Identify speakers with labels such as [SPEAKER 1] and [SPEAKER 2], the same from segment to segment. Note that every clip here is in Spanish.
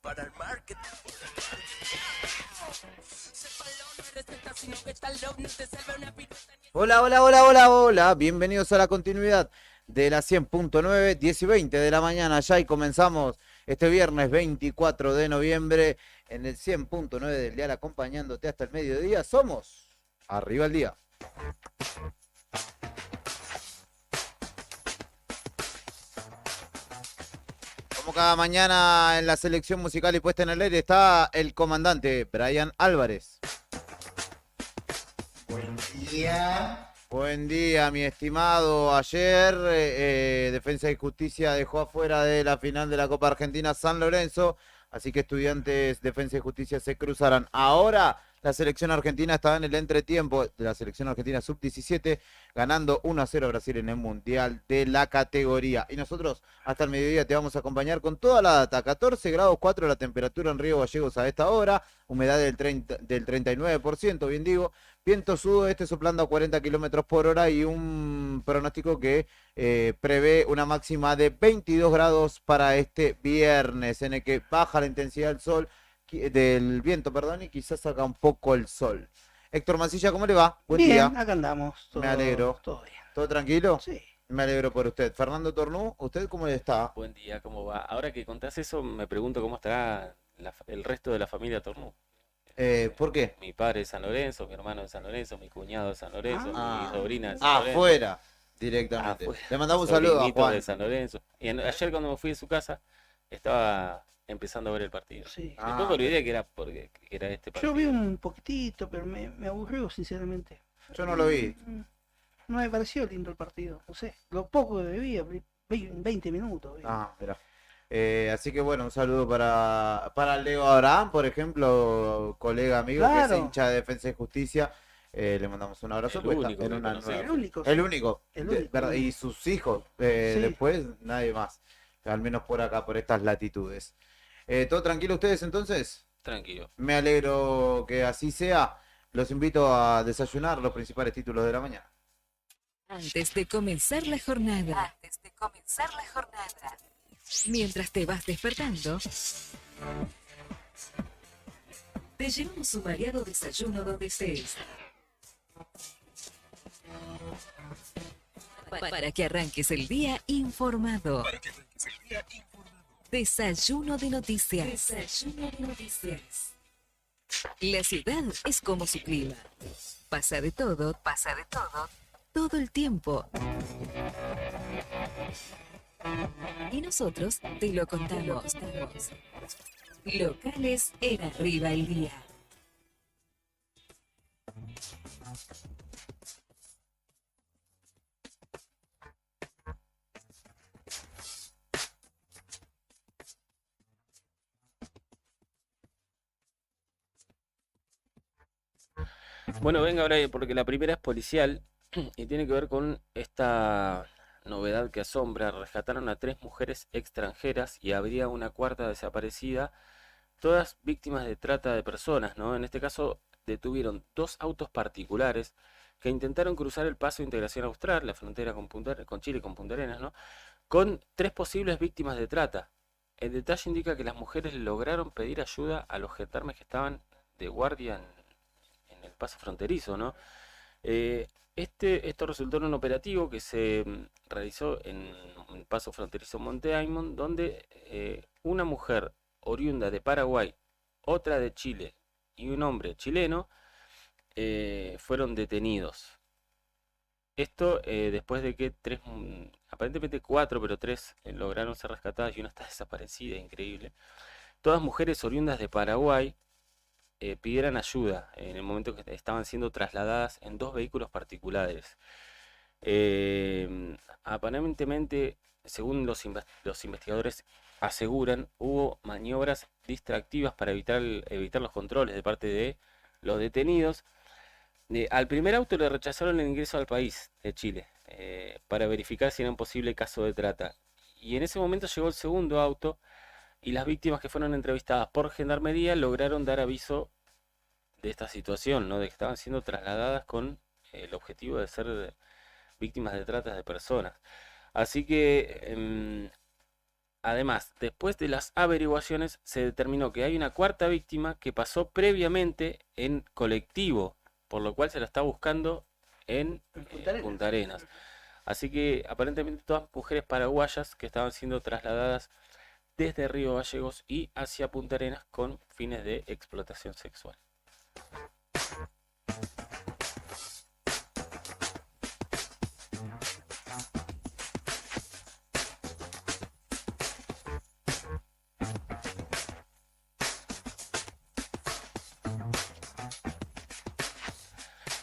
[SPEAKER 1] para el marketing.
[SPEAKER 2] Hola, hola, hola, hola, hola. Bienvenidos a la continuidad de la 100.9, 10 y 20 de la mañana ya y comenzamos este viernes 24 de noviembre en el 100.9 del dial acompañándote hasta el mediodía. Somos Arriba el Día. Como cada mañana en la selección musical y puesta en el aire está el comandante Brian Álvarez.
[SPEAKER 3] Buen día.
[SPEAKER 2] Buen día, mi estimado. Ayer Defensa y Justicia dejó afuera de la final de la Copa Argentina San Lorenzo, así que Estudiantes, Defensa y Justicia se cruzarán. Ahora la selección argentina está en el entretiempo de la selección argentina sub-17, ganando 1-0 a Brasil en el Mundial de la categoría. Y nosotros hasta el mediodía te vamos a acompañar con toda la data. 14 grados 4 la temperatura en Río Gallegos a esta hora, humedad del 39%, bien digo. Viento sudoeste soplando a 40 kilómetros por hora y un pronóstico que prevé una máxima de 22 grados para este viernes, en el que baja la intensidad del viento, perdón, y quizás saca un poco el sol. Héctor Mancilla, ¿cómo le va? Buen
[SPEAKER 3] Bien,
[SPEAKER 2] día.
[SPEAKER 3] acá andamos.
[SPEAKER 2] Me alegro.
[SPEAKER 3] Todo bien.
[SPEAKER 2] ¿Todo tranquilo?
[SPEAKER 3] Sí.
[SPEAKER 2] Me alegro por usted. Fernando Tornú, ¿usted cómo le está?
[SPEAKER 4] Buen día, ¿cómo va? Ahora que contás eso, me pregunto cómo estará el resto de la familia Tornú.
[SPEAKER 2] ¿Por qué?
[SPEAKER 4] Mi padre de San Lorenzo, mi hermano de San Lorenzo, mi cuñado de San Lorenzo, mi sobrina de San Lorenzo.
[SPEAKER 2] Afuera, directamente.
[SPEAKER 4] Afuera.
[SPEAKER 2] Le mandamos un saludo a
[SPEAKER 4] Sobrinito
[SPEAKER 2] Juan.
[SPEAKER 4] de San Lorenzo. Y ayer cuando me fui de su casa, estaba empezando a ver el partido.
[SPEAKER 3] Sí.
[SPEAKER 4] Después me olvidé que era porque que era este
[SPEAKER 3] Yo vi
[SPEAKER 4] partido.
[SPEAKER 3] un poquitito, pero me aburrió, sinceramente.
[SPEAKER 2] Yo no lo vi.
[SPEAKER 3] No me pareció lindo el partido. No sé, lo poco que vi 20 minutos. Vi.
[SPEAKER 2] Mira. Así que bueno, un saludo para Leo Abraham, por ejemplo, colega amigo que
[SPEAKER 3] Claro.
[SPEAKER 2] es hincha de Defensa y Justicia. Le mandamos un abrazo.
[SPEAKER 4] El
[SPEAKER 2] Pues, está
[SPEAKER 4] único
[SPEAKER 2] en
[SPEAKER 4] que
[SPEAKER 2] una
[SPEAKER 4] conocemos.
[SPEAKER 2] nueva-
[SPEAKER 3] El único.
[SPEAKER 2] El único.
[SPEAKER 3] El
[SPEAKER 2] de-
[SPEAKER 3] único.
[SPEAKER 2] verdad, y sus hijos.
[SPEAKER 3] Sí.
[SPEAKER 2] Después, nadie más. Al menos por acá, por estas latitudes. ¿Todo tranquilo ustedes entonces?
[SPEAKER 4] Tranquilo.
[SPEAKER 2] Me alegro que así sea. Los invito a desayunar los principales títulos de la mañana.
[SPEAKER 5] Antes de comenzar la jornada. Mientras te vas despertando, te llevamos un variado desayuno donde estés. Para que arranques el día informado. Desayuno de noticias. La ciudad es como su clima. Pasa de todo, todo el tiempo. Y nosotros te lo contamos. Locales en Arriba el Día.
[SPEAKER 4] Bueno, venga ahora porque la primera es policial y tiene que ver con esta novedad que asombra. Rescataron a 3 mujeres extranjeras y habría una cuarta desaparecida, todas víctimas de trata de personas, ¿no? En este caso detuvieron 2 autos particulares que intentaron cruzar el paso de integración austral, la frontera con Chile y con Punta Arenas, ¿no? Con 3 posibles víctimas de trata. El detalle indica que las mujeres lograron pedir ayuda a los gendarmes que estaban de guardia en el paso fronterizo, ¿no? Esto resultó en un operativo que se realizó en el paso fronterizo Monte Aymon, donde una mujer oriunda de Paraguay, otra de Chile y un hombre chileno fueron detenidos. Esto después de que aparentemente 4, pero 3 lograron ser rescatadas y una está desaparecida, increíble. Todas mujeres oriundas de Paraguay pidieran ayuda en el momento que estaban siendo trasladadas en 2 vehículos particulares. Aparentemente, según los investigadores aseguran, hubo maniobras distractivas para evitar los controles de parte de los detenidos. Al primer auto le rechazaron el ingreso al país de Chile para verificar si era un posible caso de trata. Y en ese momento llegó el segundo auto y las víctimas que fueron entrevistadas por Gendarmería lograron dar aviso de esta situación, ¿no? De que estaban siendo trasladadas con el objetivo de ser víctimas de trata de personas. Así que Además, después de las averiguaciones, se determinó que hay una cuarta víctima que pasó previamente en colectivo, por lo cual se la está buscando en Punta Arenas. Así que aparentemente todas mujeres paraguayas que estaban siendo trasladadas desde Río Gallegos y hacia Punta Arenas con fines de explotación sexual.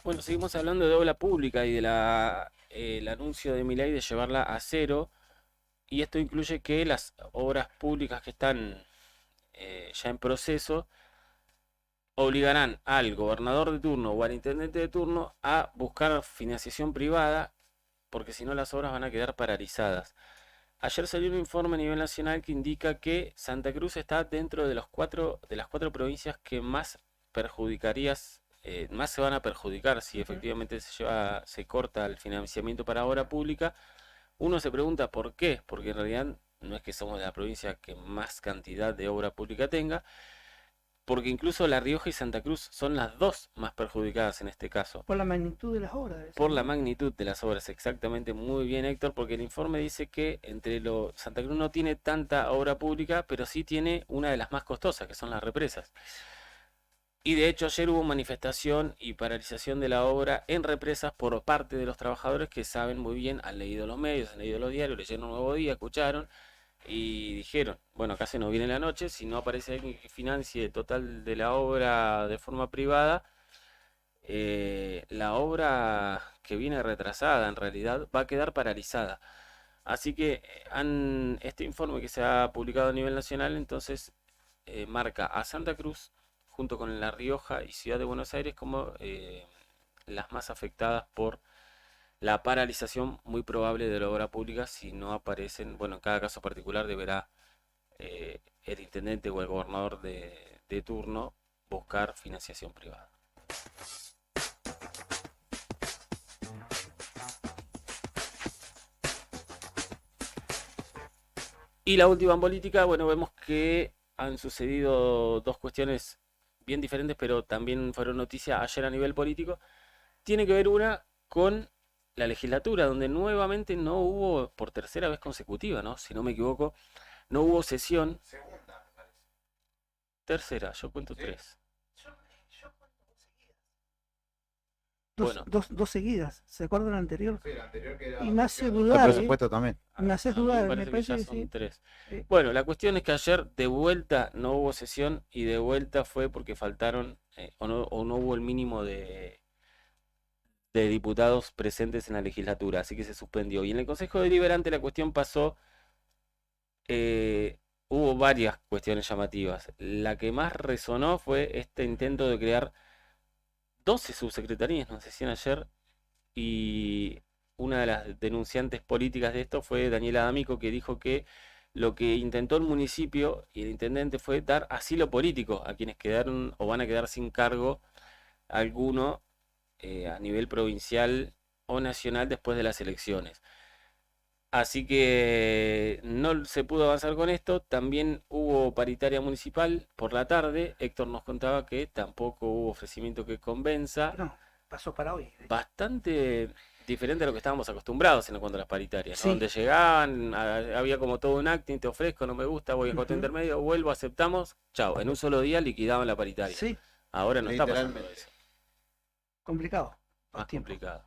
[SPEAKER 4] Bueno, seguimos hablando de obra pública y de el anuncio de Milei de llevarla a cero. Y esto incluye que las obras públicas que están ya en proceso obligarán al gobernador de turno o al intendente de turno a buscar financiación privada, porque si no las obras van a quedar paralizadas. Ayer salió un informe a nivel nacional que indica que Santa Cruz está dentro de las cuatro provincias que más más se van a perjudicar si efectivamente se corta el financiamiento para obra pública. Uno se pregunta por qué, porque en realidad no es que somos la provincia que más cantidad de obra pública tenga, porque incluso La Rioja y Santa Cruz son las dos más perjudicadas en este caso.
[SPEAKER 3] Por la magnitud de las obras.
[SPEAKER 4] Por la magnitud de las obras, exactamente, muy bien Héctor, porque el informe dice que Santa Cruz no tiene tanta obra pública, pero sí tiene una de las más costosas, que son las represas. Y de hecho ayer hubo manifestación y paralización de la obra en represas por parte de los trabajadores que saben muy bien, han leído los medios, han leído los diarios, leyeron Un Nuevo Día, escucharon y dijeron, bueno, acá se nos viene la noche, si no aparece alguien que financie el total de la obra de forma privada, la obra que viene retrasada en realidad va a quedar paralizada. Así que este informe que se ha publicado a nivel nacional entonces marca a Santa Cruz junto con La Rioja y Ciudad de Buenos Aires como las más afectadas por la paralización muy probable de la obra pública si no aparecen, bueno, en cada caso particular deberá el intendente o el gobernador de turno buscar financiación privada. Y la última en política, bueno, vemos que han sucedido dos cuestiones bien diferentes, pero también fueron noticias ayer a nivel político. Tiene que ver una con la legislatura, donde nuevamente no hubo, por tercera vez consecutiva, ¿no? Si no me equivoco, no hubo sesión.
[SPEAKER 2] Segunda, me parece.
[SPEAKER 4] Tercera, yo cuento
[SPEAKER 2] Sí.
[SPEAKER 4] tres.
[SPEAKER 3] Yo cuento dos seguidas.
[SPEAKER 4] Bueno.
[SPEAKER 3] Dos seguidas. ¿Se acuerdan la anterior?
[SPEAKER 2] Sí, la anterior que era.
[SPEAKER 3] Y me hace
[SPEAKER 2] El
[SPEAKER 3] dudar,
[SPEAKER 2] presupuesto también.
[SPEAKER 3] Me haces
[SPEAKER 4] A mí
[SPEAKER 3] dudar, me
[SPEAKER 4] parece que
[SPEAKER 3] parece
[SPEAKER 4] ya
[SPEAKER 3] que
[SPEAKER 4] son
[SPEAKER 3] sí.
[SPEAKER 4] tres.
[SPEAKER 3] Sí.
[SPEAKER 4] Bueno, la cuestión es que ayer de vuelta no hubo sesión y de vuelta fue porque faltaron o no hubo el mínimo de diputados presentes en la legislatura, así que se suspendió. Y en el Consejo Deliberante la cuestión pasó, hubo varias cuestiones llamativas. La que más resonó fue este intento de crear 12 subsecretarías, nos decían ayer, y una de las denunciantes políticas de esto fue Daniela D'Amico, que dijo que lo que intentó el municipio y el intendente fue dar asilo político a quienes quedaron o van a quedar sin cargo alguno a nivel provincial o nacional después de las elecciones. Así que no se pudo avanzar con esto. También hubo paritaria municipal por la tarde. Héctor nos contaba que tampoco hubo ofrecimiento que convenza.
[SPEAKER 3] No, pasó para hoy.
[SPEAKER 4] Bastante diferente a lo que estábamos acostumbrados en cuanto a las paritarias, ¿no?
[SPEAKER 3] Sí.
[SPEAKER 4] Donde llegaban, había como todo un acting, te ofrezco, no me gusta, voy a costo
[SPEAKER 3] Ujú.
[SPEAKER 4] intermedio, vuelvo, aceptamos, chao. En un solo día liquidaban la paritaria.
[SPEAKER 3] Sí,
[SPEAKER 4] Ahora no está pasando
[SPEAKER 2] Literalmente.
[SPEAKER 4] eso.
[SPEAKER 3] complicado.
[SPEAKER 4] Más
[SPEAKER 3] tiempos.
[SPEAKER 4] complicado.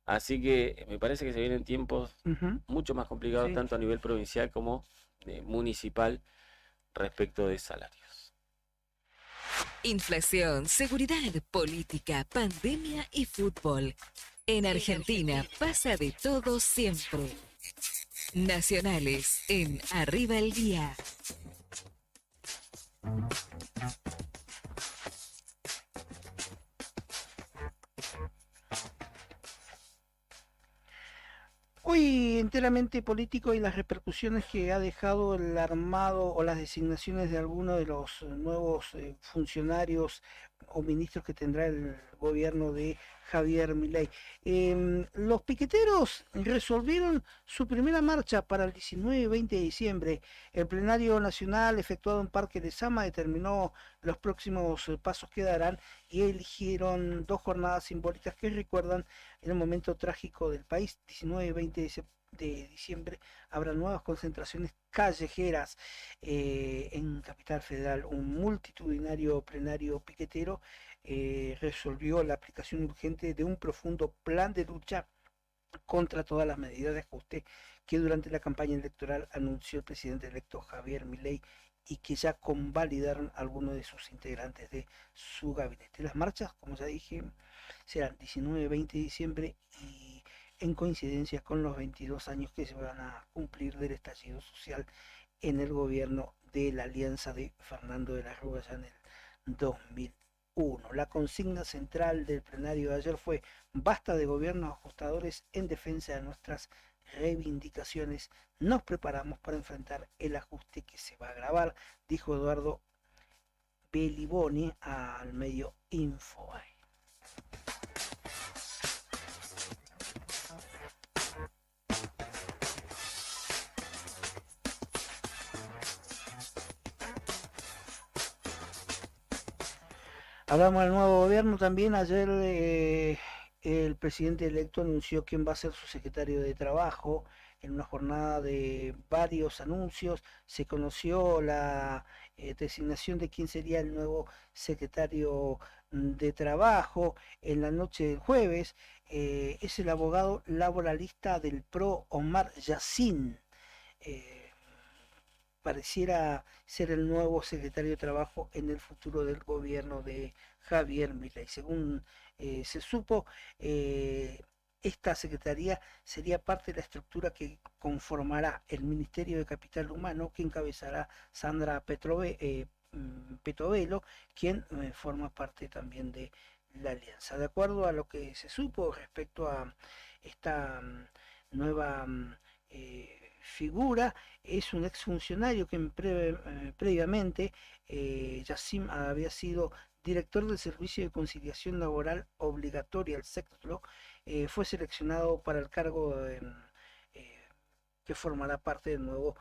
[SPEAKER 4] Así que me parece que se vienen tiempos
[SPEAKER 3] Ujú.
[SPEAKER 4] mucho más complicados,
[SPEAKER 3] Sí.
[SPEAKER 4] tanto a nivel provincial como municipal, respecto de salarios.
[SPEAKER 5] Inflación, seguridad, política, pandemia y fútbol. En Argentina pasa de todo siempre. Nacionales en Arriba el Día.
[SPEAKER 3] Hoy enteramente político y las repercusiones que ha dejado el armado o las designaciones de algunos de los nuevos funcionarios o ministros que tendrá el gobierno de Javier Milei. Los piqueteros resolvieron su primera marcha para el 19 y 20 de diciembre. El plenario nacional efectuado en Parque de Sama determinó los próximos pasos que darán y eligieron 2 jornadas simbólicas que recuerdan el momento trágico del país. 19 y 20 de diciembre habrá nuevas concentraciones callejeras en Capital Federal. Un multitudinario plenario piquetero resolvió la aplicación urgente de un profundo plan de lucha contra todas las medidas de ajuste que durante la campaña electoral anunció el presidente electo Javier Milei y que ya convalidaron algunos de sus integrantes de su gabinete. Las marchas, como ya dije, serán 19 y 20 de diciembre y en coincidencia con los 22 años que se van a cumplir del estallido social en el gobierno de la alianza de Fernando de la Rúa ya en el 2001. La consigna central del plenario de ayer fue: basta de gobiernos ajustadores en defensa de nuestras reivindicaciones, nos preparamos para enfrentar el ajuste que se va a agravar, dijo Eduardo Beliboni al medio Infobae. Hablamos del nuevo gobierno también. Ayer el presidente electo anunció quién va a ser su secretario de Trabajo. En una jornada de varios anuncios se conoció la designación de quién sería el nuevo secretario de Trabajo. En la noche del jueves es el abogado laboralista del PRO, Omar Yassin. Pareciera ser el nuevo secretario de Trabajo en el futuro del gobierno de Javier Milei. Según se supo, esta secretaría sería parte de la estructura que conformará el Ministerio de Capital Humano, que encabezará Sandra Petovelo, quien forma parte también de la alianza. De acuerdo a lo que se supo respecto a esta nueva figura, es un exfuncionario que previamente Yassim había sido director del Servicio de Conciliación Laboral Obligatoria, el SECLO. Fue seleccionado para el cargo que formará parte del nuevo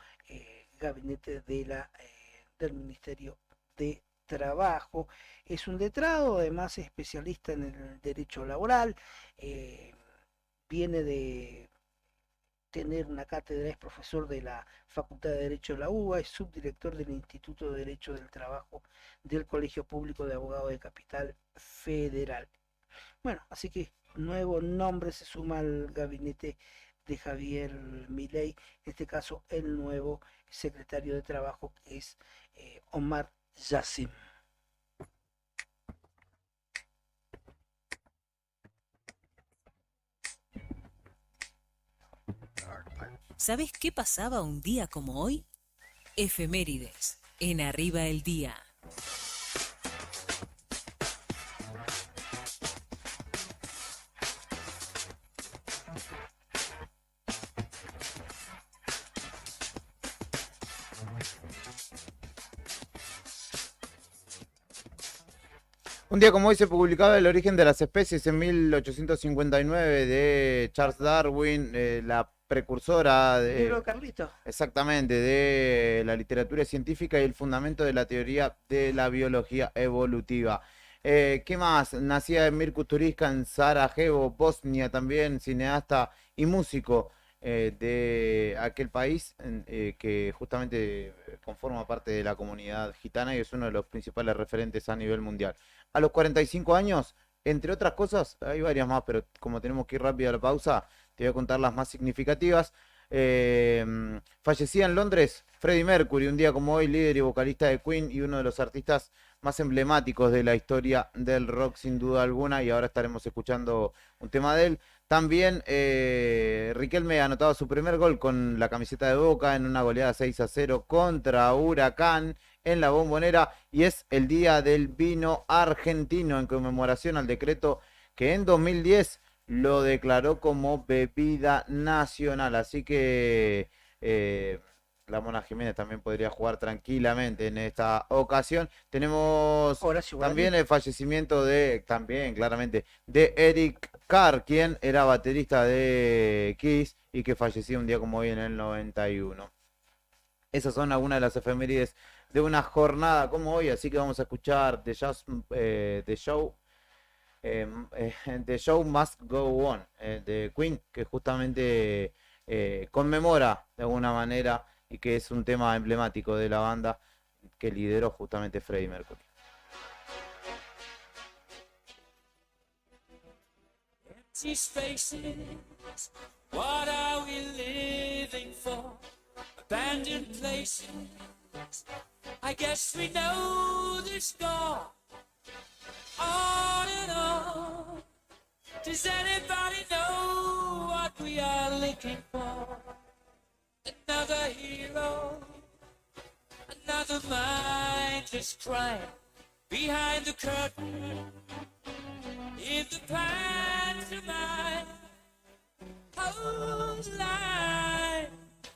[SPEAKER 3] gabinete del Ministerio de Trabajo. Es un letrado, además especialista en el derecho laboral, viene de tener una cátedra, es profesor de la Facultad de Derecho de la UBA, es subdirector del Instituto de Derecho del Trabajo del Colegio Público de Abogados de Capital Federal. Bueno, así que nuevo nombre se suma al gabinete de Javier Milei, en este caso el nuevo secretario de Trabajo, que es Omar Yassin.
[SPEAKER 5] ¿Sabes qué pasaba un día como hoy? Efemérides, en Arriba el Día.
[SPEAKER 2] Un día como hoy se publicaba El origen de las especies en 1859 de Charles Darwin, la precursora
[SPEAKER 3] Libro de Carlito.
[SPEAKER 2] exactamente de la literatura científica y el fundamento de la teoría de la biología evolutiva. ¿Qué más? Nacida en Mir Kusturica en Sarajevo, Bosnia, también cineasta y músico de aquel país que justamente conforma parte de la comunidad gitana y es uno de los principales referentes a nivel mundial. A los 45 años, entre otras cosas, hay varias más, pero como tenemos que ir rápido a la pausa, te voy a contar las más significativas. Fallecía en Londres Freddie Mercury, un día como hoy, líder y vocalista de Queen y uno de los artistas más emblemáticos de la historia del rock, sin duda alguna, y ahora estaremos escuchando un tema de él. También Riquelme ha anotado su primer gol con la camiseta de Boca en una goleada 6-0 contra Huracán en la Bombonera, y es el Día del Vino Argentino en conmemoración al decreto que en 2010 lo declaró como bebida nacional. Así que la Mona Jiménez también podría jugar tranquilamente en esta ocasión. Tenemos
[SPEAKER 3] Horacio Guaraní.
[SPEAKER 2] también el fallecimiento claramente, de Eric Carr, quien era baterista de Kiss y que falleció un día como hoy en el 91. Esas son algunas de las efemérides de una jornada como hoy, así que vamos a escuchar The Show Must Go On, de Queen, que justamente conmemora de alguna manera y que es un tema emblemático de la banda que lideró justamente Freddie Mercury.
[SPEAKER 1] Empty spaces, what are we living for? Abandoned places, I guess we know the score. On and on, does anybody know what we are looking for? Another hero, another mindless crime behind the curtain, in the pantomime. Hold the line.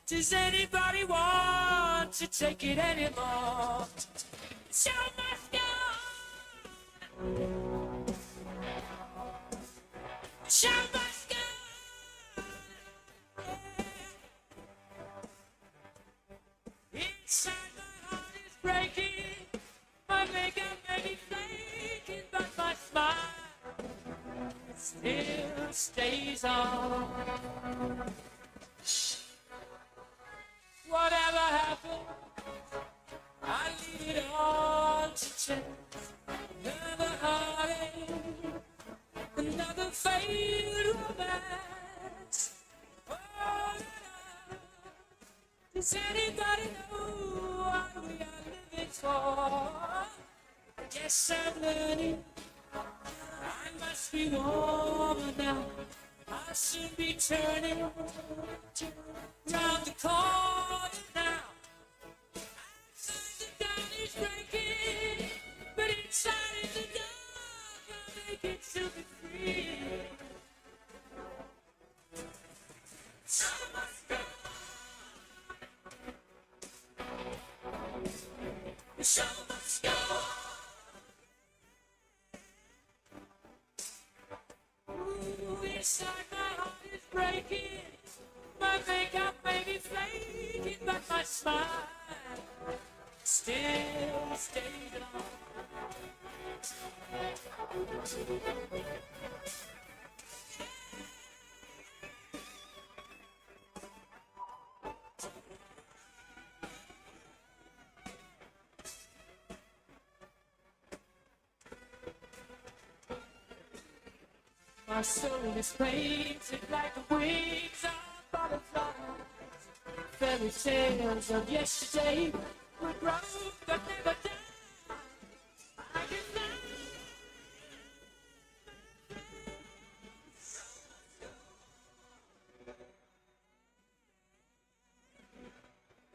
[SPEAKER 1] Does anybody want to take it anymore? The show must go on. The show must go on. Inside my heart is breaking, my makeup may be flaking, but my smile still stays on. Whatever happened, I leave it all to chance. Another heartache, another failed romance. Oh, no. Does anybody know what we are living for? I guess I'm learning I must be warmer now. I'll soon be turning round the corner now. Outside the dawn is breaking, but inside is the dark. I'll make it to be free. So must go on. The show must go on. Ooh, inside my heart is breaking. My makeup may be flaking, but my smile still stays on. My soul is painted like the wings of butterflies. Fairy tales of yesterday were broke but never died. I can fly.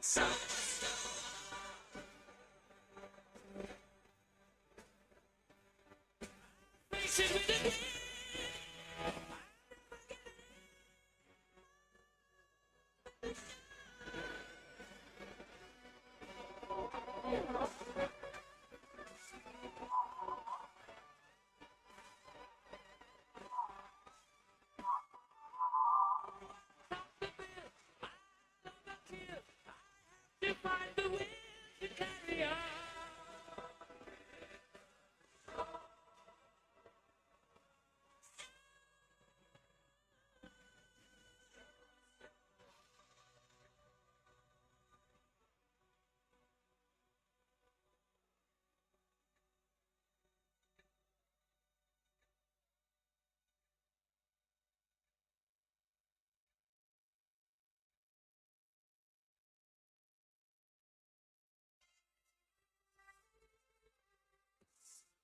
[SPEAKER 1] So face it with the to find the wind to carry on.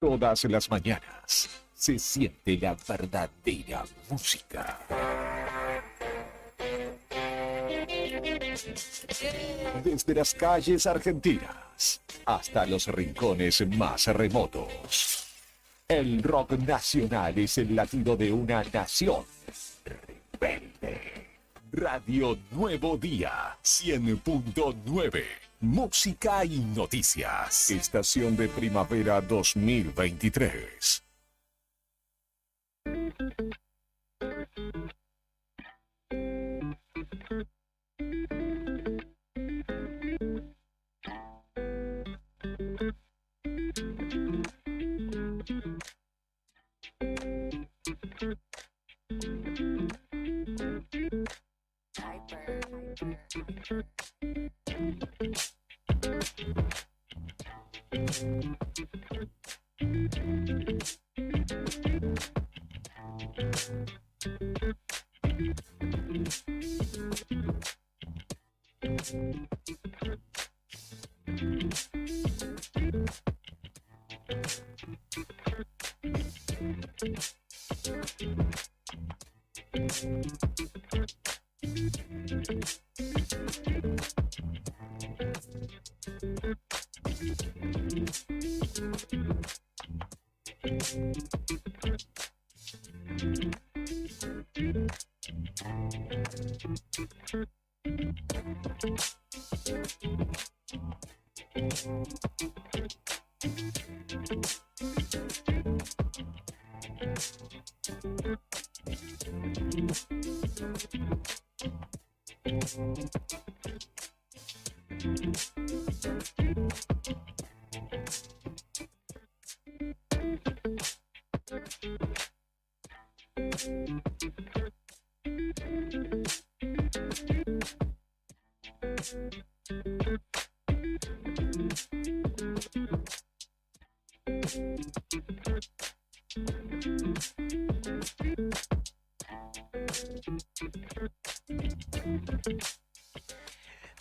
[SPEAKER 6] Todas las mañanas se siente la verdadera música. Desde las calles argentinas hasta los rincones más remotos. El rock nacional es el latido de una nación rebelde. Radio Nuevo Día 100.9. Música y noticias. Estación de primavera 2023.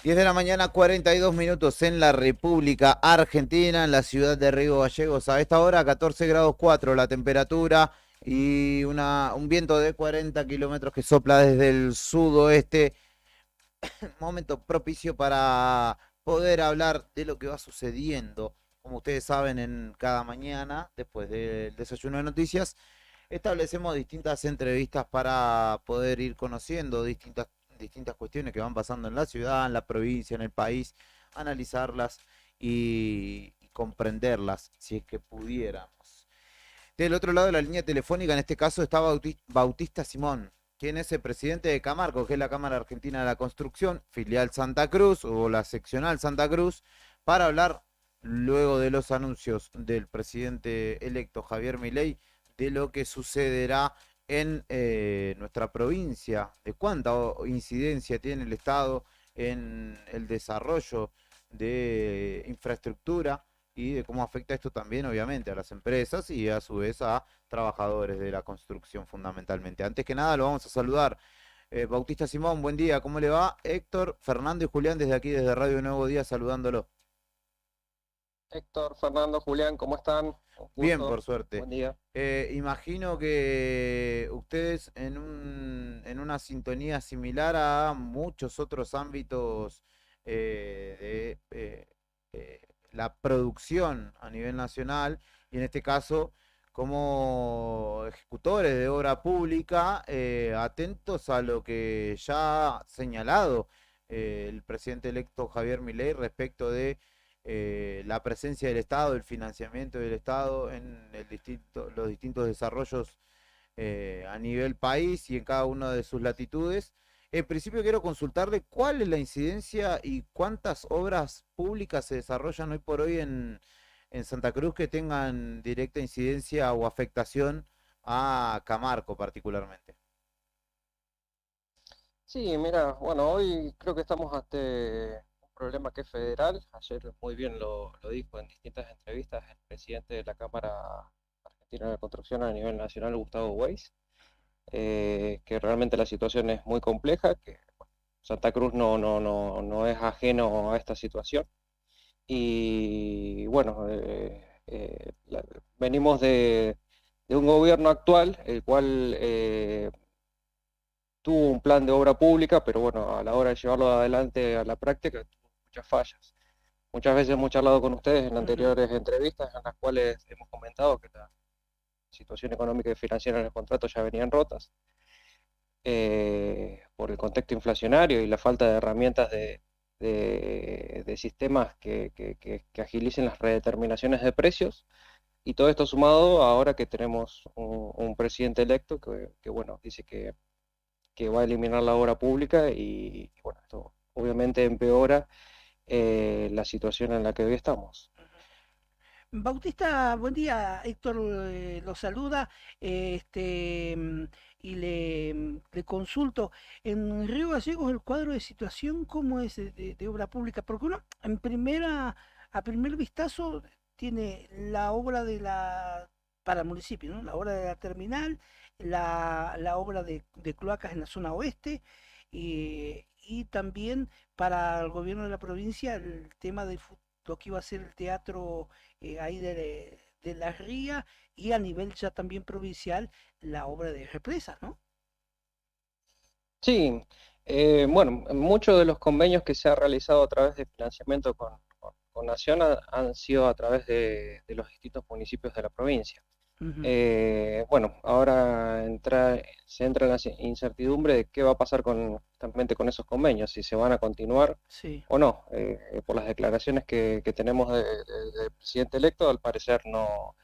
[SPEAKER 2] Diez de la mañana, 42 minutos en la República Argentina, en la ciudad de Río Gallegos. A esta hora, 14 grados 4 la temperatura y un viento de 40 kilómetros que sopla desde el sudoeste. Momento propicio para poder hablar de lo que va sucediendo. Como ustedes saben, en cada mañana, después del desayuno de noticias, establecemos distintas entrevistas para poder ir conociendo distintas cuestiones que van pasando en la ciudad, en la provincia, en el país, analizarlas y comprenderlas, si es que pudiéramos. Del otro lado de la línea telefónica, en este caso, está Bautista Simón, quien es el presidente de Camarco, que es la Cámara Argentina de la Construcción, filial Santa Cruz, o la seccional Santa Cruz, para hablar, luego de los anuncios del presidente electo Javier Milei, de lo que sucederá en nuestra provincia, de cuánta incidencia tiene el Estado en el desarrollo de infraestructura y de cómo afecta esto también, obviamente, a las empresas y a su vez a trabajadores de la construcción fundamentalmente. Antes que nada, lo vamos a saludar. Bautista Simón, buen día, ¿cómo le va? Héctor, Fernando y Julián desde aquí, desde Radio Nuevo Día, saludándolo.
[SPEAKER 7] Héctor, Fernando, Julián, ¿cómo están? Un gusto.
[SPEAKER 2] Bien, por suerte.
[SPEAKER 7] Buen día.
[SPEAKER 2] Imagino que ustedes en una sintonía similar a muchos otros ámbitos de la producción a nivel nacional, y en este caso como ejecutores de obra pública, atentos a lo que ya ha señalado el presidente electo Javier Milei respecto de la presencia del Estado, el financiamiento del Estado en los distintos desarrollos a nivel país y en cada una de sus latitudes. En principio quiero consultarle cuál es la incidencia y cuántas obras públicas se desarrollan hoy por hoy en Santa Cruz que tengan directa incidencia o afectación a Camarco particularmente.
[SPEAKER 7] Sí, mira, bueno, hoy creo que estamos ante un problema que es federal. Ayer muy bien lo dijo en distintas entrevistas el presidente de la Cámara Argentina de la Construcción a nivel nacional, Gustavo Weiss, que realmente la situación es muy compleja, que bueno, Santa Cruz no es ajeno a esta situación. Y bueno, venimos de un gobierno actual, el cual tuvo un plan de obra pública, pero bueno, a la hora de llevarlo adelante a la práctica, tuvo muchas fallas. Muchas veces hemos charlado con ustedes en anteriores entrevistas en las cuales hemos comentado que la situación económica y financiera en el contrato ya venían rotas. por el contexto inflacionario y la falta de herramientas de sistemas que agilicen las redeterminaciones de precios. Y todo esto sumado ahora que tenemos un presidente electo que, bueno, dice que va a eliminar la obra pública y bueno, esto obviamente empeora la situación en la que hoy estamos.
[SPEAKER 3] Bautista, buen día. Héctor lo saluda y le consulto. En Río Gallegos, el cuadro de situación, ¿cómo es de obra pública? Porque uno, a primer vistazo, tiene la obra para el municipio, ¿no? La obra de la terminal, la obra de cloacas en la zona oeste, y también para el gobierno de la provincia el tema de lo que iba a ser el teatro ahí de la Ría, y a nivel ya también provincial la obra de represas, ¿no?
[SPEAKER 7] Sí, bueno, muchos de los convenios que se han realizado a través de financiamiento con Nación han sido a través de los distintos municipios de la provincia.
[SPEAKER 3] Ujú.
[SPEAKER 7] Bueno, ahora se entra en la incertidumbre de qué va a pasar justamente con esos convenios, si se van a continuar
[SPEAKER 3] Sí.
[SPEAKER 7] o no. Por las declaraciones que tenemos del presidente electo, al parecer no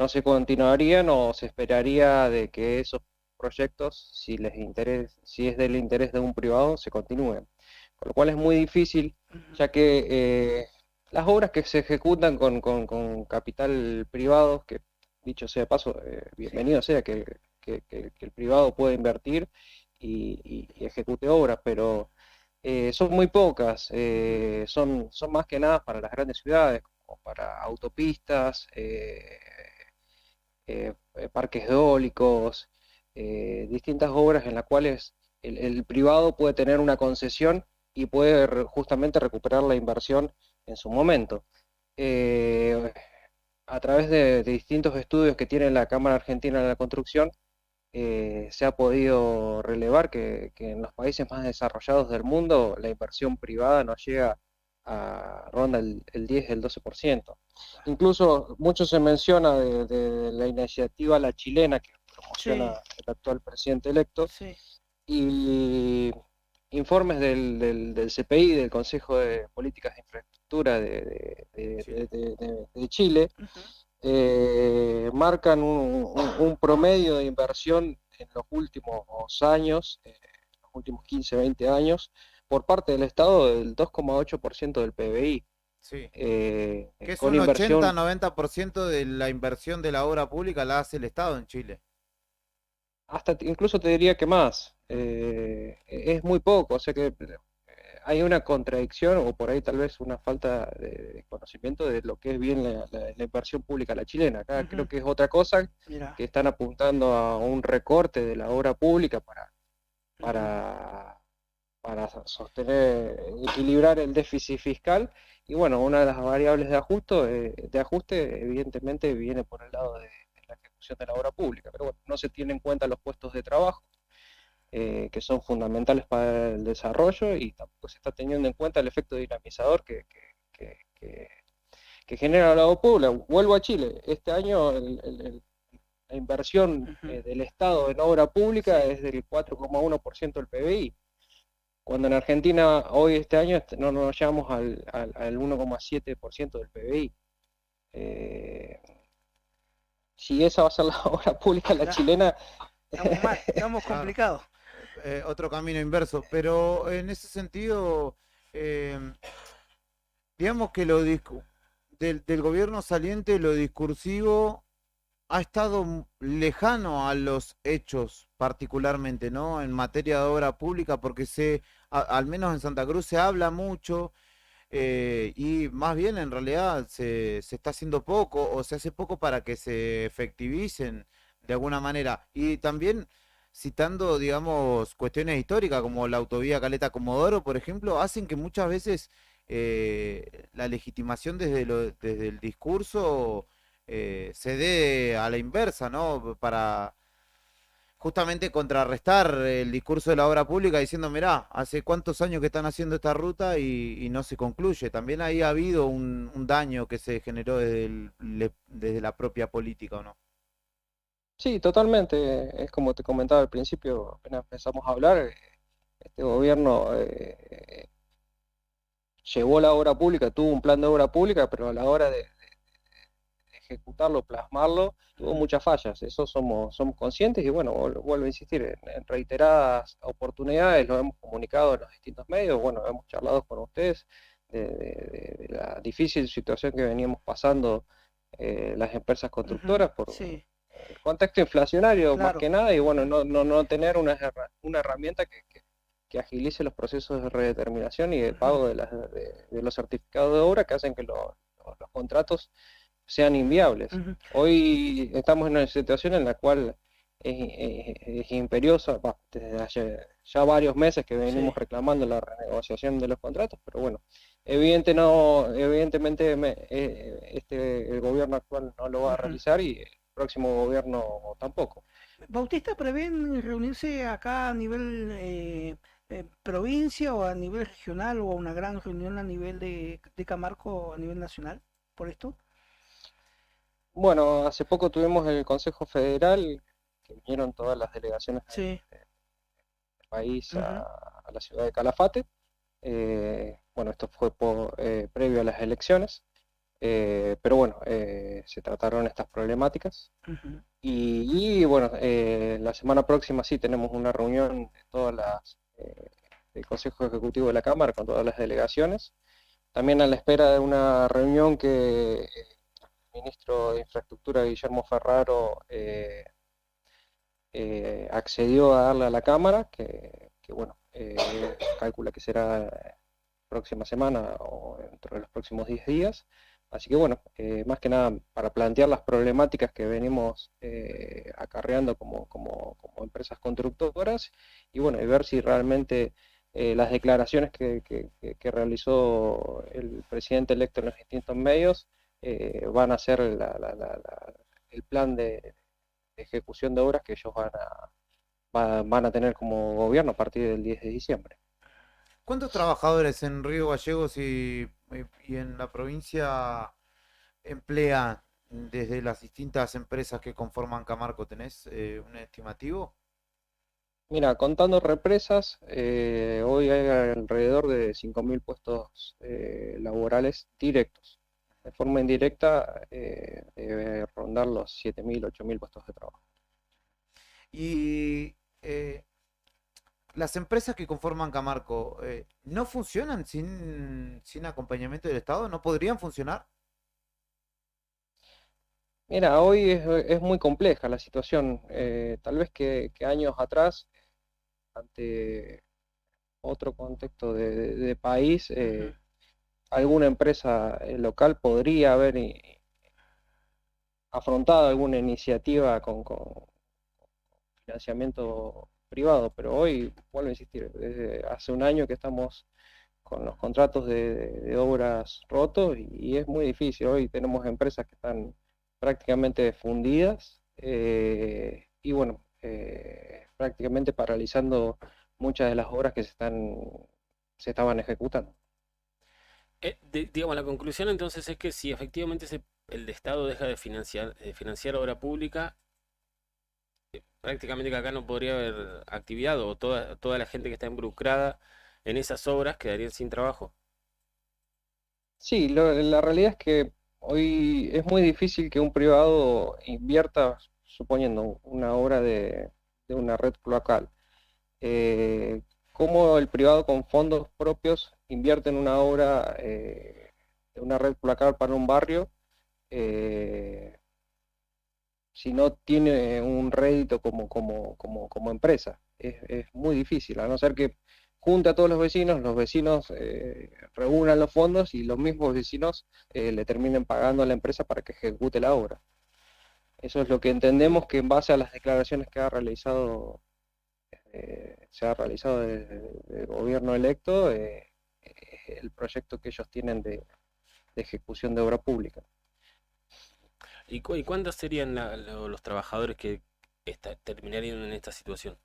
[SPEAKER 7] se continuarían o se esperaría de que esos proyectos, si es del interés de un privado, se continúen. Con lo cual es muy difícil,
[SPEAKER 3] Ujú.
[SPEAKER 7] ya que las obras que se ejecutan con capital privado, que dicho sea de paso,
[SPEAKER 3] Sí.
[SPEAKER 7] bienvenido sea que el privado pueda invertir y ejecute obras, pero son muy pocas, son más que nada para las grandes ciudades, como para autopistas, parques eólicos, distintas obras en las cuales el privado puede tener una concesión y puede justamente recuperar la inversión en su momento. Eh, a través de distintos estudios que tiene la Cámara Argentina de la Construcción, se ha podido relevar que en los países más desarrollados del mundo la inversión privada no llega a ronda el 10, el 12%. Incluso mucho se menciona de la iniciativa La Chilena que promociona
[SPEAKER 3] Sí.
[SPEAKER 7] el actual presidente electo,
[SPEAKER 3] Sí.
[SPEAKER 7] y informes del CPI, del Consejo de Políticas de Infraestructura
[SPEAKER 2] Chile.
[SPEAKER 7] de Chile,
[SPEAKER 3] Ujú.
[SPEAKER 7] marcan un promedio de inversión en los últimos años, los últimos 15, 20 años, por parte del Estado del 2,8% del PBI,
[SPEAKER 2] Sí. Que es
[SPEAKER 7] con
[SPEAKER 2] un
[SPEAKER 7] inversión
[SPEAKER 2] 80-90% de la inversión de la obra pública la hace el Estado en Chile.
[SPEAKER 7] hasta incluso te diría que más. Es muy poco, o sea que hay una contradicción o por ahí tal vez una falta de conocimiento de lo que es bien la inversión pública la chilena. Acá
[SPEAKER 3] Ujú.
[SPEAKER 7] creo que es otra cosa,
[SPEAKER 3] Mira.
[SPEAKER 7] que están apuntando a un recorte de la obra pública
[SPEAKER 3] Ujú.
[SPEAKER 7] para, para sostener, equilibrar el déficit fiscal. Y bueno, una de las variables de ajuste evidentemente viene por el lado de la ejecución de la obra pública, pero bueno, no se tienen en cuenta los puestos de trabajo, que son fundamentales para el desarrollo, y tampoco se está teniendo en cuenta el efecto dinamizador que, que- que genera la obra pública. Vuelvo a Chile, este año la inversión
[SPEAKER 3] Ujú.
[SPEAKER 7] del Estado en obra pública
[SPEAKER 3] Sí.
[SPEAKER 7] es del 4,1% del PBI, cuando en Argentina hoy este año no nos llegamos al 1,7% del PBI. Eh, si esa va a ser la obra pública la
[SPEAKER 3] Ya,
[SPEAKER 7] chilena,
[SPEAKER 3] estamos mal, estamos
[SPEAKER 2] Claro.
[SPEAKER 3] complicados.
[SPEAKER 2] Otro camino inverso. Pero en ese sentido, eh, digamos que del gobierno saliente, lo discursivo ha estado lejano a los hechos, particularmente, ¿no? En materia de obra pública, porque al menos en Santa Cruz se habla mucho, y más bien en realidad se está haciendo poco o se hace poco para que se efectivicen de alguna manera. Y también citando, digamos, cuestiones históricas como la autovía Caleta Comodoro, por ejemplo, hacen que muchas veces la legitimación desde el discurso se dé a la inversa, ¿no? Para justamente contrarrestar el discurso de la obra pública diciendo, mirá, hace cuántos años que están haciendo esta ruta y no se concluye. También ahí ha habido un daño que se generó desde la propia política, ¿o no?
[SPEAKER 7] Sí, totalmente. Es como te comentaba al principio, apenas empezamos a hablar, este gobierno llevó la obra pública, tuvo un plan de obra pública, pero a la hora de ejecutarlo, plasmarlo, tuvo muchas fallas. Eso somos conscientes y bueno, vuelvo a insistir, en reiteradas oportunidades lo hemos comunicado en los distintos medios, bueno, hemos charlado con ustedes de la difícil situación que veníamos pasando las empresas
[SPEAKER 3] Ujú,
[SPEAKER 7] constructoras por
[SPEAKER 3] sí,
[SPEAKER 7] el contexto inflacionario más
[SPEAKER 3] claro.
[SPEAKER 7] que nada y bueno, no tener una herramienta que agilice los procesos de redeterminación y de
[SPEAKER 3] Ujú,
[SPEAKER 7] pago de los certificados de obra que hacen que los contratos sean inviables.
[SPEAKER 3] ujú,
[SPEAKER 7] Hoy estamos en una situación en la cual es imperiosa, desde hace ya varios meses que venimos
[SPEAKER 3] sí.
[SPEAKER 7] reclamando la renegociación de los contratos, pero bueno, evidentemente el gobierno actual no lo va a
[SPEAKER 3] Ujú.
[SPEAKER 7] realizar y el próximo gobierno tampoco.
[SPEAKER 3] ¿Bautista prevén reunirse acá a nivel provincia o a nivel regional o una gran reunión a nivel de Camargo a nivel nacional por esto?
[SPEAKER 7] Bueno, hace poco tuvimos el Consejo Federal, que vinieron todas las delegaciones
[SPEAKER 3] Sí.
[SPEAKER 7] del país
[SPEAKER 3] Ujú,
[SPEAKER 7] a la ciudad de Calafate. Bueno, esto fue previo a las elecciones, pero bueno, se trataron estas problemáticas.
[SPEAKER 3] ujú.
[SPEAKER 7] Y bueno, la semana próxima sí tenemos una reunión de todas del Consejo Ejecutivo de la Cámara con todas las delegaciones. También a la espera de una reunión que el ministro de Infraestructura, Guillermo Ferraro, accedió a darle a la Cámara, que bueno, calcula que será próxima semana o dentro de los próximos 10 días. Así que bueno, más que nada para plantear las problemáticas que venimos acarreando como empresas constructoras y bueno, y ver si realmente las declaraciones que realizó el presidente electo en los distintos medios van a ser el plan de ejecución de obras que ellos van a tener como gobierno a partir del 10 de diciembre.
[SPEAKER 2] ¿Cuántos trabajadores en Río Gallegos y en la provincia emplea desde las distintas empresas que conforman Camarco? ¿Tenés un estimativo?
[SPEAKER 7] Mira, contando represas, hoy hay alrededor de 5.000 puestos laborales directos. De forma indirecta, debe rondar los 7.000, 8.000 puestos de trabajo.
[SPEAKER 2] Y las empresas que conforman Camarco, ¿no funcionan sin acompañamiento del Estado? ¿No podrían funcionar?
[SPEAKER 7] Mira, hoy es muy compleja la situación. Tal vez que años atrás, ante otro contexto de país,
[SPEAKER 3] Ujú.
[SPEAKER 7] alguna empresa local podría haber afrontado alguna iniciativa con financiamiento privado, pero hoy, vuelvo a insistir, desde hace un año que estamos con los contratos de obras rotos y es muy difícil. Hoy tenemos empresas que están prácticamente fundidas y bueno, prácticamente paralizando muchas de las obras que se estaban ejecutando.
[SPEAKER 4] Digamos, la conclusión entonces es que si efectivamente el Estado deja de financiar obra pública, prácticamente que acá no podría haber actividad o toda la gente que está involucrada en esas obras quedarían sin trabajo.
[SPEAKER 7] Sí, la realidad es que hoy es muy difícil que un privado invierta, suponiendo una obra de una red local. Eh, Cómo el privado con fondos propios invierte en una obra de una red local para un barrio eh, si no tiene un rédito como empresa. Es muy difícil, a no ser que junte a todos los vecinos reúnan los fondos y los mismos vecinos le terminen pagando a la empresa para que ejecute la obra. Eso es lo que entendemos que en base a las declaraciones que se ha realizado desde el gobierno electo, el proyecto que ellos tienen de ejecución de obra pública.
[SPEAKER 4] ¿Y cuántos serían los trabajadores que terminarían en esta situación?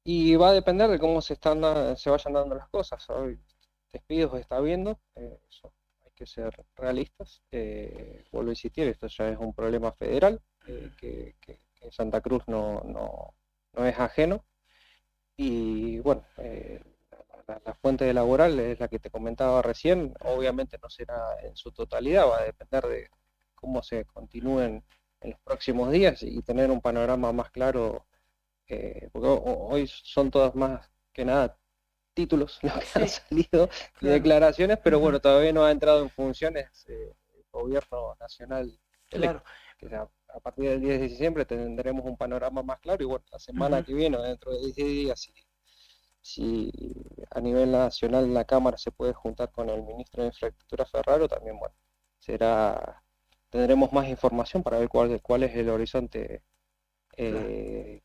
[SPEAKER 7] Y va a depender de cómo se vayan dando las cosas. Hoy despidos está habiendo, eso hay que ser realistas. Vuelvo a insistir, esto ya es un problema federal, que Santa Cruz no es ajeno. Y bueno, la fuente laboral es la que te comentaba recién, obviamente no será en su totalidad, va a depender de cómo se continúen en los próximos días y tener un panorama más claro, porque hoy son todas más que nada títulos los que han
[SPEAKER 3] Sí,
[SPEAKER 7] salido y
[SPEAKER 3] claro.
[SPEAKER 7] declaraciones, pero
[SPEAKER 3] Ujú.
[SPEAKER 7] bueno, todavía no ha entrado en funciones el gobierno nacional electo.
[SPEAKER 3] Claro.
[SPEAKER 7] Que sea, a partir del 10 de diciembre tendremos un panorama más claro y bueno, la semana
[SPEAKER 3] Ujú.
[SPEAKER 7] que viene, o dentro de 10 días, si a nivel nacional la Cámara se puede juntar con el ministro de Infraestructura Ferraro, también bueno, tendremos más información para ver cuál es el horizonte
[SPEAKER 3] Claro.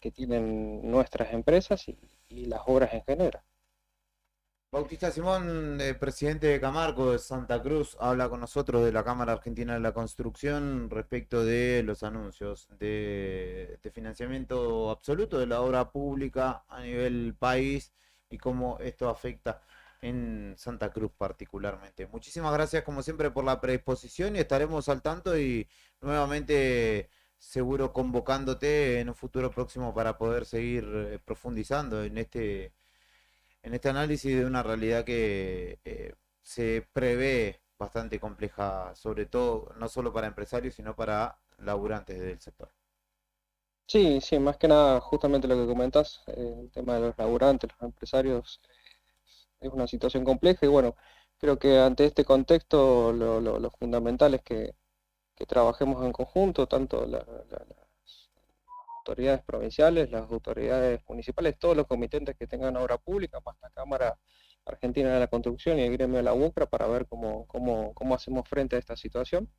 [SPEAKER 7] que tienen nuestras empresas y las obras en general.
[SPEAKER 2] Bautista Simón, presidente de Camarco de Santa Cruz, habla con nosotros de la Cámara Argentina de la Construcción respecto de los anuncios de financiamiento absoluto de la obra pública a nivel país y cómo esto afecta en Santa Cruz particularmente. Muchísimas gracias como siempre por la predisposición y estaremos al tanto y nuevamente seguro convocándote en un futuro próximo para poder seguir profundizando en este análisis de una realidad que se prevé bastante compleja, sobre todo no solo para empresarios, sino para laburantes del sector.
[SPEAKER 7] Sí, sí, más que nada, justamente lo que comentas, el tema de los laburantes, los empresarios, es una situación compleja y bueno, creo que ante este contexto lo fundamental es que trabajemos en conjunto, tanto las autoridades provinciales, las autoridades municipales, todos los comitentes que tengan obra pública, más la Cámara Argentina de la Construcción y el gremio de la UCRA para ver cómo hacemos frente a esta situación.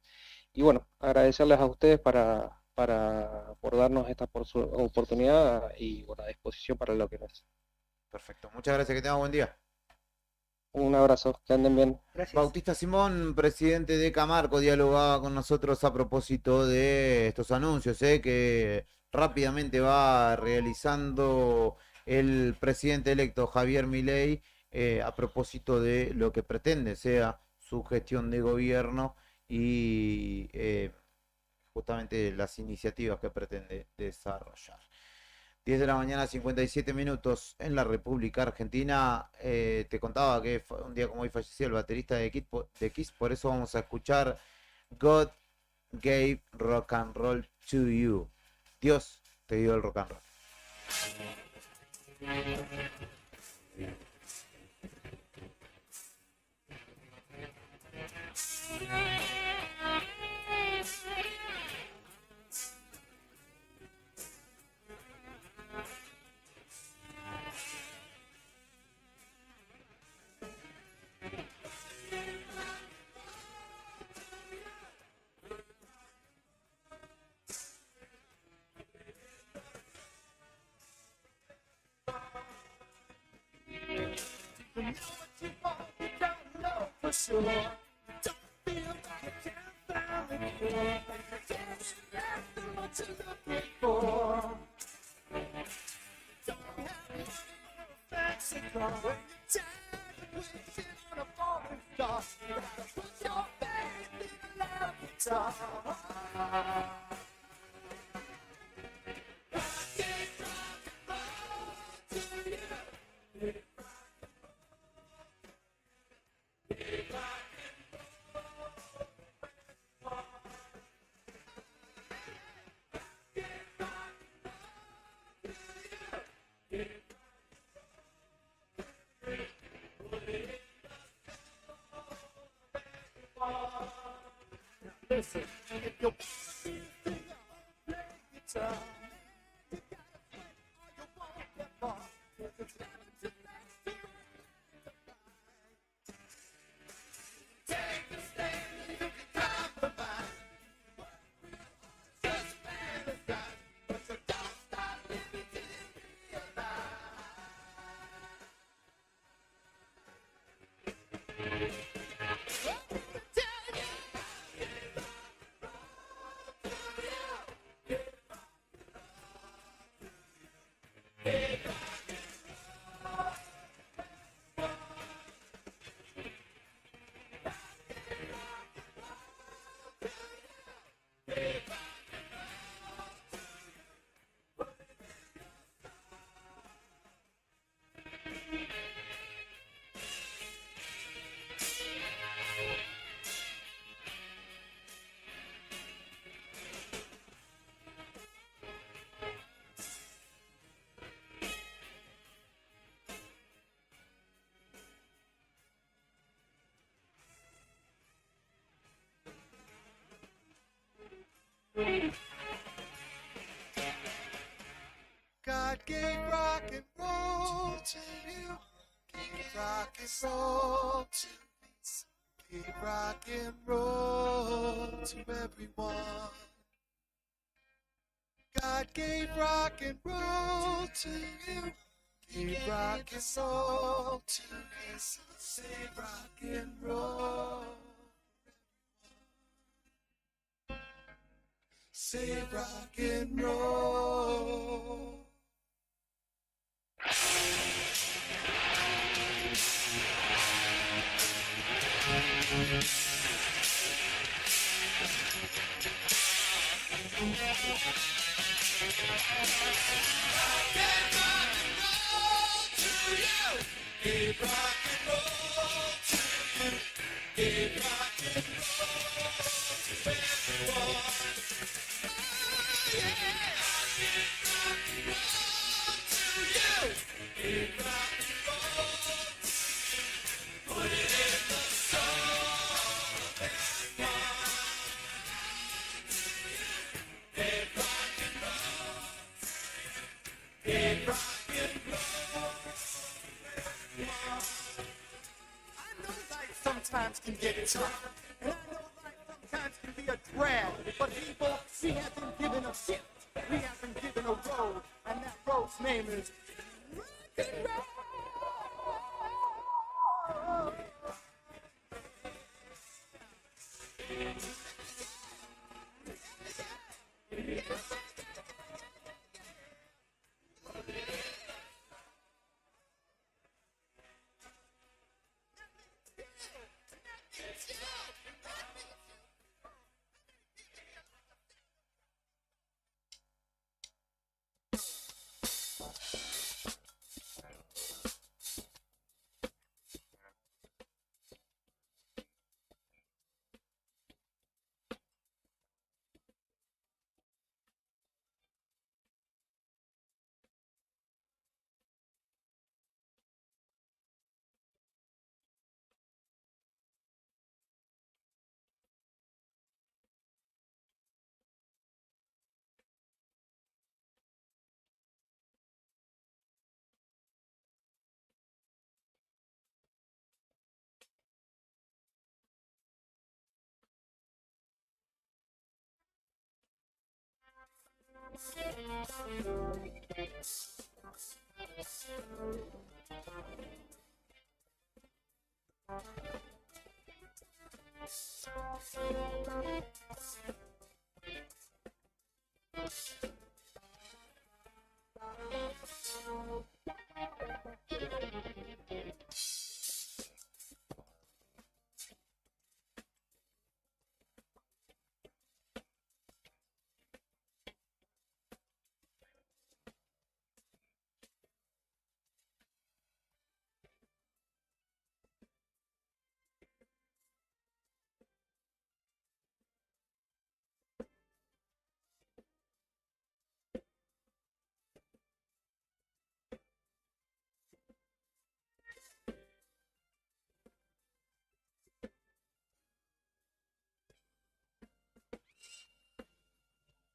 [SPEAKER 7] Y bueno, agradecerles a ustedes por darnos esta oportunidad y bueno, a disposición para lo que necesiten.
[SPEAKER 2] Perfecto. Muchas gracias, que tengan buen día.
[SPEAKER 7] Un abrazo, que anden bien.
[SPEAKER 3] Gracias.
[SPEAKER 2] Bautista Simón, presidente de Camarco, dialogaba con nosotros a propósito de estos anuncios que rápidamente va realizando el presidente electo Javier Milei a propósito de lo que pretende sea su gestión de gobierno y justamente las iniciativas que pretende desarrollar. 10 de la mañana, 57 minutos en la República Argentina. Te contaba que un día como hoy falleció el baterista de Kiss, por eso vamos a escuchar God Gave Rock and Roll to You. Dios te dio el rock and roll.
[SPEAKER 1] For sure. Don't feel like I can't find it. There's nothing more to look for. Don't have money or a fancy car. When you're tired of waiting on a falling star, you gotta put your faith in a loud guitar. Listen, if you want to be play guitar, you gotta play or you won't get far. It's never too late to take a stand and you can compromise. Just fantasize, but you don't stop living till you realize.
[SPEAKER 8] God gave rock and roll to you. Gave rock and roll to me. Gave rock and roll to everyone. God gave rock and roll to you. Gave rock and roll to me. Say rock and roll. Say rock and roll. Sometimes can get tough, and I know life sometimes can be a drag. But people, we have been given a gift, we have been given a road, and that road's name is rock and roll.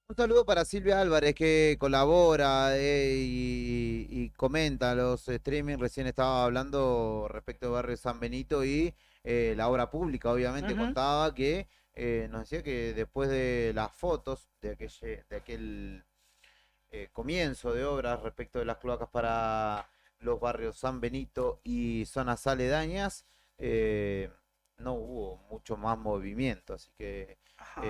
[SPEAKER 2] Un saludo para Silvia Álvarez que colabora y comenta los streaming. Recién estaba hablando respecto de Barrio San Benito y la obra pública, obviamente,
[SPEAKER 3] Ujú.
[SPEAKER 2] contaba que nos decía que después de las fotos de aquel comienzo de obras respecto de las cloacas para los barrios San Benito y zonas aledañas, no hubo mucho más movimiento, así que
[SPEAKER 3] Ajá.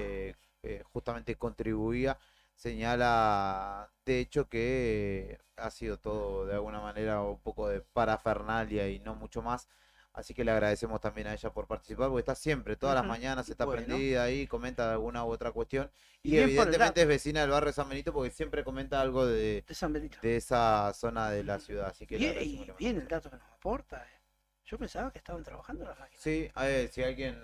[SPEAKER 2] justamente contribuía, señala de hecho que ha sido todo de alguna manera un poco de parafernalia y no mucho más. Así que le agradecemos también a ella por participar, porque está siempre, todas las
[SPEAKER 3] Ujú.
[SPEAKER 2] mañanas está
[SPEAKER 3] Bueno,
[SPEAKER 2] prendida ahí, comenta de alguna u otra cuestión.
[SPEAKER 3] y
[SPEAKER 2] Y
[SPEAKER 3] bien por el
[SPEAKER 2] evidentemente es
[SPEAKER 3] dato
[SPEAKER 2] vecina del barrio San Benito porque siempre comenta algo
[SPEAKER 3] de San Benito.
[SPEAKER 2] de esa zona de la ciudad. Así que le agradecemos.
[SPEAKER 3] Y bien el dato que nos aporta. Yo pensaba que estaban trabajando las máquinas.
[SPEAKER 2] Sí, a ver, si alguien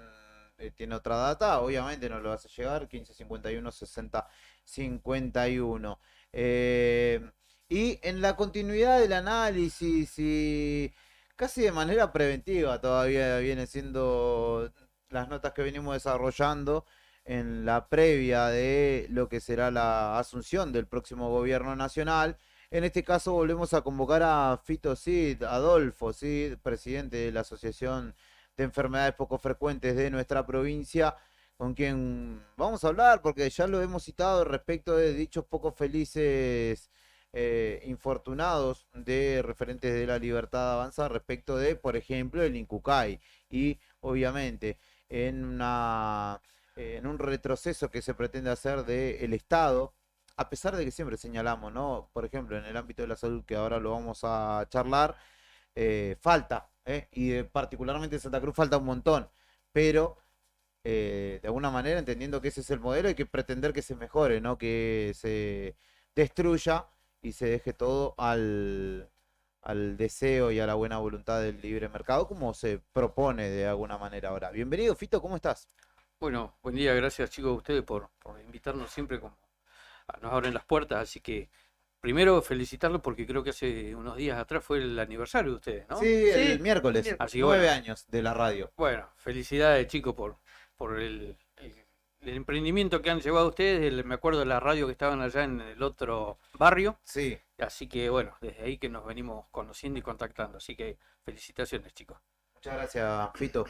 [SPEAKER 2] tiene otra data, obviamente nos lo hace llegar, 1551 60 51. Y en la continuidad del análisis y casi de manera preventiva todavía viene siendo las notas que venimos desarrollando. en la previa de lo que será la asunción del próximo gobierno nacional. En este caso volvemos a convocar a Fito Cid, Adolfo Cid, presidente de la Asociación de Enfermedades Poco Frecuentes de nuestra provincia, con quien vamos a hablar, porque ya lo hemos citado respecto de dichos poco felices infortunados de referentes de la Libertad Avanza respecto de, por ejemplo, el Incucay. Y obviamente en un retroceso que se pretende hacer del Estado, a pesar de que siempre señalamos, ¿no? Por ejemplo, en el ámbito de la salud, que ahora lo vamos a charlar, falta, y particularmente en Santa Cruz falta un montón, pero de alguna manera, entendiendo que ese es el modelo, hay que pretender que se mejore, no que se destruya y se deje todo al deseo y a la buena voluntad del libre mercado, como se propone de alguna manera ahora. Bienvenido, Fito, ¿cómo estás?
[SPEAKER 9] Bueno, buen día, gracias chicos a ustedes por invitarnos siempre como nos abren las puertas, así que primero felicitarlos porque creo que hace unos días atrás fue el aniversario de ustedes, ¿no?
[SPEAKER 2] Sí, el miércoles,
[SPEAKER 9] Así que
[SPEAKER 2] 9 años de la radio.
[SPEAKER 9] bueno, felicidades chicos por el emprendimiento que han llevado ustedes, me acuerdo de la radio que estaban allá en el otro barrio,
[SPEAKER 2] Sí.
[SPEAKER 9] así que bueno, desde ahí que nos venimos conociendo y contactando, así que felicitaciones chicos.
[SPEAKER 2] Muchas gracias, Fito.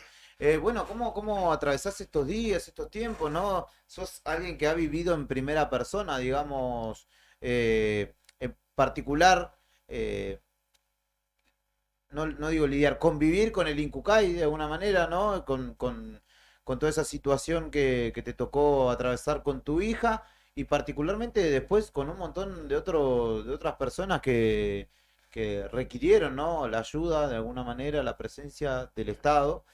[SPEAKER 2] Bueno, ¿cómo atravesás estos días, estos tiempos, no? ¿Sos alguien que ha vivido en primera persona, digamos, en particular, no digo lidiar, convivir con el Incucay de alguna manera, ¿no? Con toda esa situación que te tocó atravesar con tu hija y particularmente después con un montón de otras personas que requirieron, ¿no? La ayuda de alguna manera, la presencia del Estado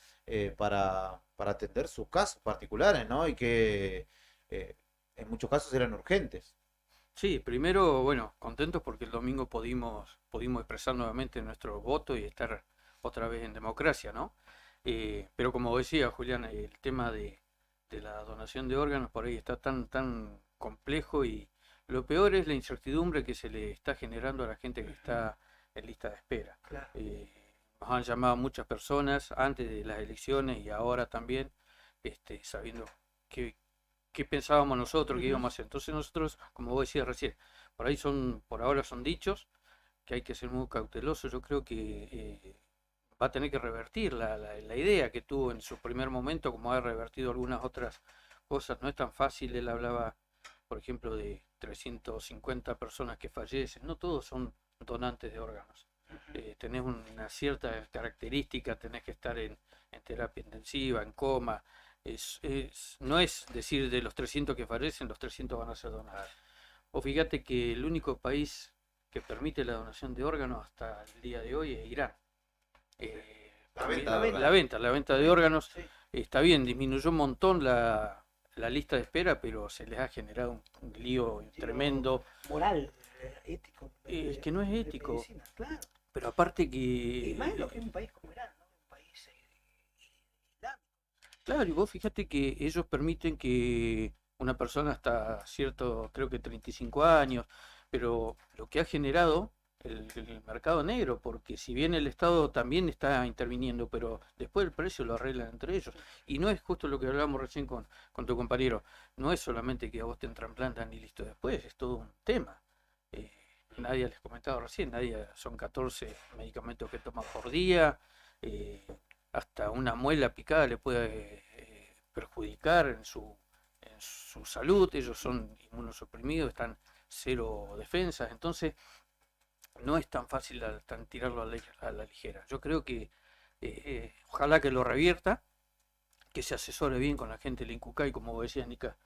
[SPEAKER 2] para atender sus casos particulares, ¿no? Y que en muchos casos eran urgentes.
[SPEAKER 9] Sí, primero, bueno, contentos porque el domingo pudimos expresar nuevamente nuestro voto y estar otra vez en democracia, ¿no? Pero como decía Julián, el tema de la donación de órganos por ahí está tan complejo y lo peor es la incertidumbre que se le está generando a la gente que está en lista de espera.
[SPEAKER 3] Claro.
[SPEAKER 9] Nos han llamado muchas personas antes de las elecciones y ahora también, sabiendo qué pensábamos nosotros que íbamos a hacer. Entonces nosotros, como vos decías recién, por ahora son dichos, que hay que ser muy cauteloso. Yo creo que va a tener que revertir la idea que tuvo en su primer momento, como ha revertido algunas otras cosas. No es tan fácil, él hablaba, por ejemplo, de 350 personas que fallecen. No todos son donantes de órganos. Tenés una cierta característica, tenés que estar en terapia intensiva, en coma. No es decir de los 300 que fallecen, los 300 van a ser donados. O fíjate que el único país que permite la donación de órganos hasta el día de hoy es Irán. La venta de órganos está bien, disminuyó un montón la lista de espera, pero se les ha generado un lío tremendo.
[SPEAKER 3] Moral, ético.
[SPEAKER 9] Es que no es ético,
[SPEAKER 3] medicina, claro.
[SPEAKER 9] pero aparte
[SPEAKER 3] Y más lo que
[SPEAKER 9] que...
[SPEAKER 3] es un país como Irán, ¿no? Un país islámico.
[SPEAKER 9] Claro, y vos fíjate que ellos permiten que una persona hasta cierto, creo que 35 años, pero lo que ha generado el mercado negro, porque si bien el Estado también está interviniendo, pero después el precio lo arreglan entre ellos. Y no es justo lo que hablábamos recién con tu compañero, no es solamente que a vos te trasplantan y listo, después es todo un tema. Nadie les comentaba recién, son 14 medicamentos que toman por día, hasta una muela picada le puede perjudicar en su salud, ellos son inmunosuprimidos, están cero defensas, entonces no es tan fácil tirarlo a la ligera. Yo creo que ojalá que lo revierta, que se asesore bien con la gente del Incucay, como decía Nica,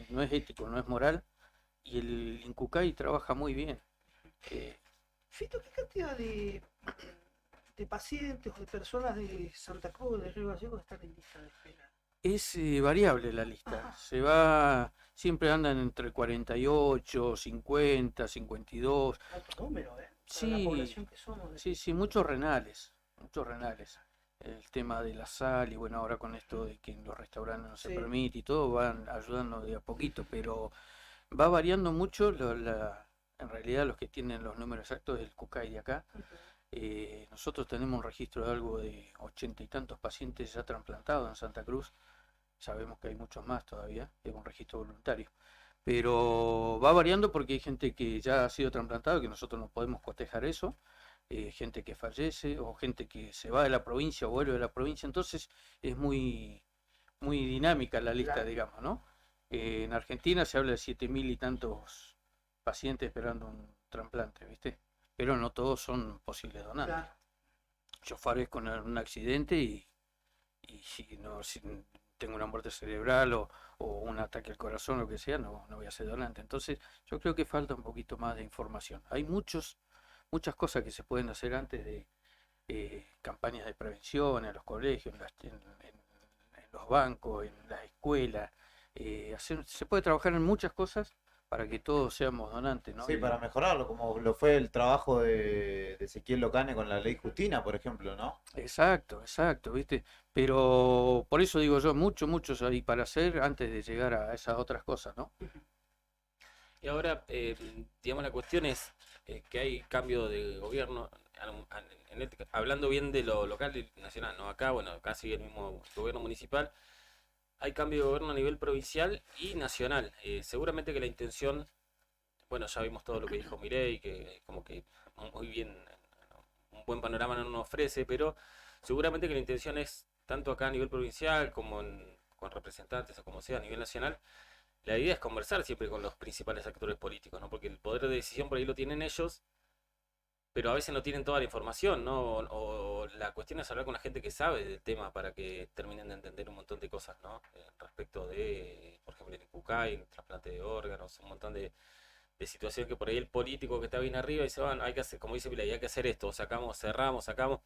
[SPEAKER 9] no es ético, no es moral, y el Incucay trabaja muy bien.
[SPEAKER 3] Fito, ¿qué cantidad de pacientes o de personas de Santa Cruz, de Río Gallegos, están en lista de espera?
[SPEAKER 9] Es variable la lista, siempre andan entre 48, 50, 52.
[SPEAKER 3] Alto número, ¿eh? Para
[SPEAKER 9] Sí,
[SPEAKER 3] la población que somos.
[SPEAKER 9] sí, muchos renales. El tema de la sal y bueno, ahora con esto de que en los restaurantes no se
[SPEAKER 3] Sí.
[SPEAKER 9] permite y todo, van ayudando de a poquito, pero va variando mucho. En realidad los que tienen los números exactos del Cucay de acá. Nosotros tenemos un registro de algo de 80 y tantos pacientes ya trasplantados en Santa Cruz. sabemos que hay muchos más todavía, es un registro voluntario. Pero va variando porque hay gente que ya ha sido trasplantado, que nosotros no podemos cotejar eso, gente que fallece o gente que se va de la provincia o vuelve de la provincia, entonces es muy dinámica la lista, digamos, ¿no? En Argentina se habla de 7.000 y tantos pacientes esperando un trasplante, ¿viste? Pero no todos son posibles donantes.
[SPEAKER 3] Claro.
[SPEAKER 9] Yo fallezco con un accidente y si tengo una muerte cerebral o un ataque al corazón, lo que sea, no voy a ser donante. Entonces, yo creo que falta un poquito más de información. Hay muchas cosas que se pueden hacer antes de campañas de prevención en los colegios, en los bancos, en las escuelas. Se puede trabajar en muchas cosas para que todos seamos donantes, ¿no?
[SPEAKER 2] Sí, para mejorarlo, como lo fue el trabajo de Ezequiel Locane con la ley Justina, por ejemplo, ¿no?
[SPEAKER 9] Exacto, ¿viste? Pero por eso digo yo, muchos hay para hacer antes de llegar a esas otras cosas, ¿no?
[SPEAKER 4] Y ahora, digamos, la cuestión es que hay cambio de gobierno, hablando bien de lo local y nacional, ¿no? Acá, bueno, acá sigue el mismo gobierno municipal, hay cambio de gobierno a nivel provincial y nacional. Seguramente que la intención, bueno, ya vimos todo lo que dijo Milei, que como que muy bien, un buen panorama no nos ofrece, pero seguramente que la intención es, tanto acá a nivel provincial como con representantes o como sea a nivel nacional, la idea es conversar siempre con los principales actores políticos, ¿no? Porque el poder de decisión por ahí lo tienen ellos, pero a veces no tienen toda la información, ¿no? O la cuestión es hablar con la gente que sabe del tema para que terminen de entender un montón de cosas, ¿no? Respecto de, por ejemplo, el INCUCAI, el trasplante de órganos, un montón de situaciones que por ahí el político que está bien arriba dice, bueno, hay que hacer, como dice Milei, hay que hacer esto, sacamos, cerramos, sacamos.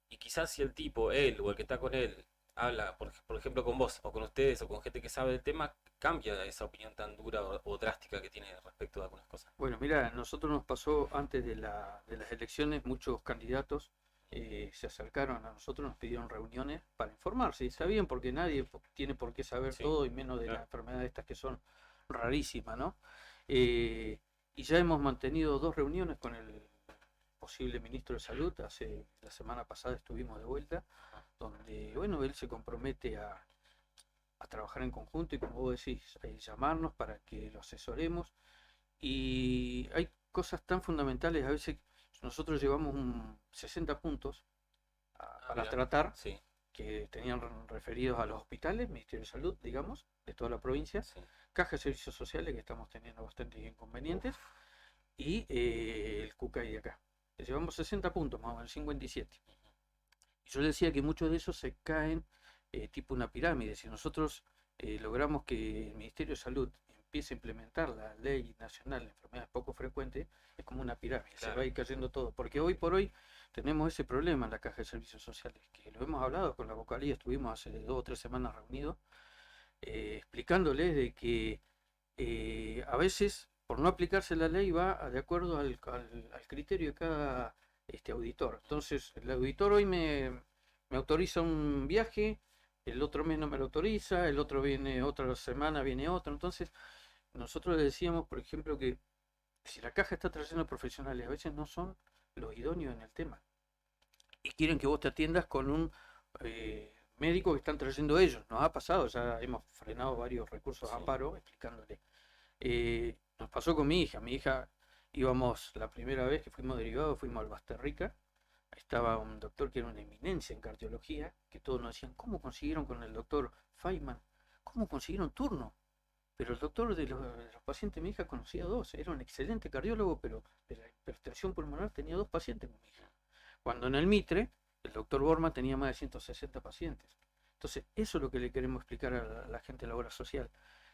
[SPEAKER 4] Y quizás si el tipo, él o el que está con él, habla, por ejemplo, con vos o con ustedes o con gente que sabe del tema, cambia esa opinión tan dura o drástica que tiene respecto de algunas cosas.
[SPEAKER 9] Bueno, mira, nosotros nos pasó antes de las elecciones, muchos candidatos se acercaron a nosotros, nos pidieron reuniones para informarse, y está bien porque nadie tiene por qué saber
[SPEAKER 4] Sí,
[SPEAKER 9] todo y menos de
[SPEAKER 4] claro.
[SPEAKER 9] las enfermedades estas que son rarísimas, ¿no? Y ya hemos mantenido 2 reuniones con el posible ministro de Salud, la semana pasada estuvimos de vuelta, donde, bueno, él se compromete a trabajar en conjunto y como vos decís, llamarnos para que lo asesoremos. Y hay cosas tan fundamentales, a veces nosotros llevamos 60 puntos para
[SPEAKER 4] Mirá,
[SPEAKER 9] tratar,
[SPEAKER 4] sí,
[SPEAKER 9] que tenían referidos a los hospitales, Ministerio de Salud, digamos, de toda la provincia,
[SPEAKER 4] sí.
[SPEAKER 9] Caja de Servicios Sociales, que estamos teniendo bastantes inconvenientes, y el CUCAI de acá. Le llevamos 60 puntos, más o menos 57. Y yo le decía que muchos de esos se caen tipo una pirámide. Si nosotros logramos que el Ministerio de Salud empiece a implementar la Ley Nacional de Enfermedades Poco Frecuentes, es como una pirámide, se
[SPEAKER 4] Claro.
[SPEAKER 9] va a ir cayendo todo. Porque hoy por hoy tenemos ese problema en la Caja de Servicios Sociales, que lo hemos hablado con la vocalía, estuvimos hace 2 o 3 semanas reunidos, explicándoles de que a veces, por no aplicarse la ley, va de acuerdo al criterio de cada auditor. Entonces, el auditor hoy me autoriza un viaje, el otro mes no me lo autoriza, el otro viene otra semana, viene otro. Entonces, nosotros le decíamos, por ejemplo, que si la caja está trayendo profesionales, a veces no son los idóneos en el tema. Y quieren que vos te atiendas con un médico que están trayendo ellos. Nos ha pasado, ya hemos frenado varios recursos de
[SPEAKER 4] Sí.
[SPEAKER 9] amparo explicándole. Nos pasó con mi hija íbamos la primera vez que fuimos derivados, fuimos al Basterrica, estaba un doctor que era una eminencia en cardiología, que todos nos decían, ¿cómo consiguieron con el doctor Feynman? ¿Cómo consiguieron turno? Pero el doctor de los pacientes de mi hija conocía 2, era un excelente cardiólogo, pero de la hipertensión pulmonar tenía 2 pacientes con mi hija. Cuando en el Mitre, el doctor Borma tenía más de 160 pacientes. Entonces, eso es lo que le queremos explicar a la gente de la obra social.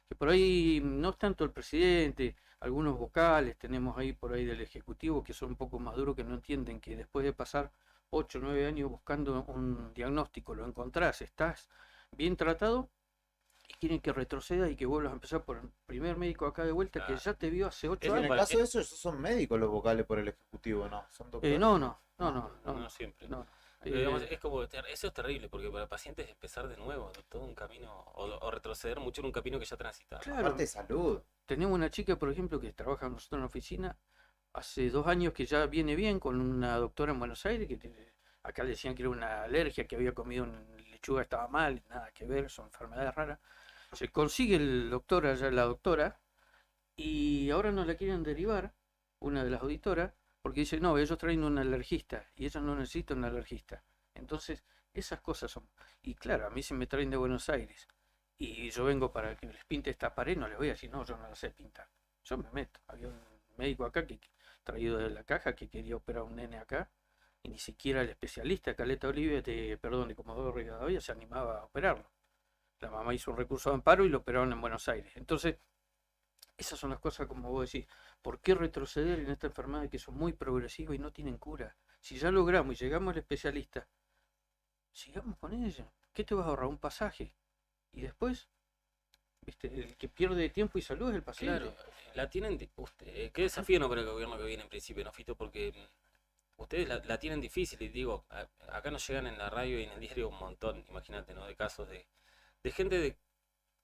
[SPEAKER 9] Que por ahí no es tanto el presidente, algunos vocales tenemos ahí por ahí del Ejecutivo que son un poco más duros, que no entienden que después de pasar 8 o 9 años buscando un diagnóstico, lo encontrás, estás bien tratado y quieren que retroceda y que vuelvas a empezar por el primer médico acá de vuelta que ya te vio hace 8
[SPEAKER 2] En el
[SPEAKER 9] años.
[SPEAKER 2] caso de eso, esos son médicos los vocales por el Ejecutivo, ¿no? Son doctores.
[SPEAKER 9] No
[SPEAKER 4] siempre.
[SPEAKER 9] no.
[SPEAKER 4] Pero, digamos, es como, eso es terrible, porque para pacientes empezar de nuevo, todo un camino, o retroceder mucho en un camino que ya transitaron.
[SPEAKER 9] Claro.
[SPEAKER 2] Aparte de salud.
[SPEAKER 9] Tenemos una chica, por ejemplo, que trabaja con nosotros en la oficina, hace 2 años que ya viene bien con una doctora en Buenos Aires, que acá le decían que era una alergia, que había comido lechuga, estaba mal, nada que ver, son enfermedades raras. Se consigue el doctor allá, la doctora, y ahora no la quieren derivar, una de las auditoras, porque dice, no, ellos traen un alergista, y ella no necesita un alergista. Entonces, esas cosas son. Y claro, a mí se me traen de Buenos Aires, y yo vengo para que les pinte esta pared, no les voy a decir, no, yo no la sé pintar. Yo me meto. Había un médico acá que traído de la caja que quería operar a un nene acá, y ni siquiera el especialista, Caleta Olivia, de Comodoro Rivadavia, se animaba a operarlo. La mamá hizo un recurso de amparo y lo operaron en Buenos Aires. Entonces, esas son las cosas como vos decís. ¿Por qué retroceder en esta enfermedad que son muy progresivas y no tienen cura? Si ya logramos y llegamos al especialista, sigamos con ella. ¿Qué te vas a ahorrar? Un pasaje. Y después, ¿viste? El que pierde tiempo y salud es el paciente.
[SPEAKER 4] Claro, la tienen, qué desafío no creo que el gobierno que viene en principio, ¿no, Fito? Porque ustedes la tienen difícil y digo, acá nos llegan en la radio y en el diario un montón, imagínate, ¿no? De casos de gente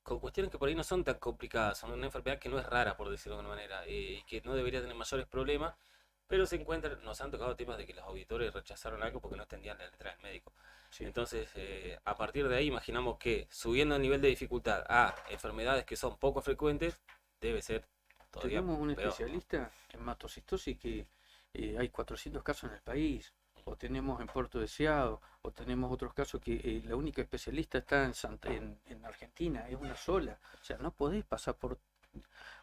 [SPEAKER 4] con cuestiones que por ahí no son tan complicadas, son una enfermedad que no es rara, por decirlo de alguna manera, y que no debería tener mayores problemas, pero se encuentran, nos han tocado temas de que los auditores rechazaron algo porque no entendían la letra del médico.
[SPEAKER 9] Sí.
[SPEAKER 4] Entonces, a partir de ahí, imaginamos que subiendo el nivel de dificultad a enfermedades que son poco frecuentes, debe ser todavía
[SPEAKER 9] Tenemos un
[SPEAKER 4] peor, ¿no?
[SPEAKER 9] especialista en matocistosis que hay 400 casos en el país, o tenemos en Puerto Deseado, o tenemos otros casos que la única especialista está en Argentina, es una sola. O sea, no podés pasar por...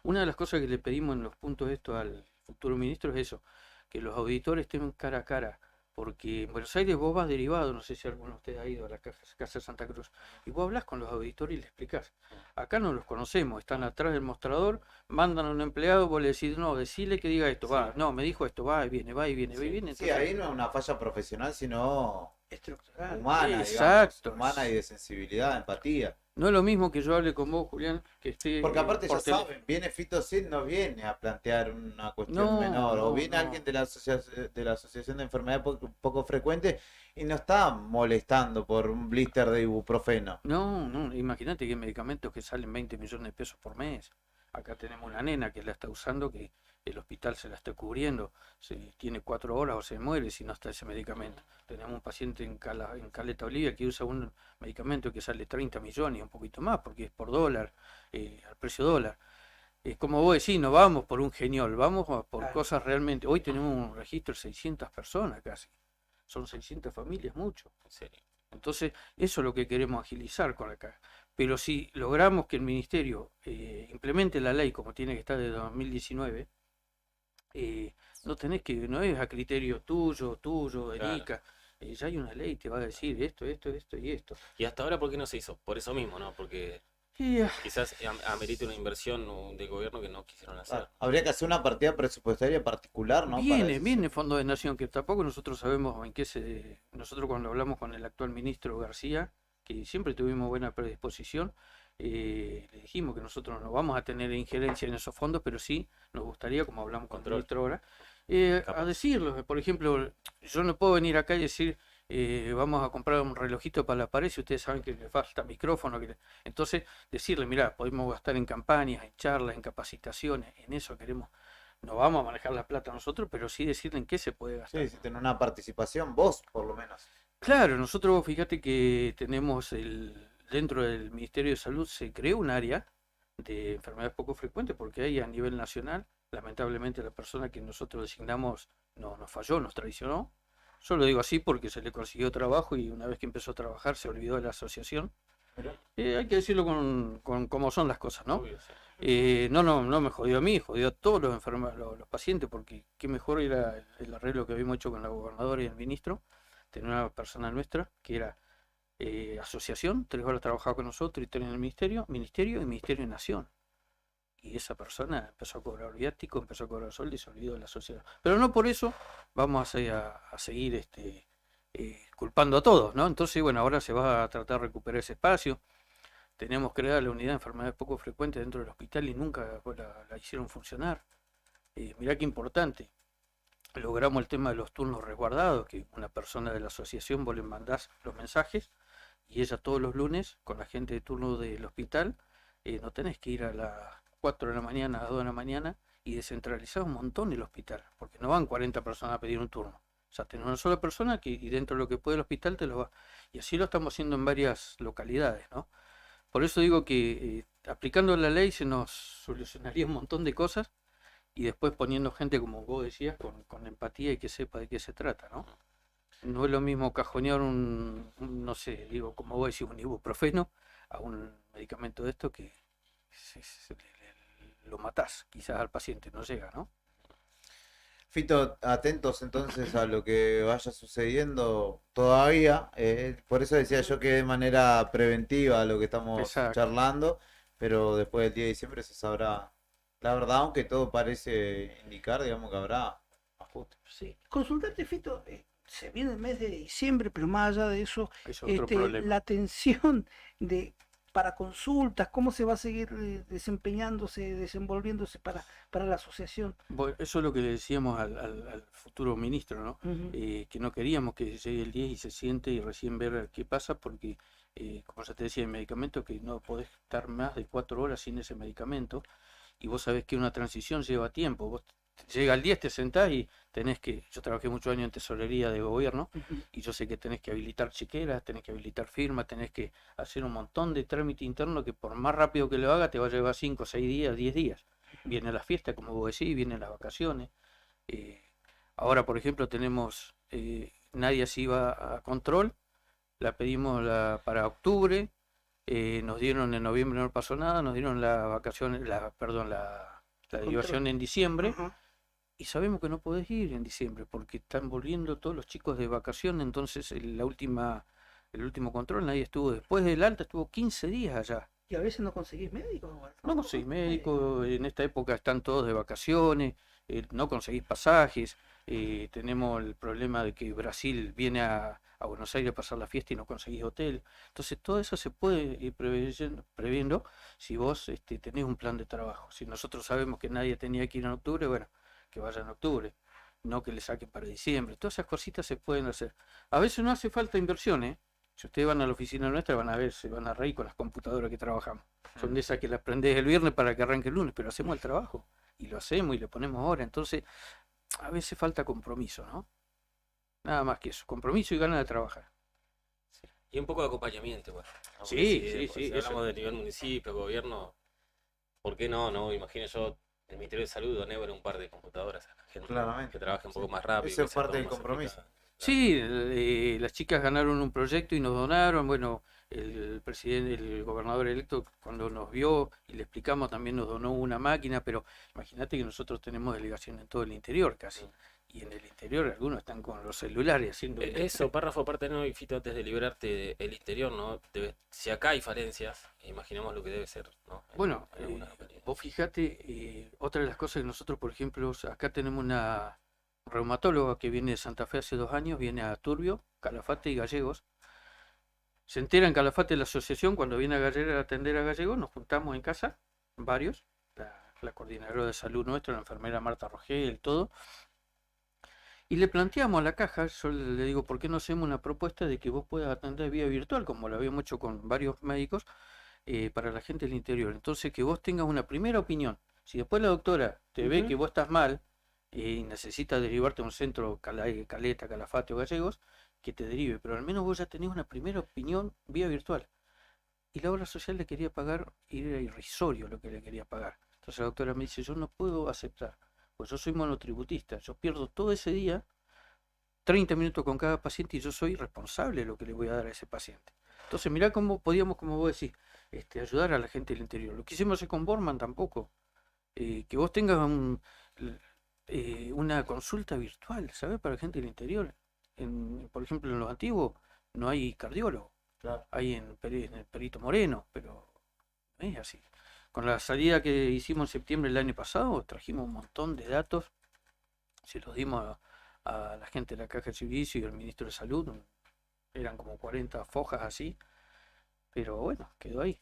[SPEAKER 9] Una de las cosas que le pedimos en los puntos estos al futuro ministro es eso, que los auditores estén cara a cara, porque en Buenos Aires vos vas derivado, no sé si alguno de ustedes ha ido a la Casa de Santa Cruz, y vos hablas con los auditores y les explicás. Acá no los conocemos, están atrás del mostrador, mandan a un empleado, vos le decís, no, decile que diga esto, va, no, me dijo esto, va y viene, va y viene, va y viene.
[SPEAKER 2] Sí, ahí no es una falla profesional, sino
[SPEAKER 9] Estructural.
[SPEAKER 2] humana,
[SPEAKER 9] Exacto.
[SPEAKER 2] digamos, humana y de sensibilidad, empatía.
[SPEAKER 9] No es lo mismo que yo hable con vos, Julián, que esté...
[SPEAKER 2] Porque aparte ya
[SPEAKER 9] por tele-
[SPEAKER 2] saben, viene Fito Sid, no viene a plantear una cuestión
[SPEAKER 9] No,
[SPEAKER 2] menor, o
[SPEAKER 9] no,
[SPEAKER 2] viene
[SPEAKER 9] no.
[SPEAKER 2] alguien de la Asociación de Enfermedades poco frecuentes y no está molestando por un blister de ibuprofeno.
[SPEAKER 9] No, no, imagínate que hay medicamentos que salen 20 millones de pesos por mes. Acá tenemos una nena que la está usando, que el hospital se la está cubriendo, tiene 4 horas o se muere si no está ese medicamento. Tenemos un paciente en Caleta Olivia que usa un medicamento que sale 30 millones y un poquito más, porque es por dólar, al precio dólar. Es como vos decís, no vamos por un geniol, vamos por
[SPEAKER 3] Claro.
[SPEAKER 9] cosas realmente. Hoy tenemos un registro de 600 personas casi, son 600 familias, mucho.
[SPEAKER 4] En serio.
[SPEAKER 9] Entonces, eso es lo que queremos agilizar con acá. Pero si logramos que el Ministerio implemente la ley como tiene que estar de 2019, no tenés que, no es a criterio tuyo, del
[SPEAKER 4] Claro.
[SPEAKER 9] ICA, ya hay una ley, te va a decir esto y esto.
[SPEAKER 4] Y hasta ahora, ¿por qué no se hizo? Por eso mismo, ¿no? Porque
[SPEAKER 9] Y,
[SPEAKER 4] quizás amerita una inversión del gobierno que no quisieron hacer.
[SPEAKER 2] Habría que hacer una partida presupuestaria particular, ¿no? Para eso.
[SPEAKER 9] viene Fondo de Nación, que tampoco nosotros sabemos en qué nosotros cuando hablamos con el actual ministro García, que siempre tuvimos buena predisposición, le dijimos que nosotros no vamos a tener injerencia en esos fondos, pero sí nos gustaría, como hablamos con el
[SPEAKER 4] Control.
[SPEAKER 9] ministro ahora,
[SPEAKER 4] Capaz.
[SPEAKER 9] a decirlo. Por ejemplo, yo no puedo venir acá y decir, vamos a comprar un relojito para la pared si ustedes saben que le falta micrófono. Entonces, decirle, mira, podemos gastar en campañas, en charlas, en capacitaciones, en eso queremos. No vamos a manejar la plata nosotros, pero sí decirle en qué se puede gastar.
[SPEAKER 2] Sí, si tener una participación, vos por lo menos.
[SPEAKER 9] Claro, nosotros fíjate que tenemos dentro del Ministerio de Salud se creó un área de enfermedades poco frecuentes porque ahí a nivel nacional, lamentablemente la persona que nosotros designamos nos falló, nos traicionó. Yo lo digo así porque se le consiguió trabajo y una vez que empezó a trabajar se olvidó de la asociación. Hay que decirlo con cómo son las cosas, ¿no?
[SPEAKER 4] Obvio, sí.
[SPEAKER 9] No me jodió a mí, jodió a todos los enfermos, los pacientes, porque qué mejor era el arreglo que habíamos hecho con la gobernadora y el ministro, tener una persona nuestra que era asociación, 3 horas trabajaba con nosotros y 3 en el ministerio y Ministerio de Nación. Y esa persona empezó a cobrar viático, empezó a cobrar sueldo y se olvidó de la sociedad. Pero no por eso vamos a seguir culpando a todos, ¿no? Entonces, bueno, ahora se va a tratar de recuperar ese espacio. Tenemos creada la unidad de enfermedades poco frecuentes dentro del hospital y nunca la hicieron funcionar. Mirá qué importante. Logramos el tema de los turnos resguardados, que una persona de la asociación vos le mandás los mensajes y ella todos los lunes con la gente de turno del hospital, no tenés que ir a las 4 de la mañana, a las 2 de la mañana y descentralizar un montón el hospital, porque no van 40 personas a pedir un turno, O sea, tener una sola persona y dentro de lo que puede el hospital te lo va. Y así lo estamos haciendo en varias localidades, ¿no? Por eso digo que aplicando la ley se nos solucionaría un montón de cosas y después poniendo gente, como vos decías, con empatía y que sepa de qué se trata, ¿no? No es lo mismo cajonear no sé, digo, como vos decís, un ibuprofeno a un medicamento de esto que lo matás, quizás al paciente no llega, ¿no?
[SPEAKER 2] Fito, atentos entonces a lo que vaya sucediendo todavía. Por eso decía yo que de manera preventiva lo que estamos
[SPEAKER 9] Exacto.
[SPEAKER 2] charlando, pero después del 10 de diciembre se sabrá la verdad, aunque todo parece indicar, digamos, que habrá ajustes.
[SPEAKER 3] Sí. Consultarte, Fito, se viene el mes de diciembre, pero más allá de eso,
[SPEAKER 9] Es otro problema.
[SPEAKER 3] la atención para consultas, cómo se va a seguir desempeñándose, desenvolviéndose para la asociación.
[SPEAKER 9] Bueno, eso es lo que le decíamos al futuro ministro, ¿no?
[SPEAKER 3] Ujú.
[SPEAKER 9] Que no queríamos que llegue el 10 y se siente y recién ver qué pasa, porque, como ya te decía, el medicamento que no podés estar más de 4 horas sin ese medicamento, y vos sabés que una transición lleva tiempo. Vos llega el 10, te sentás y tenés que, yo trabajé muchos años en tesorería de gobierno,
[SPEAKER 3] Ujú.
[SPEAKER 9] y yo sé que tenés que habilitar chequeras, tenés que habilitar firmas, tenés que hacer un montón de trámite interno que por más rápido que lo haga te va a llevar 5, 6 días, 10 días. Viene la fiesta, como vos decís, vienen las vacaciones. eh, Ahora, por ejemplo, tenemos, Nadia se iba a control, la pedimos para octubre, nos dieron en noviembre, no pasó nada, nos dieron la vacación, perdón, la derivación en diciembre,
[SPEAKER 3] Ajá.
[SPEAKER 9] y sabemos que no podés ir en diciembre porque están volviendo todos los chicos de vacación, entonces el último control nadie estuvo, después del alta estuvo 15 días allá.
[SPEAKER 3] Y a veces no conseguís médicos. Bueno,
[SPEAKER 9] No conseguís médico, en esta época están todos de vacaciones, no conseguís pasajes, tenemos el problema de que Brasil viene a Buenos Aires a pasar la fiesta y no conseguís hotel. Entonces todo eso se puede ir previendo si vos tenés un plan de trabajo. Si nosotros sabemos que nadie tenía que ir en octubre, bueno, que vaya en octubre, no que le saquen para diciembre. Todas esas cositas se pueden hacer. A veces no hace falta inversión, ¿eh? Si ustedes van a la oficina nuestra van a ver, se van a reír con las computadoras que trabajamos. Son de esas que las prendés el viernes para que arranque el lunes, pero hacemos el trabajo. Y lo hacemos y le ponemos hora. Entonces, a veces falta compromiso, ¿no? Nada más que eso. Compromiso y ganas de trabajar.
[SPEAKER 4] Y un poco de acompañamiento, pues, ¿no?
[SPEAKER 9] Sí,
[SPEAKER 4] Porque
[SPEAKER 9] sí,
[SPEAKER 4] porque
[SPEAKER 9] sí,
[SPEAKER 4] si
[SPEAKER 9] eso.
[SPEAKER 4] hablamos de nivel municipio, gobierno, ¿por qué no? No, imagino yo, el Ministerio de Salud doné un par de computadoras a la gente
[SPEAKER 2] Claramente.
[SPEAKER 4] que trabaje un poco más rápido.
[SPEAKER 2] Eso
[SPEAKER 4] que
[SPEAKER 2] es
[SPEAKER 4] sepa
[SPEAKER 2] parte del
[SPEAKER 4] cómo se
[SPEAKER 2] compromiso.
[SPEAKER 4] aplica.
[SPEAKER 9] Sí, las chicas ganaron un proyecto y nos donaron. Bueno, el presidente, el gobernador electo, cuando nos vio y le explicamos, también nos donó una máquina, pero imagínate que nosotros tenemos delegación en todo el interior casi. Y en el interior algunos están con los celulares haciendo...
[SPEAKER 4] Eso, párrafo aparte, ¿no? Y Fito, antes de liberarte el interior, ¿no? Si acá hay falencias, imaginemos lo que debe ser, ¿no?
[SPEAKER 9] Bueno,
[SPEAKER 4] En algunas localidades.
[SPEAKER 9] vos fíjate, otra de las cosas que nosotros, por ejemplo, acá tenemos una reumatóloga que viene de Santa Fe hace 2 años, viene a Turbio, Calafate y Gallegos. Se entera en Calafate la asociación, cuando viene a Gallegos a atender a Gallegos, nos juntamos en casa, varios, la coordinadora de salud nuestra, la enfermera Marta Rogel, todo, y le planteamos a la caja, yo le digo, ¿por qué no hacemos una propuesta de que vos puedas atender vía virtual, como lo habíamos hecho con varios médicos, para la gente del interior? Entonces, que vos tengas una primera opinión. Si después la doctora te ve que vos estás mal y necesita derivarte a un centro Caleta, Calafate o Gallegos, que te derive, pero al menos vos ya tenés una primera opinión vía virtual. Y la obra social le quería pagar, y era irrisorio lo que le quería pagar. Entonces la doctora me dice, yo no puedo aceptar, pues yo soy monotributista, yo pierdo todo ese día, 30 minutos con cada paciente, y yo soy responsable de lo que le voy a dar a ese paciente. Entonces mirá cómo podíamos, como vos decís, ayudar a la gente del interior. Lo que hicimos hacer con Borman tampoco, que vos tengas una consulta virtual, ¿sabes? Para la gente del interior. Por ejemplo, en los antiguos no hay cardiólogo.
[SPEAKER 2] Claro.
[SPEAKER 9] Hay en el Perito Moreno, pero no es así. Con la salida que hicimos en septiembre del año pasado, trajimos un montón de datos, se los dimos a la gente de la Caja de Servicio y al Ministro de Salud, eran como 40 fojas así, pero bueno, quedó ahí.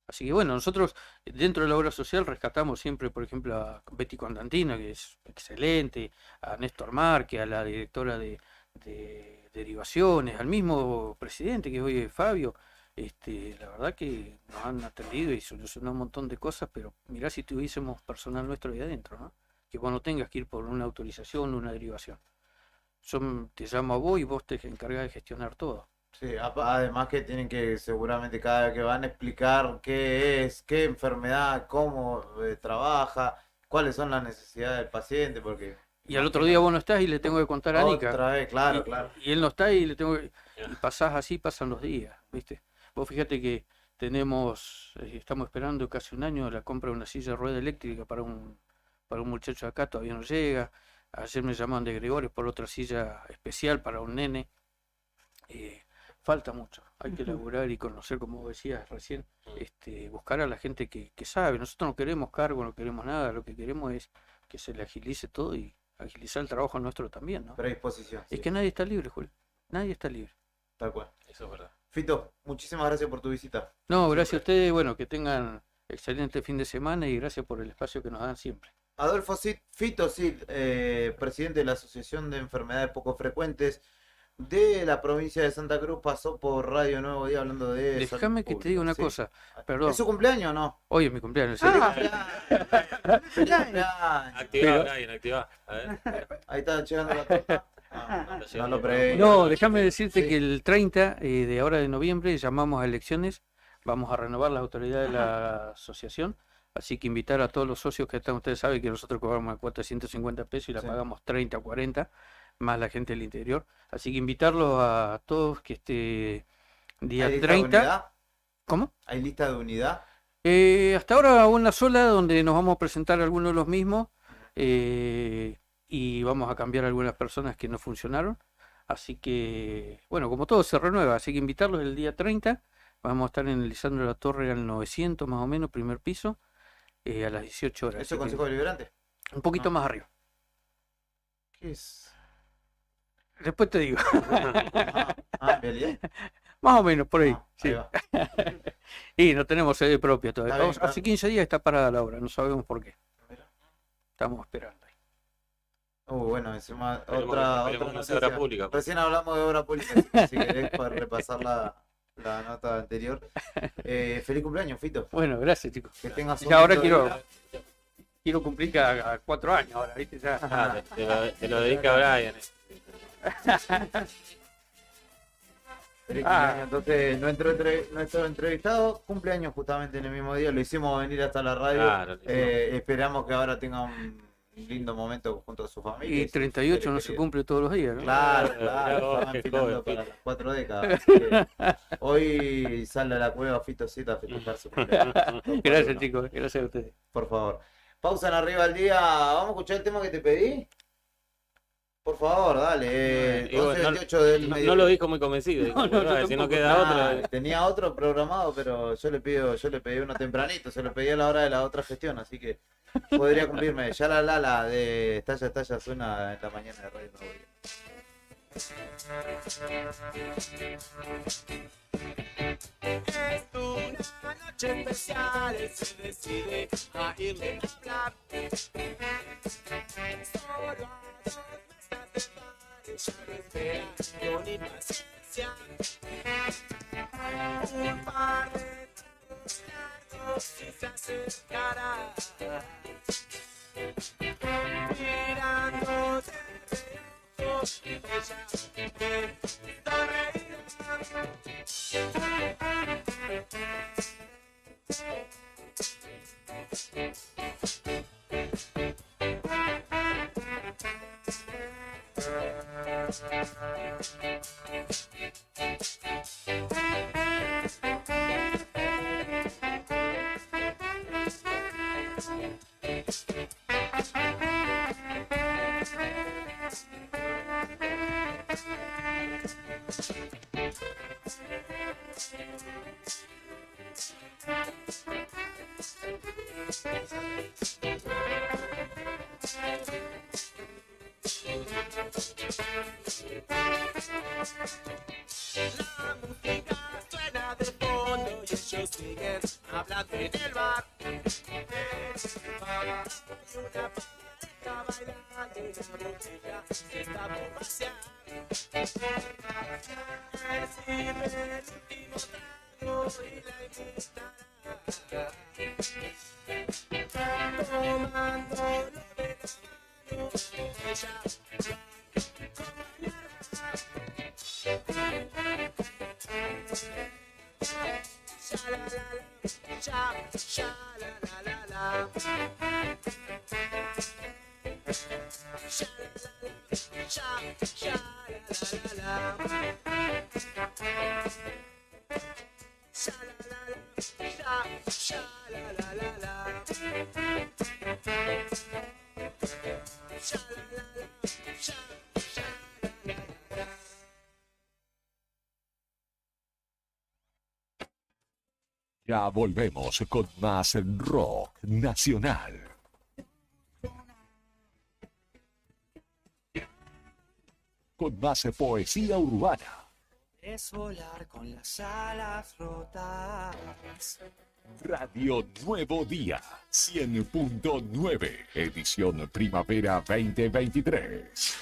[SPEAKER 9] Así que bueno, nosotros dentro de la obra social rescatamos siempre, por ejemplo, a Betty Constantina, que es excelente, a Néstor Marque, a la directora de derivaciones, al mismo presidente que hoy es Fabio. La verdad que nos han atendido y solucionado un montón de cosas, pero mirá si tuviésemos personal nuestro ahí adentro, ¿no? Que vos no tengas que ir por una autorización o una derivación. te llamo a vos y vos te encargás de gestionar todo.
[SPEAKER 2] Sí, además que tienen que seguramente cada vez que van a explicar qué es, qué enfermedad, cómo trabaja, cuáles son las necesidades del paciente, porque
[SPEAKER 9] Y al otro día vos no estás y le tengo que contar a Nica.
[SPEAKER 2] otra vez, claro,
[SPEAKER 9] Y,
[SPEAKER 2] claro.
[SPEAKER 9] y él no está y le tengo que... Y pasás así, pasan los días, ¿viste? Vos fíjate que estamos esperando casi un año la compra de una silla de rueda eléctrica para un muchacho de acá, todavía no llega. Ayer me llamaban de Gregorio por otra silla especial para un nene. Falta mucho, hay que laburar y conocer, como decías recién, buscar a la gente que sabe. Nosotros no queremos cargo, no queremos nada, lo que queremos es que se le agilice todo y agilizar el trabajo nuestro también, ¿no?
[SPEAKER 2] Predisposición,
[SPEAKER 9] Es
[SPEAKER 2] sí,
[SPEAKER 9] que nadie está libre, Julio, nadie está libre.
[SPEAKER 2] tal cual.
[SPEAKER 4] Eso es verdad.
[SPEAKER 2] Fito, muchísimas gracias por tu visita.
[SPEAKER 9] No, gracias a ustedes, bueno, que tengan excelente fin de semana y gracias por el espacio que nos dan siempre.
[SPEAKER 2] Adolfo Fito Cid, presidente de la Asociación de Enfermedades Poco Frecuentes de la provincia de Santa Cruz, pasó por Radio Nuevo Día hablando de salud
[SPEAKER 9] Déjame que te
[SPEAKER 2] pública,
[SPEAKER 9] diga una
[SPEAKER 2] sí.
[SPEAKER 9] cosa, perdón,
[SPEAKER 2] ¿Es su cumpleaños o no?
[SPEAKER 9] hoy es mi cumpleaños, ¿sí?
[SPEAKER 2] Feliz cumpleaños.
[SPEAKER 4] Activá, Brian, activá. A ver.
[SPEAKER 2] Ahí está llegando la torta. No lo prevé.
[SPEAKER 9] No, déjame decirte que el 30 de ahora de noviembre llamamos a elecciones, vamos a renovar las autoridades de la asociación, así que invitar a todos los socios que están, ustedes saben que nosotros cobramos la cuota de 150 pesos y la
[SPEAKER 2] Sí.
[SPEAKER 9] pagamos 30 o 40, más la gente del interior, así que invitarlos a todos que este día
[SPEAKER 2] ¿Hay lista de
[SPEAKER 9] 30,
[SPEAKER 2] unidad?
[SPEAKER 9] ¿cómo?
[SPEAKER 2] ¿Hay lista de unidad?
[SPEAKER 9] Hasta ahora una sola donde nos vamos a presentar algunos de los mismos y vamos a cambiar algunas personas que no funcionaron. Así que, bueno, como todo se renueva, así que invitarlos el día 30. Vamos a estar en el Lisandro de la Torre al 900 más o menos, primer piso, a las 18 horas.
[SPEAKER 2] ¿Eso
[SPEAKER 9] así
[SPEAKER 2] es
[SPEAKER 9] que
[SPEAKER 2] Consejo Deliberante?
[SPEAKER 9] un poquito
[SPEAKER 2] Ah.
[SPEAKER 9] más arriba.
[SPEAKER 2] ¿Qué es?
[SPEAKER 9] Después te digo.
[SPEAKER 2] ¿En realidad?
[SPEAKER 9] Más o menos por ahí.
[SPEAKER 2] Ahí
[SPEAKER 9] Sí.
[SPEAKER 2] va.
[SPEAKER 9] Y no tenemos sede propia todavía.
[SPEAKER 2] Está bien, claro.
[SPEAKER 9] Hace 15 días está parada la obra, no sabemos por qué.
[SPEAKER 2] Mira.
[SPEAKER 9] Estamos esperando.
[SPEAKER 2] Bueno, encima
[SPEAKER 4] Esperemos
[SPEAKER 2] otra
[SPEAKER 4] que no sea obra
[SPEAKER 2] noticia.
[SPEAKER 4] pública.
[SPEAKER 2] Recién hablamos de obra pública, si querés para repasar la nota anterior. Feliz cumpleaños, Fito.
[SPEAKER 9] Bueno, gracias chicos.
[SPEAKER 2] Que tengas
[SPEAKER 9] Y ahora
[SPEAKER 2] lindo
[SPEAKER 9] quiero,
[SPEAKER 2] día.
[SPEAKER 9] quiero cumplir a 4 años ahora, ¿viste? Ya.
[SPEAKER 4] Ah, te lo dedica Brian.
[SPEAKER 2] Feliz cumpleaños. Entonces, nuestro entrevistado cumpleaños justamente en el mismo día. Lo hicimos venir hasta la radio.
[SPEAKER 4] Claro, lo hicimos.
[SPEAKER 2] Esperamos que ahora tenga un lindo momento junto a su familia.
[SPEAKER 9] Y 38 no se cumple todos los días, ¿no?
[SPEAKER 2] Claro,
[SPEAKER 4] Mirá
[SPEAKER 2] claro,
[SPEAKER 4] vos,
[SPEAKER 2] estaban
[SPEAKER 4] qué
[SPEAKER 2] filando
[SPEAKER 4] joven,
[SPEAKER 2] para las 4 décadas. Así que hoy sale a la cueva Fito Zeta a festejar su cumpleaños.
[SPEAKER 9] Gracias chicos, gracias a ustedes.
[SPEAKER 2] Por favor. Pausa en Arriba al Día. ¿Vamos a escuchar el tema que te pedí? Por favor, dale.
[SPEAKER 4] Y bueno,
[SPEAKER 2] 11:28 del
[SPEAKER 4] No
[SPEAKER 2] mediodía.
[SPEAKER 4] lo dijo muy convencido. Dijo,
[SPEAKER 9] No, yo
[SPEAKER 4] si no
[SPEAKER 9] tampoco.
[SPEAKER 4] queda otro.
[SPEAKER 2] Tenía otro programado, pero yo le pedí uno tempranito, se lo pedí a la hora de la otra gestión, así que podría cumplirme. Ya la de Estalla suena en la mañana de Radio Nuevo Día.
[SPEAKER 1] Es una noche especial y se decide a irle a hablar. Solo a 2 mesas de bar y ya lo espera con impaciencia. Un par de tragos largos y se acercará. Mirando de ojos, ella me sonreirá. La música suena de fondo y ellos siguen hablando en el bar. En el bar hay una pareja bailando y la botella se está por vaciar. Él sirve el último trago y la invitará. Tomándolo de la mano, ella va como sha, sha la la la la. Sha la la, sha, sha la la la la. Sha la la la, sha, sha la la la la. Sha la la la, sha, sha la la la.
[SPEAKER 6] Ya volvemos con más rock nacional. Con más poesía urbana.
[SPEAKER 1] Es volar con las alas rotas.
[SPEAKER 6] Radio Nuevo Día 100.9, edición primavera 2023.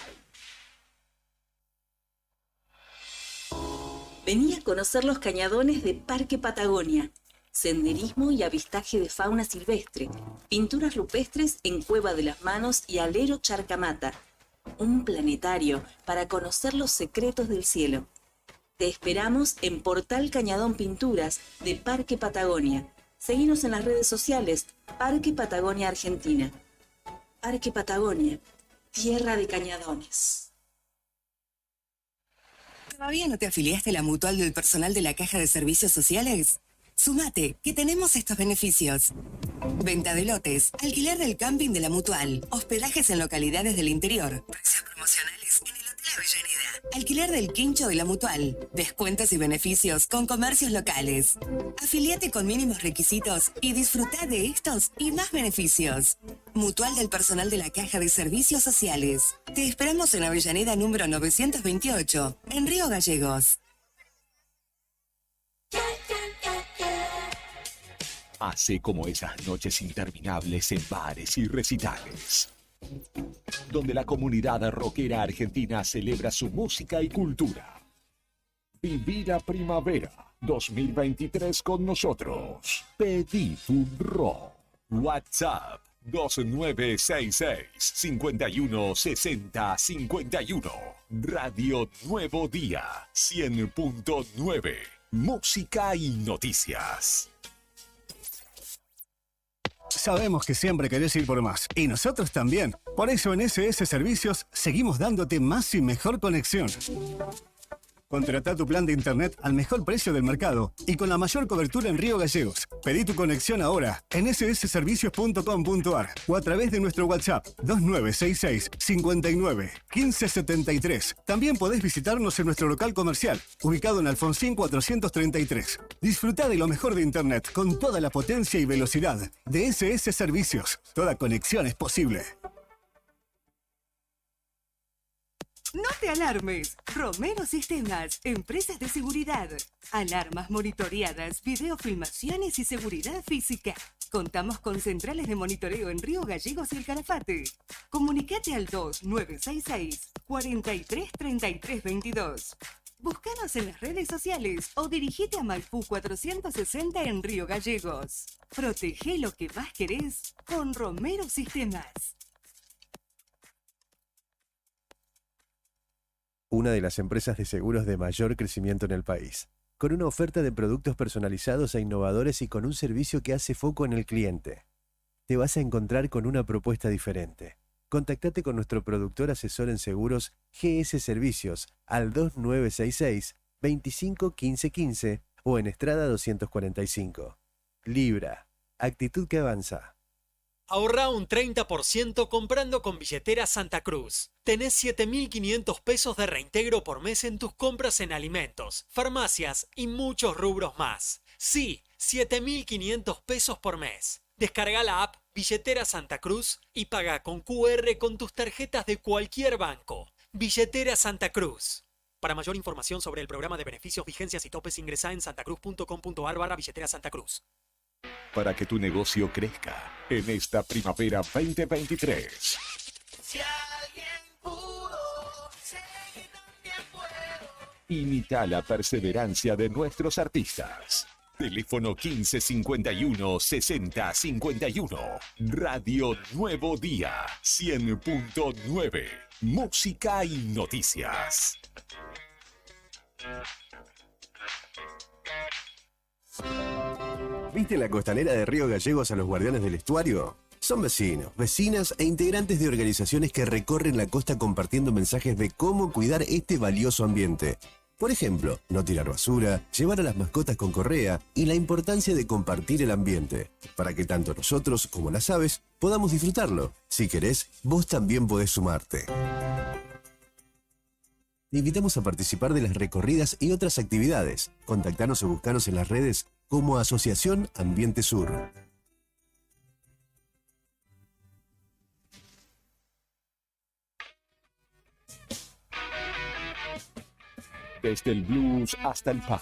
[SPEAKER 10] Vení a conocer los cañadones de Parque Patagonia. Senderismo y avistaje de fauna silvestre. Pinturas rupestres en Cueva de las Manos y Alero Charcamata. Un planetario para conocer los secretos del cielo. Te esperamos en Portal Cañadón Pinturas de Parque Patagonia. Seguinos en las redes sociales, Parque Patagonia Argentina. Parque Patagonia, tierra de cañadones.
[SPEAKER 11] ¿Todavía no te afiliaste a la mutual del personal de la Caja de Servicios Sociales? Sumate, que tenemos estos beneficios. Venta de lotes, alquiler del camping de la mutual, hospedajes en localidades del interior, precios promocionales en el Hotel Avellaneda, alquiler del quincho de la mutual, descuentos y beneficios con comercios locales. Afiliate con mínimos requisitos y disfruta de estos y más beneficios. Mutual del personal de la Caja de Servicios Sociales. Te esperamos en Avellaneda número 928, en Río Gallegos.
[SPEAKER 6] Hace como esas noches interminables en bares y recitales, donde la comunidad rockera argentina celebra su música y cultura. Viví la primavera 2023 con nosotros. Pedí tu rock. WhatsApp 2966 51 60 51. Radio Nuevo Día 100.9. Música y noticias.
[SPEAKER 12] Sabemos que siempre querés ir por más, y nosotros también. Por eso en SS Servicios seguimos dándote más y mejor conexión. Contratá tu plan de internet al mejor precio del mercado y con la mayor cobertura en Río Gallegos. Pedí tu conexión ahora en ssservicios.com.ar o a través de nuestro WhatsApp 2966 59 1573. También podés visitarnos en nuestro local comercial, ubicado en Alfonsín 433. Disfrutá de lo mejor de internet con toda la potencia y velocidad de SS Servicios. Toda conexión es posible.
[SPEAKER 11] No te alarmes. Romero Sistemas, empresas de seguridad. Alarmas monitoreadas, videofilmaciones y seguridad física. Contamos con centrales de monitoreo en Río Gallegos y El Calafate. Comunicate al 2966 43 33 22. Búscanos en las redes sociales o dirigite a Maipú 460 en Río Gallegos. Protege lo que más querés con Romero Sistemas.
[SPEAKER 13] Una de las empresas de seguros de mayor crecimiento en el país, con una oferta de productos personalizados e innovadores y con un servicio que hace foco en el cliente. Te vas a encontrar con una propuesta diferente. Contactate con nuestro productor asesor en seguros GS Servicios al 2966 25 15 15 o en Estrada 245. Libra, actitud que avanza.
[SPEAKER 14] Ahorra un 30% comprando con billetera Santa Cruz. Tenés 7.500 pesos de reintegro por mes en tus compras en alimentos, farmacias y muchos rubros más. Sí, 7.500 pesos por mes. Descarga la app Billetera Santa Cruz y paga con QR con tus tarjetas de cualquier banco. Billetera Santa Cruz. Para mayor información sobre el programa de beneficios, vigencias y topes, ingresá en santacruz.com.ar/billetera Santa Cruz.
[SPEAKER 6] Para que tu negocio crezca en esta primavera 2023.
[SPEAKER 1] Si alguien pudo, sé que también puedo.
[SPEAKER 6] Imita la perseverancia de nuestros artistas. Teléfono 1551 60 51. Radio Nuevo Día 100.9. Música y noticias.
[SPEAKER 13] ¿Viste en la costanera de Río Gallegos a los guardianes del estuario? Son vecinos, vecinas e integrantes de organizaciones que recorren la costa compartiendo mensajes de cómo cuidar este valioso ambiente. Por ejemplo, no tirar basura, llevar a las mascotas con correa y la importancia de compartir el ambiente, para que tanto nosotros como las aves podamos disfrutarlo. Si querés, vos también podés sumarte. Te invitamos a participar de las recorridas y otras actividades. Contactanos o buscanos en las redes como Asociación Ambiente Sur.
[SPEAKER 6] Desde el blues hasta el punk.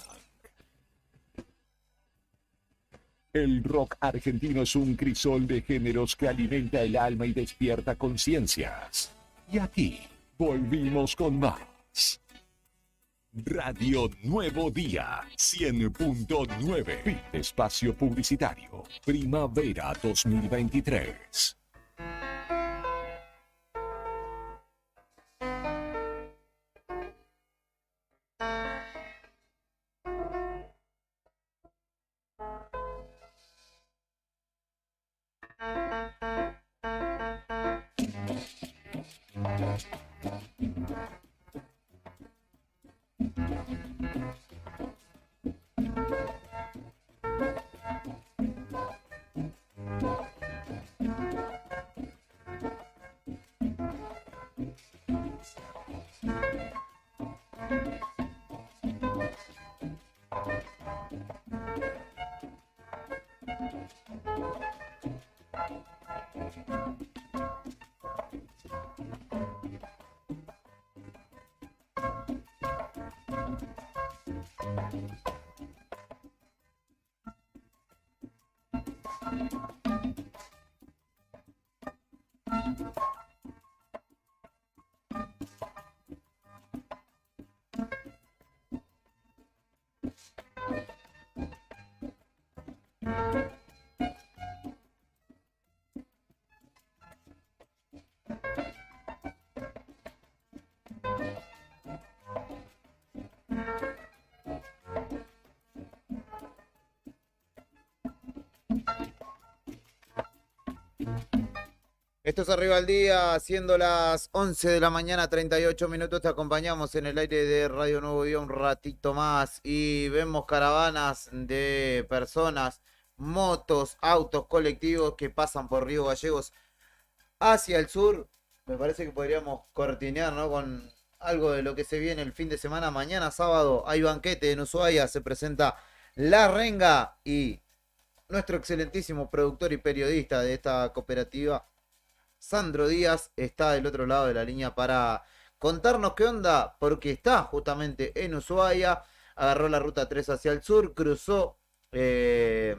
[SPEAKER 6] El rock argentino es un crisol de géneros que alimenta el alma y despierta conciencias. Y aquí volvimos con más. Radio Nuevo Día 100.9. Espacio publicitario. Primavera 2023.
[SPEAKER 2] Esto es Arriba al Día, siendo las 11 de la mañana, 38 minutos, te acompañamos en el aire de Radio Nuevo Día un ratito más y vemos caravanas de personas, motos, autos, colectivos que pasan por Río Gallegos hacia el sur. Me parece que podríamos cortinear, ¿no?, con algo de lo que se viene el fin de semana. Mañana sábado hay banquete en Ushuaia, se presenta La Renga y nuestro excelentísimo productor y periodista de esta cooperativa, Sandro Díaz, está del otro lado de la línea para contarnos qué onda, porque está justamente en Ushuaia, agarró la ruta 3 hacia el sur, cruzó la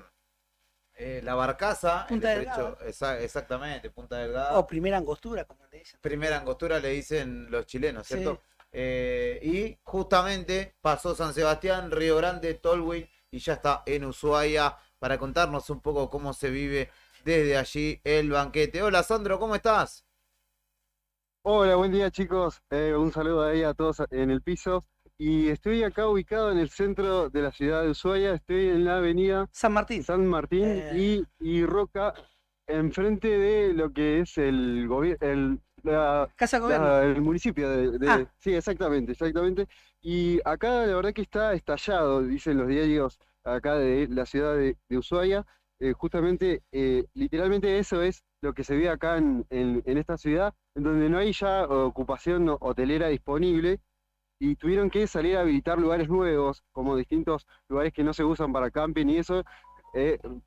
[SPEAKER 2] Barcaza,
[SPEAKER 3] Punta
[SPEAKER 2] el
[SPEAKER 3] Delgada.
[SPEAKER 2] exactamente, Punta Delgada.
[SPEAKER 3] O primera angostura, como le dicen.
[SPEAKER 2] Primera angostura le dicen los chilenos, ¿cierto?
[SPEAKER 3] Sí.
[SPEAKER 2] Y justamente pasó San Sebastián, Río Grande, Tolwyn y ya está en Ushuaia para contarnos un poco cómo se vive desde allí el banquete. Hola Sandro, ¿cómo estás?
[SPEAKER 15] Hola, buen día chicos. Un saludo ahí a todos en el piso. Y estoy acá ubicado en el centro de la ciudad de Ushuaia. Estoy en la avenida
[SPEAKER 3] San Martín.
[SPEAKER 15] Y Roca, enfrente de lo que es el
[SPEAKER 3] Casa Gobierno.
[SPEAKER 15] el municipio de. Sí, exactamente. Y acá la verdad que está estallado, dicen los diarios acá de la ciudad de Ushuaia. Justamente, literalmente eso es lo que se ve acá en esta ciudad, en donde no hay ya ocupación hotelera disponible y tuvieron que salir a habilitar lugares nuevos, como distintos lugares que no se usan para camping y eso,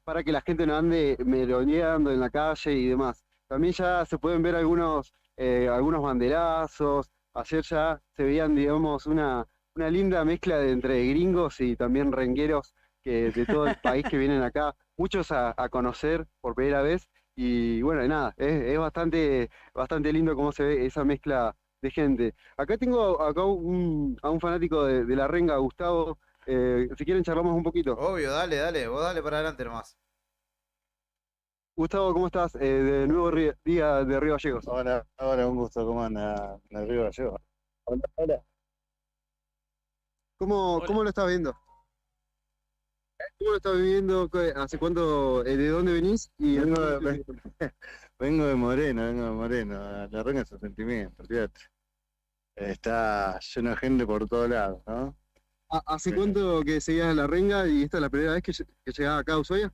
[SPEAKER 15] para que la gente no ande merodeando en la calle y demás. También ya se pueden ver algunos banderazos. Ayer ya se veían, digamos, una linda mezcla entre gringos y también rengueros de todo el país que vienen acá, muchos a conocer por primera vez. Y bueno, nada, es bastante lindo cómo se ve esa mezcla de gente. Acá tengo a un fanático de La Renga, Gustavo. Si quieren charlamos un poquito.
[SPEAKER 2] Obvio, dale, vos dale para adelante nomás.
[SPEAKER 15] Gustavo, ¿cómo estás? De nuevo día de Río Gallegos.
[SPEAKER 16] Hola, un gusto, ¿cómo anda en el Río Gallegos? Hola.
[SPEAKER 15] ¿Cómo lo estás viendo? ¿Cómo lo estás viviendo? ¿Hace cuánto, de dónde venís?
[SPEAKER 16] Vengo de Moreno. La renga es un sentimiento, fíjate. Está lleno de gente por todos lados, ¿no?
[SPEAKER 15] ¿Hace cuánto que seguías la renga y esta es la primera vez que llegás acá a Ushuaia?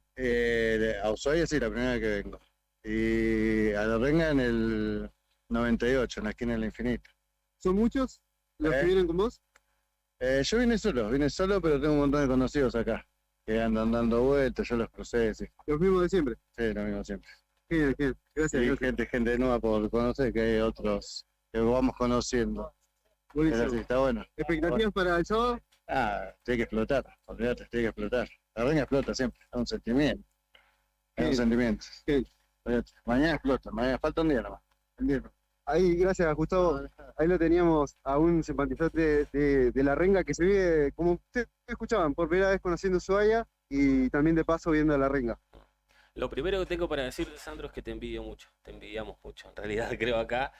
[SPEAKER 16] A Ushuaia sí, la primera vez que vengo. Y a la renga en el 98, en la esquina del infinito.
[SPEAKER 15] ¿Son muchos los que vienen con vos?
[SPEAKER 16] Yo vine solo, pero tengo un montón de conocidos acá, que andan dando vueltas, yo los crucé, sí.
[SPEAKER 15] ¿Los mismos de siempre?
[SPEAKER 16] Sí, los mismos siempre.
[SPEAKER 15] Genial. Gracias.
[SPEAKER 16] Sí, gente nueva por conocer, que hay otros que vamos conociendo.
[SPEAKER 15] Buenísimo.
[SPEAKER 16] Pero sí, está bueno.
[SPEAKER 15] ¿Expectativas para el sábado?
[SPEAKER 16] Tiene que explotar, olvídate, tiene que explotar. La renga explota siempre, es un sentimiento. Es un sentimiento. Olvídate, mañana explota, mañana falta un día nomás.
[SPEAKER 15] Ahí, gracias Gustavo, ahí lo teníamos a un simpatizante de la renga que se vive, como ustedes escuchaban, por primera vez conociendo Ushuaia y también de paso viendo la renga.
[SPEAKER 4] Lo primero que tengo para decirte, Sandro, es que te envidio mucho, te envidiamos mucho, en realidad creo acá.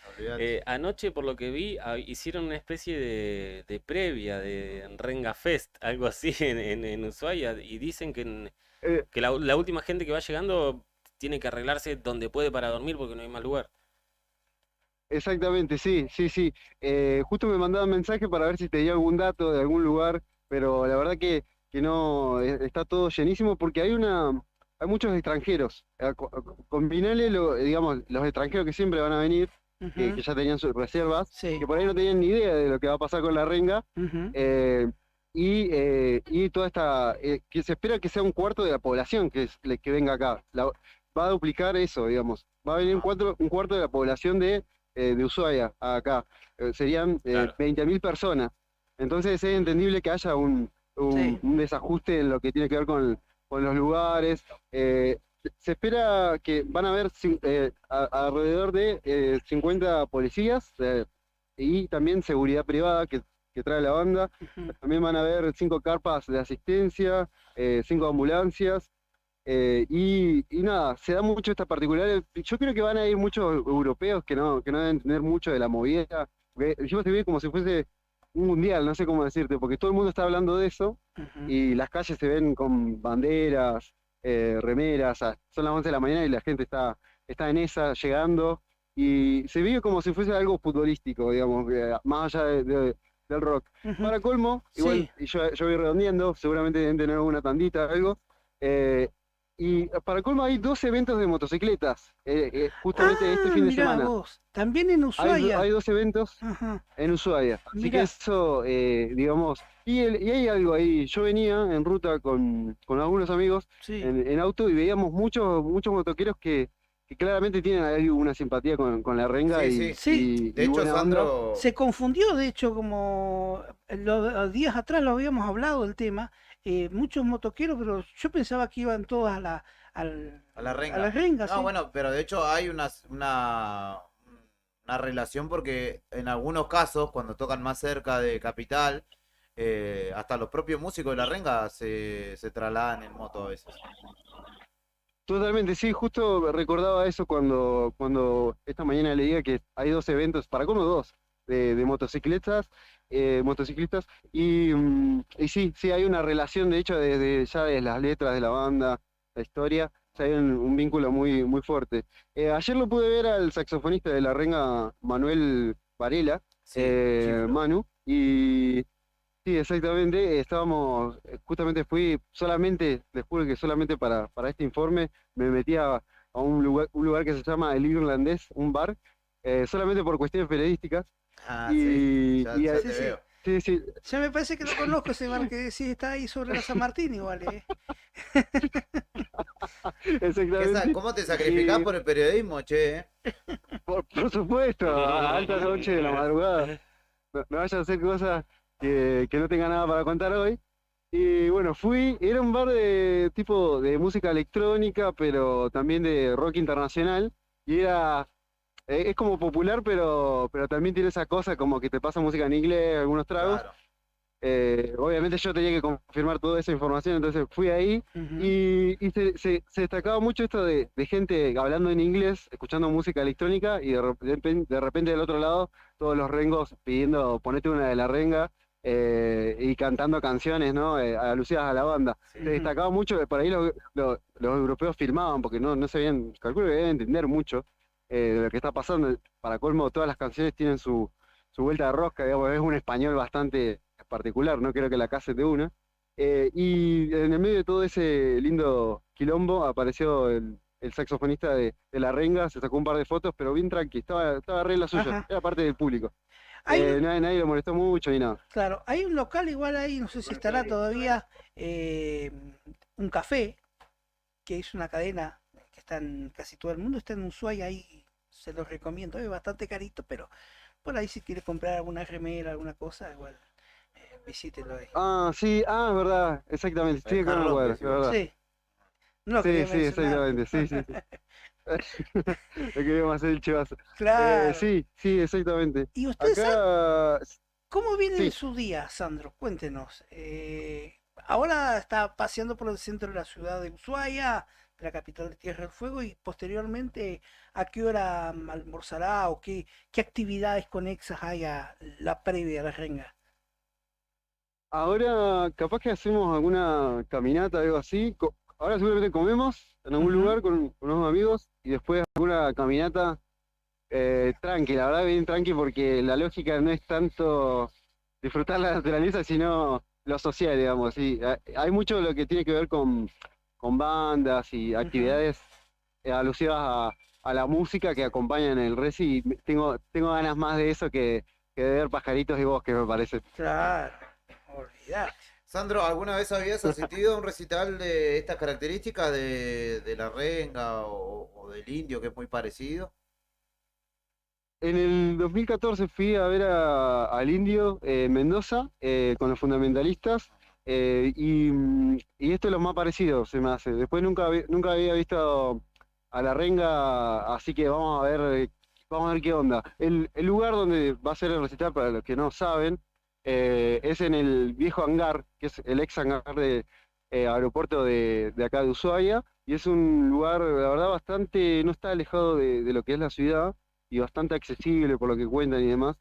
[SPEAKER 4] Anoche, por lo que vi, hicieron una especie de previa de Renga Fest, algo así en Ushuaia, y dicen que la última gente que va llegando tiene que arreglarse donde puede para dormir porque no hay más lugar.
[SPEAKER 15] Exactamente, sí. Justo me mandaban mensaje para ver si tenía algún dato de algún lugar, pero la verdad que no, está todo llenísimo porque hay muchos extranjeros. Combinale, digamos, los extranjeros que siempre van a venir, que ya tenían sus reservas, que por ahí no tenían ni idea de lo que va a pasar con la renga, y toda esta, que se espera que sea un cuarto de la población que venga acá. Va a duplicar eso, digamos. Va a venir un cuarto de la población de Ushuaia acá. Serían 20.000 personas. Entonces es entendible que haya un desajuste en lo que tiene que ver con los lugares. Se espera que van a haber alrededor de 50 policías y también seguridad privada que trae la banda. También van a haber 5 carpas de asistencia, 5 ambulancias. Y nada, se da mucho esta particular. Yo creo que van a ir muchos europeos que no deben entender mucho de la movida. Yo se ve como si fuese un mundial, no sé cómo decirte, porque todo el mundo está hablando de eso y las calles se ven con banderas, remeras. Son las 11 de la mañana y la gente está en esa, llegando, y se vive como si fuese algo futbolístico, digamos, más allá del rock. Para colmo, igual, y yo voy redondeando, seguramente deben tener alguna tandita, algo. Y para colmo hay 2 eventos de motocicletas, justamente este fin de semana.
[SPEAKER 3] Vos. También en Ushuaia.
[SPEAKER 15] Hay 2 eventos en Ushuaia. Así que eso, digamos, y hay algo ahí. Yo venía en ruta con algunos amigos en auto y veíamos muchos motoqueros que claramente tienen ahí una simpatía con la renga.
[SPEAKER 3] Sí.
[SPEAKER 2] De hecho, Sandro...
[SPEAKER 3] Se confundió, de hecho, como los días atrás lo habíamos hablado del tema. Muchos motoqueros, pero yo pensaba que iban todos a la
[SPEAKER 2] renga.
[SPEAKER 3] A la renga,
[SPEAKER 2] no,
[SPEAKER 3] sí.
[SPEAKER 2] bueno, pero de hecho hay una relación porque en algunos casos, cuando tocan más cerca de Capital, hasta los propios músicos de la renga se trasladan en moto a veces.
[SPEAKER 15] Totalmente, sí, justo recordaba eso cuando esta mañana leía que hay 2 eventos, para como 2, de motociclistas, y sí, hay una relación, de hecho, ya de las letras de la banda, la historia, hay un vínculo muy, muy fuerte. Ayer lo pude ver al saxofonista de la renga, Manuel Varela, Manu, y sí, exactamente, justamente fui solamente, les juro que solamente para este informe, me metí a un lugar que se llama El Irlandés, un bar, solamente por cuestiones periodísticas.
[SPEAKER 2] Ya te veo.
[SPEAKER 15] Sí.
[SPEAKER 3] Ya me parece que lo conozco ese bar que sí está ahí sobre la San Martín igual,
[SPEAKER 15] Exactamente.
[SPEAKER 2] ¿Cómo te sacrificás por el periodismo, che?
[SPEAKER 15] Por supuesto, a altas noches de la madrugada. No vaya a hacer cosas que no tenga nada para contar hoy. Y bueno, era un bar de tipo de música electrónica, pero también de rock internacional, y es como popular, pero también tiene esa cosa como que te pasa música en inglés, algunos tragos.
[SPEAKER 2] Claro.
[SPEAKER 15] Obviamente yo tenía que confirmar toda esa información, entonces fui ahí y se destacaba mucho esto de gente hablando en inglés, escuchando música electrónica, y de repente del otro lado todos los rengos pidiendo ponete una de la renga, y cantando canciones, ¿no? Alusivas a la banda. Se destacaba mucho, por ahí los europeos filmaban, porque no sabían, calculo que deben entender mucho de lo que está pasando. Para colmo, todas las canciones tienen su vuelta de rosca, digamos, es un español bastante particular, no creo que la case de una. Y en el medio de todo ese lindo quilombo apareció el saxofonista de La Renga, se sacó un par de fotos, pero bien tranqui, estaba re en la suya,
[SPEAKER 3] Ajá.
[SPEAKER 15] era parte del público.
[SPEAKER 3] Hay un-
[SPEAKER 15] Nadie lo molestó mucho ni nada.
[SPEAKER 3] Claro, hay un local igual ahí, no sé si estará todavía, un café, que es una cadena que está en casi todo el mundo, está en Ushuaia, ahí se los recomiendo, es bastante carito, pero por ahí si quiere comprar alguna remera, alguna cosa, igual visítelo ahí.
[SPEAKER 15] Ah, sí, es verdad, exactamente, estoy acá en la cuadra, es verdad.
[SPEAKER 3] Sí, no lo
[SPEAKER 15] Sí,
[SPEAKER 3] quería
[SPEAKER 15] sí,
[SPEAKER 3] mencionar.
[SPEAKER 15] exactamente, sí. Le queríamos hacer el chivazo.
[SPEAKER 3] Claro.
[SPEAKER 15] Sí, exactamente.
[SPEAKER 3] ¿Y ustedes
[SPEAKER 15] Acá,
[SPEAKER 3] ¿Cómo viene
[SPEAKER 15] sí.
[SPEAKER 3] su día, Sandro? Cuéntenos. Ahora está paseando por el centro de la ciudad de Ushuaia, de la capital de Tierra del Fuego, y posteriormente, ¿a qué hora almorzará o qué actividades conexas hay a la previa a la renga?
[SPEAKER 15] Ahora capaz que hacemos alguna caminata, algo así. Ahora seguramente comemos en algún lugar con unos amigos y después alguna caminata tranqui, la verdad bien tranqui porque la lógica no es tanto disfrutar la naturaleza, sino lo social, digamos. Sí. Hay mucho de lo que tiene que ver con bandas y actividades alusivas a la música que acompañan el reci. Y tengo ganas más de eso que de ver pajaritos y bosques, me parece.
[SPEAKER 3] Claro, olvidate.
[SPEAKER 2] Sandro, ¿alguna vez habías asistido a un recital de estas características de La Renga o del Indio, que es muy parecido?
[SPEAKER 15] En el 2014 fui a ver al Indio Mendoza con los fundamentalistas y esto es lo más parecido, se me hace. Después nunca había visto a La Renga, así que vamos a ver qué onda. El lugar donde va a ser el recital, para los que no saben, es en el viejo hangar, que es el ex hangar de aeropuerto de acá de Ushuaia, y es un lugar, la verdad, bastante, no está alejado de lo que es la ciudad y bastante accesible por lo que cuentan y demás.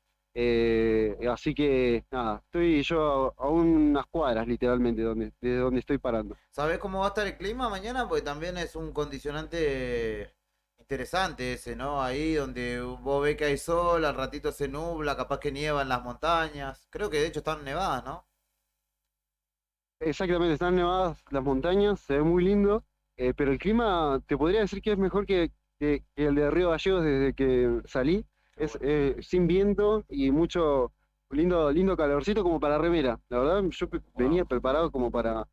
[SPEAKER 15] Así que nada, estoy yo a unas cuadras literalmente desde donde estoy parando.
[SPEAKER 2] ¿Sabés cómo va a estar el clima mañana? Porque también es un condicionante interesante ese, ¿no? Ahí donde vos ves que hay sol, al ratito se nubla, capaz que nieva en las montañas. Creo que de hecho están nevadas, ¿no?
[SPEAKER 15] Exactamente, están nevadas las montañas, se ve muy lindo, pero el clima te podría decir que es mejor que el de Río Gallegos desde que salí. Es sin viento y mucho lindo calorcito como para remera. La verdad, yo venía preparado como para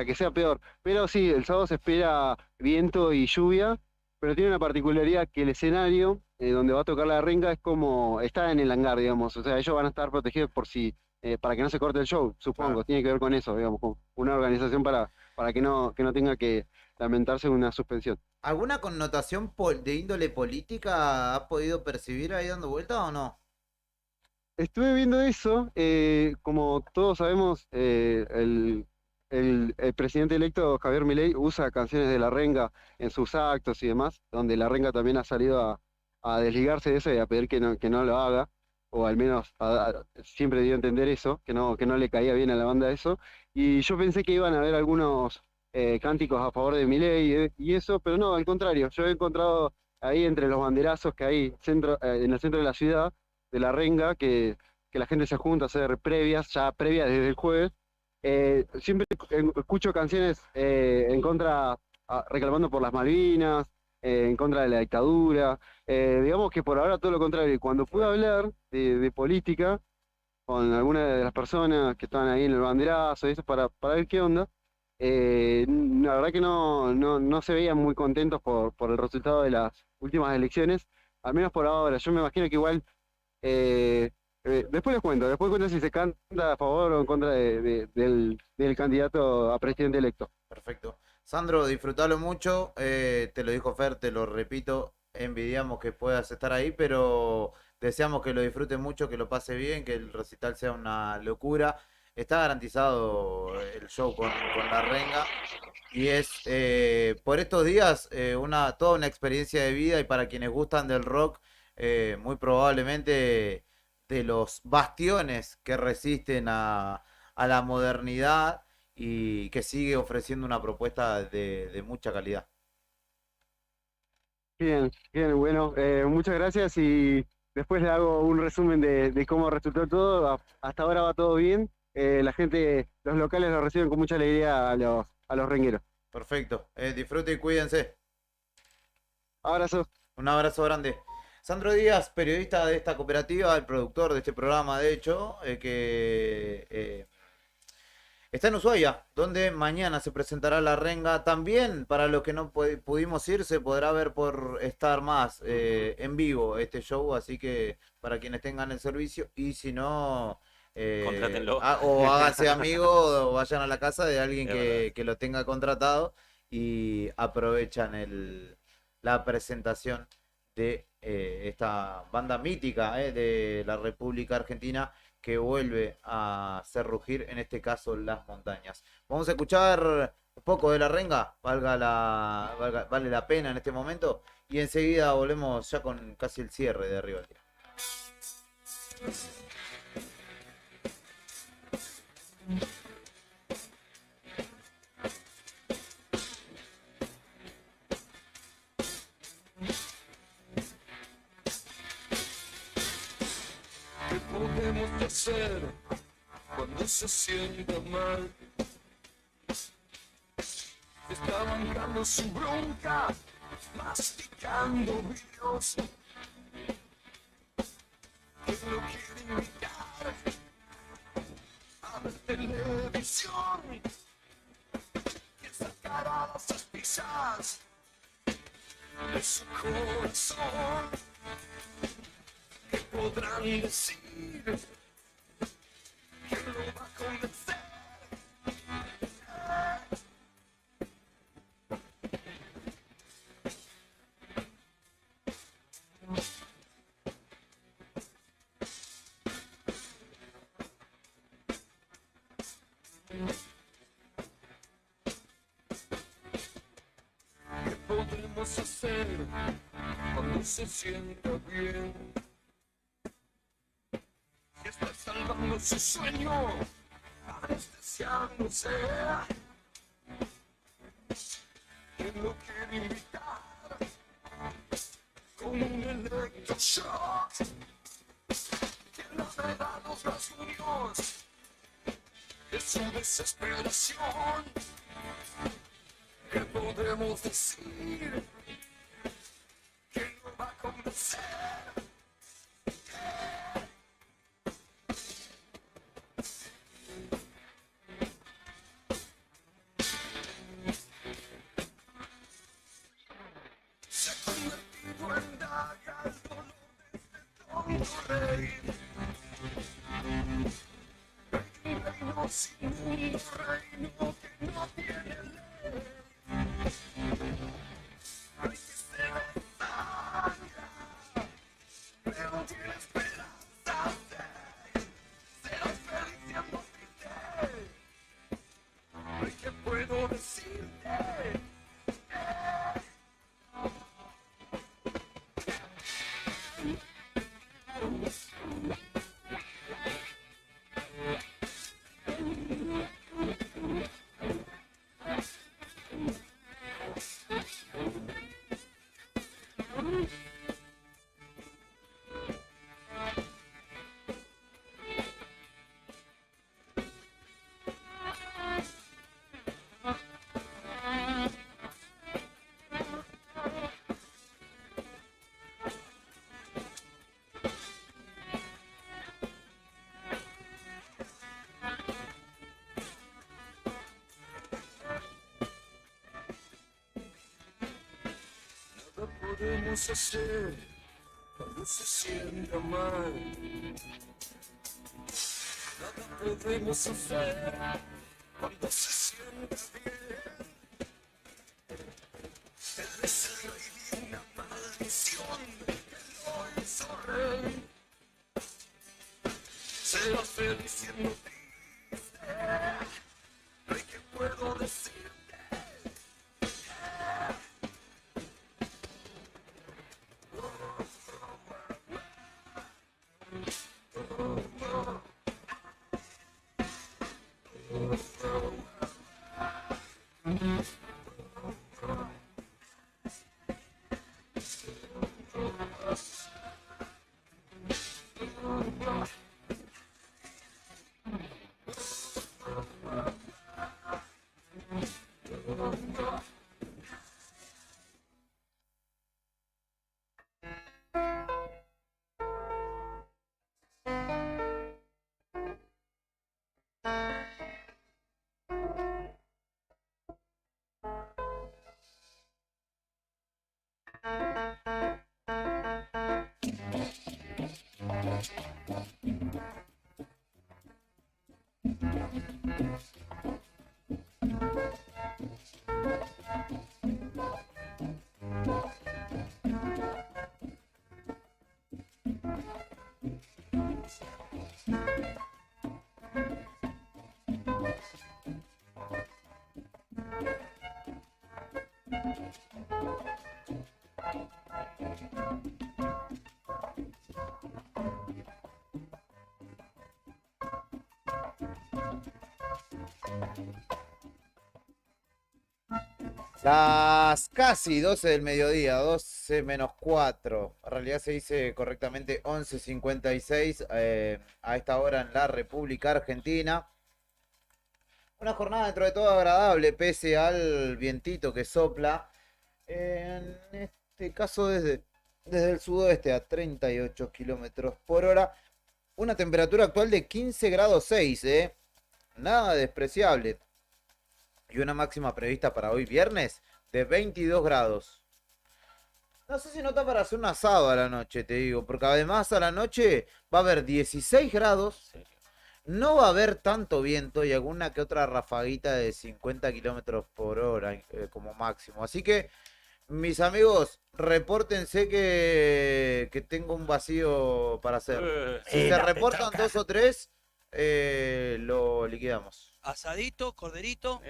[SPEAKER 15] que sea peor. Pero sí, el sábado se espera viento y lluvia, pero tiene una particularidad que el escenario donde va a tocar La Renga es como está en el hangar, digamos. O sea, ellos van a estar protegidos por si para que no se corte el show, supongo. Tiene que ver con eso, digamos, con una organización para que no tenga que lamentarse una suspensión.
[SPEAKER 2] ¿Alguna connotación de índole política has podido percibir ahí dando vuelta o no?
[SPEAKER 15] Estuve viendo eso, como todos sabemos, el presidente electo Javier Milei usa canciones de La Renga en sus actos y demás, donde La Renga también ha salido a desligarse de eso y a pedir que no lo haga, o al menos siempre dio a entender eso, que no le caía bien a la banda eso, y yo pensé que iban a haber algunos cánticos a favor de Milei y eso, pero no, al contrario, yo he encontrado ahí entre los banderazos que hay en el centro de la ciudad, de La Renga, que la gente se junta a hacer previas desde el jueves. Siempre escucho canciones en contra, reclamando por las Malvinas, en contra de la dictadura. Digamos que por ahora todo lo contrario. Y cuando pude hablar de política con alguna de las personas que estaban ahí en el banderazo y eso para ver qué onda, la verdad que no se veían muy contentos por el resultado de las últimas elecciones, al menos por ahora. Yo me imagino que igual después les cuento si se canta a favor o en contra del candidato a presidente electo.
[SPEAKER 2] Perfecto. Sandro, disfrutalo mucho. Te lo dijo Fer, te lo repito. Envidiamos que puedas estar ahí, pero deseamos que lo disfrutes mucho, que lo pase bien, que el recital sea una locura. Está garantizado el show con La Renga y es por estos días toda una experiencia de vida y para quienes gustan del rock, muy probablemente de los bastiones que resisten a la modernidad y que sigue ofreciendo una propuesta de mucha calidad.
[SPEAKER 15] Bien, bien, bueno, muchas gracias y después le hago un resumen de cómo resultó todo. Hasta ahora va todo bien. La gente, los locales lo reciben con mucha alegría a los rengueros.
[SPEAKER 2] Perfecto. Disfruten y cuídense.
[SPEAKER 15] Abrazo.
[SPEAKER 2] Un abrazo grande. Sandro Díaz, periodista de esta cooperativa, el productor de este programa, de hecho, que está en Ushuaia, donde mañana se presentará la renga. También, para los que no pudimos ir, se podrá ver por Star Más en vivo este show, así que para quienes tengan el servicio, y si no,
[SPEAKER 4] Contrátenlo.
[SPEAKER 2] o háganse amigo o vayan a la casa de alguien
[SPEAKER 4] Es verdad.
[SPEAKER 2] que lo tenga contratado y aprovechan la presentación de esta banda mítica de la República Argentina que vuelve a hacer rugir, en este caso, las montañas. Vamos a escuchar un poco de la renga, vale la pena en este momento, y enseguida volvemos ya con casi el cierre de Arriba del Día.
[SPEAKER 8] ¿Qué podemos hacer cuando se sienta mal? Está bancando su bronca, masticando vidrios. ¿Quién lo quiere invitar a ver televisión? ¿Quién sacará las espichas de su corazón? ¿Qué podrán decir? ¿Quién lo va a convencer? ¿Qué podemos hacer cuando se sienta bien? Y está salvando su sueño, anestesiándose. ¿Quién lo quiere invitar con un electroshock? ¿Quién le da los rasguños de su desesperación? ¿Qué podemos decir? ¿Quién lo va a convencer? Se ha convertido en daga el dolor de este tonto rey. Un reino sin mundo, reino que no tiene ley. Rey que se desangra, pero tiene esperanza de serás feliz siendo triste. Rey, ¿qué puedo decirte? Nada podemos hacer cuando se sienta mal. Nada podemos hacer cuando se sienta bien. Él es el rey de una maldición que lo hizo rey. Será feliz siendo triste. Rey, ¿qué puedo decirte?
[SPEAKER 2] Las casi 12 del mediodía, 12 menos 4. En realidad se dice correctamente 11:56 a esta hora en la República Argentina. Una jornada dentro de todo agradable, pese al vientito que sopla. En este caso desde el sudoeste a 38 kilómetros por hora. Una temperatura actual de 15 grados 6, nada despreciable. Y una máxima prevista para hoy viernes de 22 grados. No sé si nota para hacer un asado a la noche, te digo, porque además a la noche va a haber 16 grados, no va a haber tanto viento y alguna que otra rafaguita de 50 kilómetros por hora como máximo. Así que, mis amigos, repórtense que tengo un vacío para hacer. Si se reportan 2 o 3, lo liquidamos.
[SPEAKER 17] Asadito, corderito.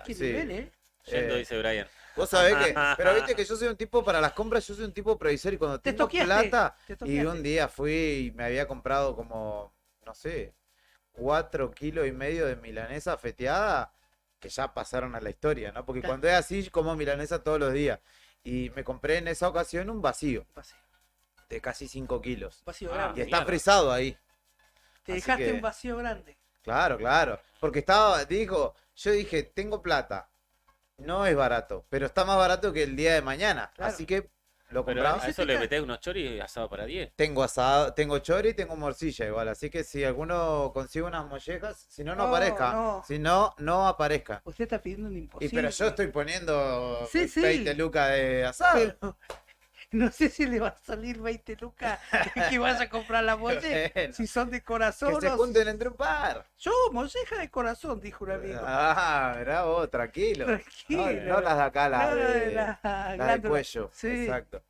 [SPEAKER 3] Qué
[SPEAKER 2] Sí.
[SPEAKER 3] nivel,
[SPEAKER 4] Yendo, dice Brian.
[SPEAKER 2] Vos sabés que, pero viste que yo soy un tipo para las compras, yo soy un tipo previsor y cuando tengo
[SPEAKER 3] toqueaste,
[SPEAKER 2] plata,
[SPEAKER 3] te
[SPEAKER 2] y
[SPEAKER 3] toqueaste.
[SPEAKER 2] un día fui y me había comprado como, no sé, 4,5 kilos de milanesa feteada, que ya pasaron a la historia, ¿no? Porque cuando es así, como milanesa todos los días. Y me compré en esa ocasión un vacío de casi 5 kilos.
[SPEAKER 3] Vacío grande.
[SPEAKER 2] Y está frisado ahí.
[SPEAKER 3] Te
[SPEAKER 2] Así
[SPEAKER 3] dejaste
[SPEAKER 2] que-
[SPEAKER 3] un vacío grande.
[SPEAKER 2] Claro, porque yo dije, tengo plata, no es barato, pero está más barato que el día de mañana,
[SPEAKER 3] Claro.
[SPEAKER 2] así que lo
[SPEAKER 4] Pero
[SPEAKER 2] compramos.
[SPEAKER 4] a eso le metés unos choris y asado para 10.
[SPEAKER 2] Tengo asado, tengo chori y tengo morcilla igual, así que si alguno consigue unas mollejas, si no, no
[SPEAKER 3] No,
[SPEAKER 2] aparezca,
[SPEAKER 3] no.
[SPEAKER 2] si no, no aparezca.
[SPEAKER 3] Usted está pidiendo un
[SPEAKER 2] Y
[SPEAKER 3] imposible.
[SPEAKER 2] pero yo estoy poniendo
[SPEAKER 3] Sí, sí.
[SPEAKER 2] 20 lucas de asado.
[SPEAKER 3] Pero no sé si le va a salir 20 lucas que vas a comprar la molleja.
[SPEAKER 2] Bueno.
[SPEAKER 3] Si son de corazón.
[SPEAKER 2] Que se
[SPEAKER 3] o
[SPEAKER 2] junten entre un par.
[SPEAKER 3] Yo, molleja de corazón, dijo un amigo.
[SPEAKER 2] Ah, mirá vos, tranquilo.
[SPEAKER 3] Tranquilo.
[SPEAKER 2] No las de acá, las
[SPEAKER 3] No,
[SPEAKER 2] de,
[SPEAKER 3] la
[SPEAKER 2] las de
[SPEAKER 3] glándula.
[SPEAKER 2] cuello.
[SPEAKER 3] Sí.
[SPEAKER 2] Exacto.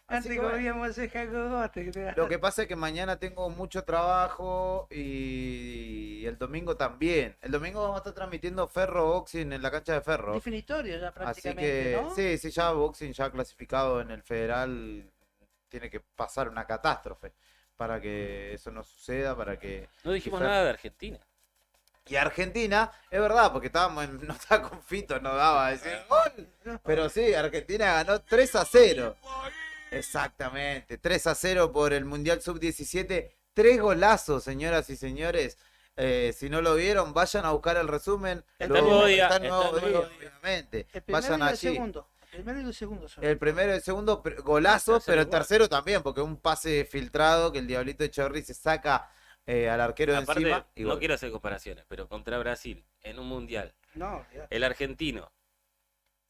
[SPEAKER 2] Así
[SPEAKER 3] Antes
[SPEAKER 2] que bueno.
[SPEAKER 3] comía molleja con gote.
[SPEAKER 2] Lo que pasa es que mañana tengo mucho trabajo y el domingo también. El domingo vamos a estar transmitiendo Ferro Boxing en la cancha de Ferro.
[SPEAKER 3] Definitorio ya
[SPEAKER 2] Así
[SPEAKER 3] prácticamente,
[SPEAKER 2] que
[SPEAKER 3] ¿no?
[SPEAKER 2] sí, ya Boxing ya clasificado en el federal tiene que pasar una catástrofe para que eso no suceda, para que...
[SPEAKER 4] No dijimos
[SPEAKER 2] que Fer-
[SPEAKER 4] nada de Argentina.
[SPEAKER 2] Y Argentina, es verdad, porque estábamos en, no estaba con Fito, no daba a decir gol. Pero sí, Argentina ganó 3-0. Exactamente, 3-0 por el Mundial Sub-17. 3 golazos, señoras y señores. Si no lo vieron, vayan a buscar el resumen.
[SPEAKER 4] Está el nuevo día,
[SPEAKER 2] está el
[SPEAKER 4] está
[SPEAKER 2] nuevo
[SPEAKER 4] el nuevo
[SPEAKER 2] día, obviamente.
[SPEAKER 3] El primero
[SPEAKER 2] Vayan
[SPEAKER 3] y el
[SPEAKER 2] allí.
[SPEAKER 3] segundo. El primero y el segundo son.
[SPEAKER 2] El primero y el segundo golazos, pero el tercero también, porque un pase filtrado que el Diablito de Chorri se saca al arquero de
[SPEAKER 4] Aparte,
[SPEAKER 2] encima. Y
[SPEAKER 4] no
[SPEAKER 2] gol.
[SPEAKER 4] quiero hacer comparaciones, pero contra Brasil, en un mundial,
[SPEAKER 3] No, olvidate.
[SPEAKER 4] el argentino,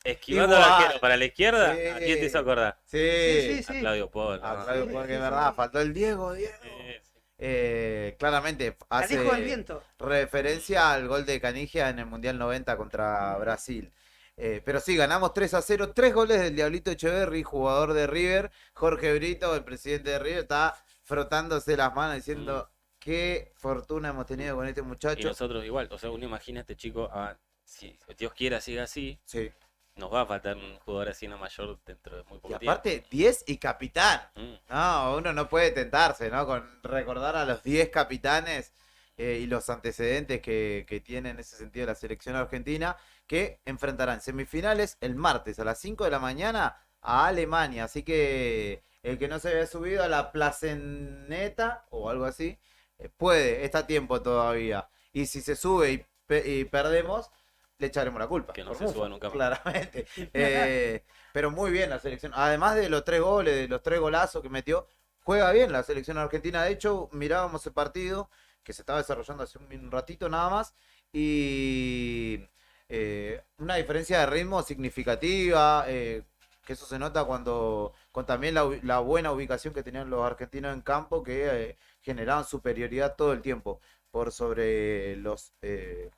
[SPEAKER 4] esquivando al
[SPEAKER 2] Igual.
[SPEAKER 4] arquero para la izquierda,
[SPEAKER 2] Sí.
[SPEAKER 4] ¿a quién te hizo acordar?
[SPEAKER 2] Sí,
[SPEAKER 4] A Claudio Paul.
[SPEAKER 2] A
[SPEAKER 4] ¿no?
[SPEAKER 2] Claudio Paul, que es verdad, faltó el Diego. Claramente hace
[SPEAKER 3] Alejo del viento.
[SPEAKER 2] referencia al gol de Canigia en el Mundial 90 contra Brasil. Pero sí, ganamos 3-0, 3 goles del Diablito Echeverri, jugador de River. Jorge Brito, el presidente de River, está frotándose las manos diciendo qué fortuna hemos tenido con este
[SPEAKER 4] Y
[SPEAKER 2] muchacho.
[SPEAKER 4] nosotros igual, o sea, uno imagina a este chico, si Dios quiera siga así,
[SPEAKER 2] Sí.
[SPEAKER 4] nos va a faltar un jugador así en la mayor dentro de muy
[SPEAKER 2] Y
[SPEAKER 4] poco
[SPEAKER 2] aparte,
[SPEAKER 4] tiempo.
[SPEAKER 2] 10 y capitán.
[SPEAKER 4] Mm.
[SPEAKER 2] No, uno no puede tentarse, ¿no? Con recordar a los 10 capitanes y los antecedentes que tiene en ese sentido la selección argentina, que enfrentarán semifinales el martes a las 5 de la mañana a Alemania. Así que el que no se había subido a la Placeneta o algo así, puede, está a tiempo todavía. Y si se sube y perdemos, le echaremos la culpa.
[SPEAKER 4] Que no
[SPEAKER 2] por
[SPEAKER 4] se
[SPEAKER 2] mufa,
[SPEAKER 4] suba nunca más.
[SPEAKER 2] claramente. Pero muy bien la selección. Además de los 3 goles, de los 3 golazos que metió, juega bien la selección argentina. De hecho, mirábamos el partido que se estaba desarrollando hace un ratito nada más. Y una diferencia de ritmo significativa. Que eso se nota con también la buena ubicación que tenían los argentinos en campo, que generaban superioridad todo el tiempo por sobre los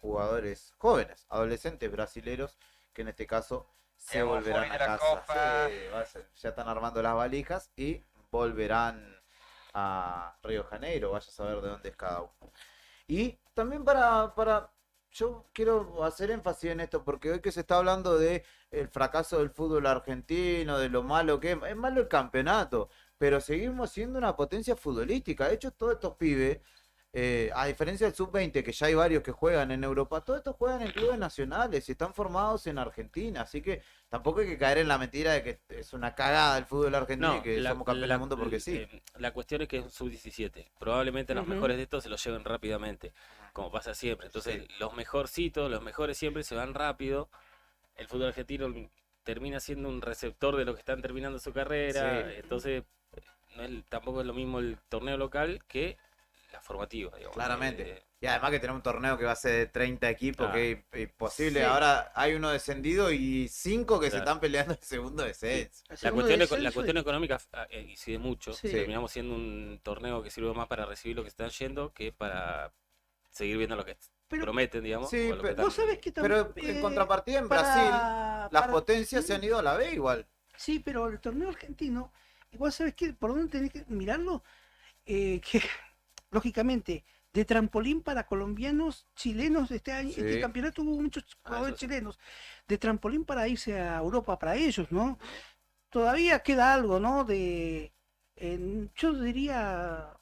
[SPEAKER 2] jugadores jóvenes, adolescentes brasileros, que en este caso se volverán a casa. Sí, ya están armando las valijas y volverán a Río de Janeiro, vaya a saber de dónde es cada uno. Y también yo quiero hacer énfasis en esto, porque hoy que se está hablando de el fracaso del fútbol argentino, de lo malo que es malo el campeonato, pero seguimos siendo una potencia futbolística. De hecho, todos estos pibes, a diferencia del sub-20, que ya hay varios que juegan en Europa, todos estos juegan en clubes nacionales y están formados en Argentina, así que tampoco hay que caer en la mentira de que es una cagada el fútbol argentino y que somos campeones del mundo porque sí.
[SPEAKER 4] La cuestión es que es un sub-17. Probablemente los mejores de estos se los lleven rápidamente, como pasa siempre. Entonces, los mejorcitos, los mejores siempre se van rápido. El fútbol argentino termina siendo un receptor de los que están terminando su carrera.
[SPEAKER 2] Sí.
[SPEAKER 4] Entonces, tampoco es lo mismo el torneo local que la formativa, digamos.
[SPEAKER 2] Claramente. Y además que tenemos un torneo que va a ser de 30 equipos, que es imposible.
[SPEAKER 3] Sí.
[SPEAKER 2] Ahora hay uno descendido y 5 que se
[SPEAKER 4] Claro.
[SPEAKER 2] están peleando el segundo descenso.
[SPEAKER 4] La cuestión económica incide mucho.
[SPEAKER 2] Sí.
[SPEAKER 4] Terminamos siendo un torneo que sirve más para recibir lo que están yendo que para seguir viendo lo que prometen, digamos.
[SPEAKER 2] Sí,
[SPEAKER 4] o lo que
[SPEAKER 2] pero,
[SPEAKER 4] están-
[SPEAKER 2] pero en contrapartida en Brasil, las potencias se han ido a la B igual.
[SPEAKER 3] Sí, pero el torneo argentino, igual sabes que por dónde tenés que mirarlo, que lógicamente de trampolín para colombianos, chilenos este año,
[SPEAKER 2] Sí.
[SPEAKER 3] este campeonato hubo muchos jugadores chilenos, de trampolín para irse a Europa para ellos, ¿no? Todavía queda algo, ¿no? Yo diría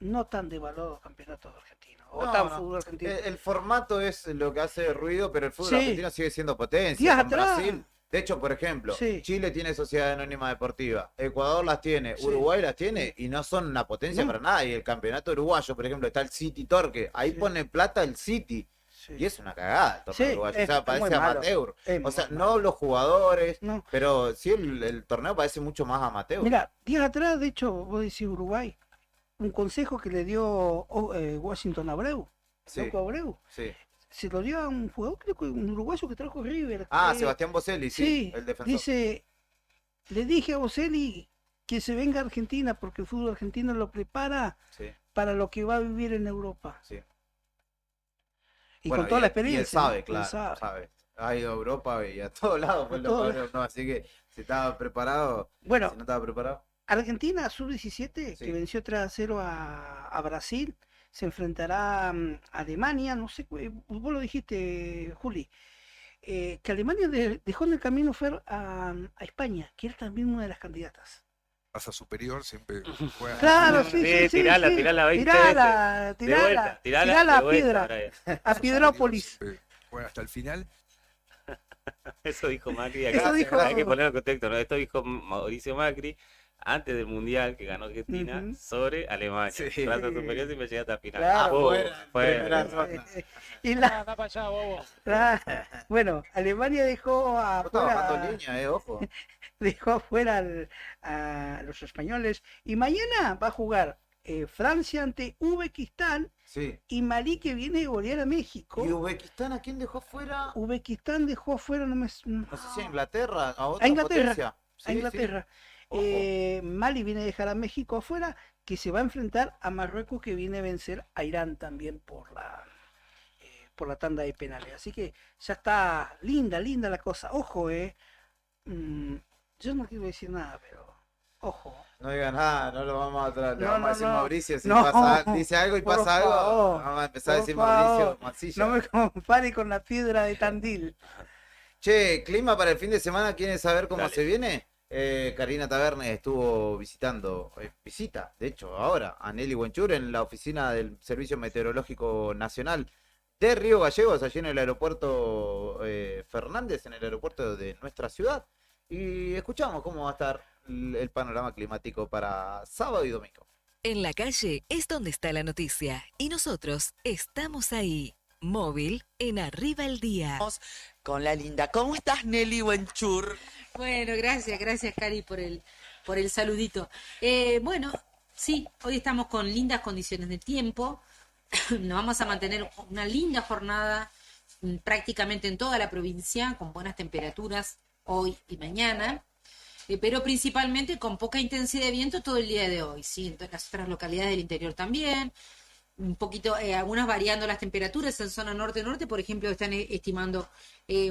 [SPEAKER 3] no tan devaluado campeonato argentino, o
[SPEAKER 2] No,
[SPEAKER 3] tan
[SPEAKER 2] no.
[SPEAKER 3] fútbol argentino.
[SPEAKER 2] El formato es lo que hace ruido, pero el fútbol
[SPEAKER 3] Sí.
[SPEAKER 2] argentino sigue siendo potencia.
[SPEAKER 3] Días
[SPEAKER 2] Con
[SPEAKER 3] atrás.
[SPEAKER 2] Brasil. De hecho, por ejemplo,
[SPEAKER 3] Sí.
[SPEAKER 2] Chile tiene Sociedad Anónima Deportiva, Ecuador las tiene,
[SPEAKER 3] Sí.
[SPEAKER 2] Uruguay las tiene y no son una potencia
[SPEAKER 3] No.
[SPEAKER 2] para nada. Y el campeonato uruguayo, por ejemplo, está el City Torque, ahí pone plata el City. Y es una cagada el torneo
[SPEAKER 3] Sí,
[SPEAKER 2] uruguayo,
[SPEAKER 3] es
[SPEAKER 2] o sea,
[SPEAKER 3] muy
[SPEAKER 2] parece
[SPEAKER 3] malo.
[SPEAKER 2] amateur.
[SPEAKER 3] Es
[SPEAKER 2] O sea,
[SPEAKER 3] muy
[SPEAKER 2] no los jugadores,
[SPEAKER 3] No.
[SPEAKER 2] pero sí el torneo parece mucho más amateur.
[SPEAKER 3] Mira, días atrás, de hecho, vos decís Uruguay, un consejo que le dio Washington Abreu,
[SPEAKER 2] Sí.
[SPEAKER 3] Loco Abreu,
[SPEAKER 2] Sí.
[SPEAKER 3] se lo dio a un jugador, creo que un uruguayo que trajo River.
[SPEAKER 2] Sebastián Boselli, sí, el defensor.
[SPEAKER 3] Dice, le dije a Boselli que se venga a Argentina porque el fútbol argentino lo prepara
[SPEAKER 2] Sí.
[SPEAKER 3] para lo que va a vivir en Europa.
[SPEAKER 2] Sí.
[SPEAKER 3] Y
[SPEAKER 2] Bueno,
[SPEAKER 3] con toda la
[SPEAKER 2] y él
[SPEAKER 3] experiencia.
[SPEAKER 2] sabe,
[SPEAKER 3] ¿no? Él
[SPEAKER 2] claro,
[SPEAKER 3] sabe.
[SPEAKER 2] sabe. Ha ido a Europa y a todos lados, pues,
[SPEAKER 3] A todos
[SPEAKER 2] loco, no, así que si estaba preparado,
[SPEAKER 3] Bueno,
[SPEAKER 2] si no estaba preparado.
[SPEAKER 3] Argentina sub-17,
[SPEAKER 2] Sí.
[SPEAKER 3] que venció 3-0 a Brasil, se enfrentará a Alemania, no sé, vos lo dijiste, Juli, que Alemania dejó en el camino a España, que era también una de las candidatas.
[SPEAKER 18] Raza superior siempre juega.
[SPEAKER 3] Claro, sí,
[SPEAKER 4] tirala,
[SPEAKER 3] sí.
[SPEAKER 4] tirala 20
[SPEAKER 3] Tirala,
[SPEAKER 4] veces. De
[SPEAKER 3] tirala,
[SPEAKER 4] vuelta, tirala,
[SPEAKER 3] tirala
[SPEAKER 4] de
[SPEAKER 3] a
[SPEAKER 4] vuelta,
[SPEAKER 3] Piedra,
[SPEAKER 4] Brian.
[SPEAKER 3] a Piedrópolis.
[SPEAKER 18] Juega hasta el final.
[SPEAKER 4] Eso dijo Macri
[SPEAKER 3] Eso
[SPEAKER 4] acá.
[SPEAKER 3] dijo-
[SPEAKER 4] Hay que ponerlo en contexto, ¿no? Esto dijo Mauricio Macri antes del Mundial que ganó Argentina sobre Alemania.
[SPEAKER 2] Sí.
[SPEAKER 4] Raza superior siempre llega hasta el final.
[SPEAKER 3] Claro, Y bueno, Alemania dejó
[SPEAKER 2] Estaba bajando
[SPEAKER 3] afuera,
[SPEAKER 2] línea, ojo.
[SPEAKER 3] dejó afuera a los españoles. Y mañana va a jugar Francia ante Uzbekistán
[SPEAKER 2] Sí.
[SPEAKER 3] y Malí, que viene de golear a México.
[SPEAKER 2] ¿Y Uzbekistán a quién dejó fuera?
[SPEAKER 3] Uzbekistán dejó afuera,
[SPEAKER 2] No sé si a Inglaterra, a otra
[SPEAKER 3] a Inglaterra.
[SPEAKER 2] potencia.
[SPEAKER 3] A
[SPEAKER 2] Sí,
[SPEAKER 3] Inglaterra. Mali viene a dejar a México afuera, que se va a enfrentar a Marruecos, que viene a vencer a Irán también por la tanda de penales. Así que ya está linda la cosa. Ojo, yo no quiero decir nada, pero ojo.
[SPEAKER 2] No diga nada, no lo vamos a traer. Le
[SPEAKER 3] No,
[SPEAKER 2] vamos a
[SPEAKER 3] no,
[SPEAKER 2] decir
[SPEAKER 3] no.
[SPEAKER 2] Mauricio, si
[SPEAKER 3] No,
[SPEAKER 2] dice algo y
[SPEAKER 3] por
[SPEAKER 2] pasa algo,
[SPEAKER 3] favor,
[SPEAKER 2] vamos a empezar a
[SPEAKER 3] por
[SPEAKER 2] decir
[SPEAKER 3] favor,
[SPEAKER 2] Mauricio Mancilla.
[SPEAKER 3] No me compare con la piedra de Tandil.
[SPEAKER 2] Che, clima para el fin de semana, ¿quieren saber cómo
[SPEAKER 4] Dale.
[SPEAKER 2] se viene? Karina Tabernes estuvo visita, de hecho, ahora, a Nelly Wenchur en la oficina del Servicio Meteorológico Nacional. de Río Gallegos, allí en el aeropuerto Fernández, en el aeropuerto de nuestra ciudad. Y escuchamos cómo va a estar el panorama climático para sábado y domingo.
[SPEAKER 5] En la calle es donde está la noticia y nosotros estamos ahí. Móvil en Arriba el Día.
[SPEAKER 19] Con la linda. ¿Cómo estás, Nelly Buenchur?
[SPEAKER 20] Bueno, gracias Cari por el saludito. Bueno, sí, hoy estamos con lindas condiciones de tiempo. Nos vamos a mantener una linda jornada prácticamente en toda la provincia, con buenas temperaturas hoy y mañana, pero principalmente con poca intensidad de viento todo el día de hoy, ¿sí? En las otras localidades del interior también. Un poquito, algunas variando las temperaturas. En zona norte-norte, por ejemplo, están estimando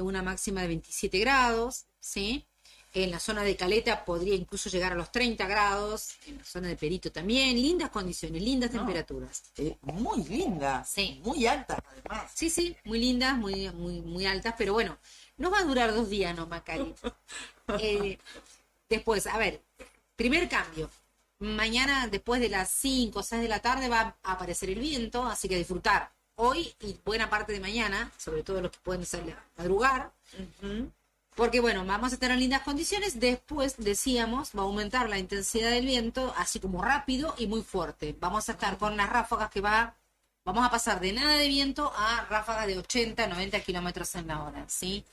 [SPEAKER 20] una máxima de 27 grados, ¿sí? En la zona de Caleta podría incluso llegar a los 30 grados, en la zona de Perito también, lindas condiciones, lindas temperaturas.
[SPEAKER 19] Muy lindas,
[SPEAKER 20] sí.
[SPEAKER 19] Muy altas además.
[SPEAKER 20] Sí, muy lindas, muy altas, pero bueno, no va a durar 2 días nomás, Cari. Después, a ver, primer cambio. Mañana, después de las 5 o 6 de la tarde, va a aparecer el viento, así que disfrutar hoy y buena parte de mañana, sobre todo los que pueden salir a madrugar, porque bueno, vamos a tener lindas condiciones. Después, decíamos, va a aumentar la intensidad del viento, así como rápido y muy fuerte. Vamos a estar con las ráfagas vamos a pasar de nada de viento a ráfagas de 80, 90 kilómetros en la hora, ¿sí?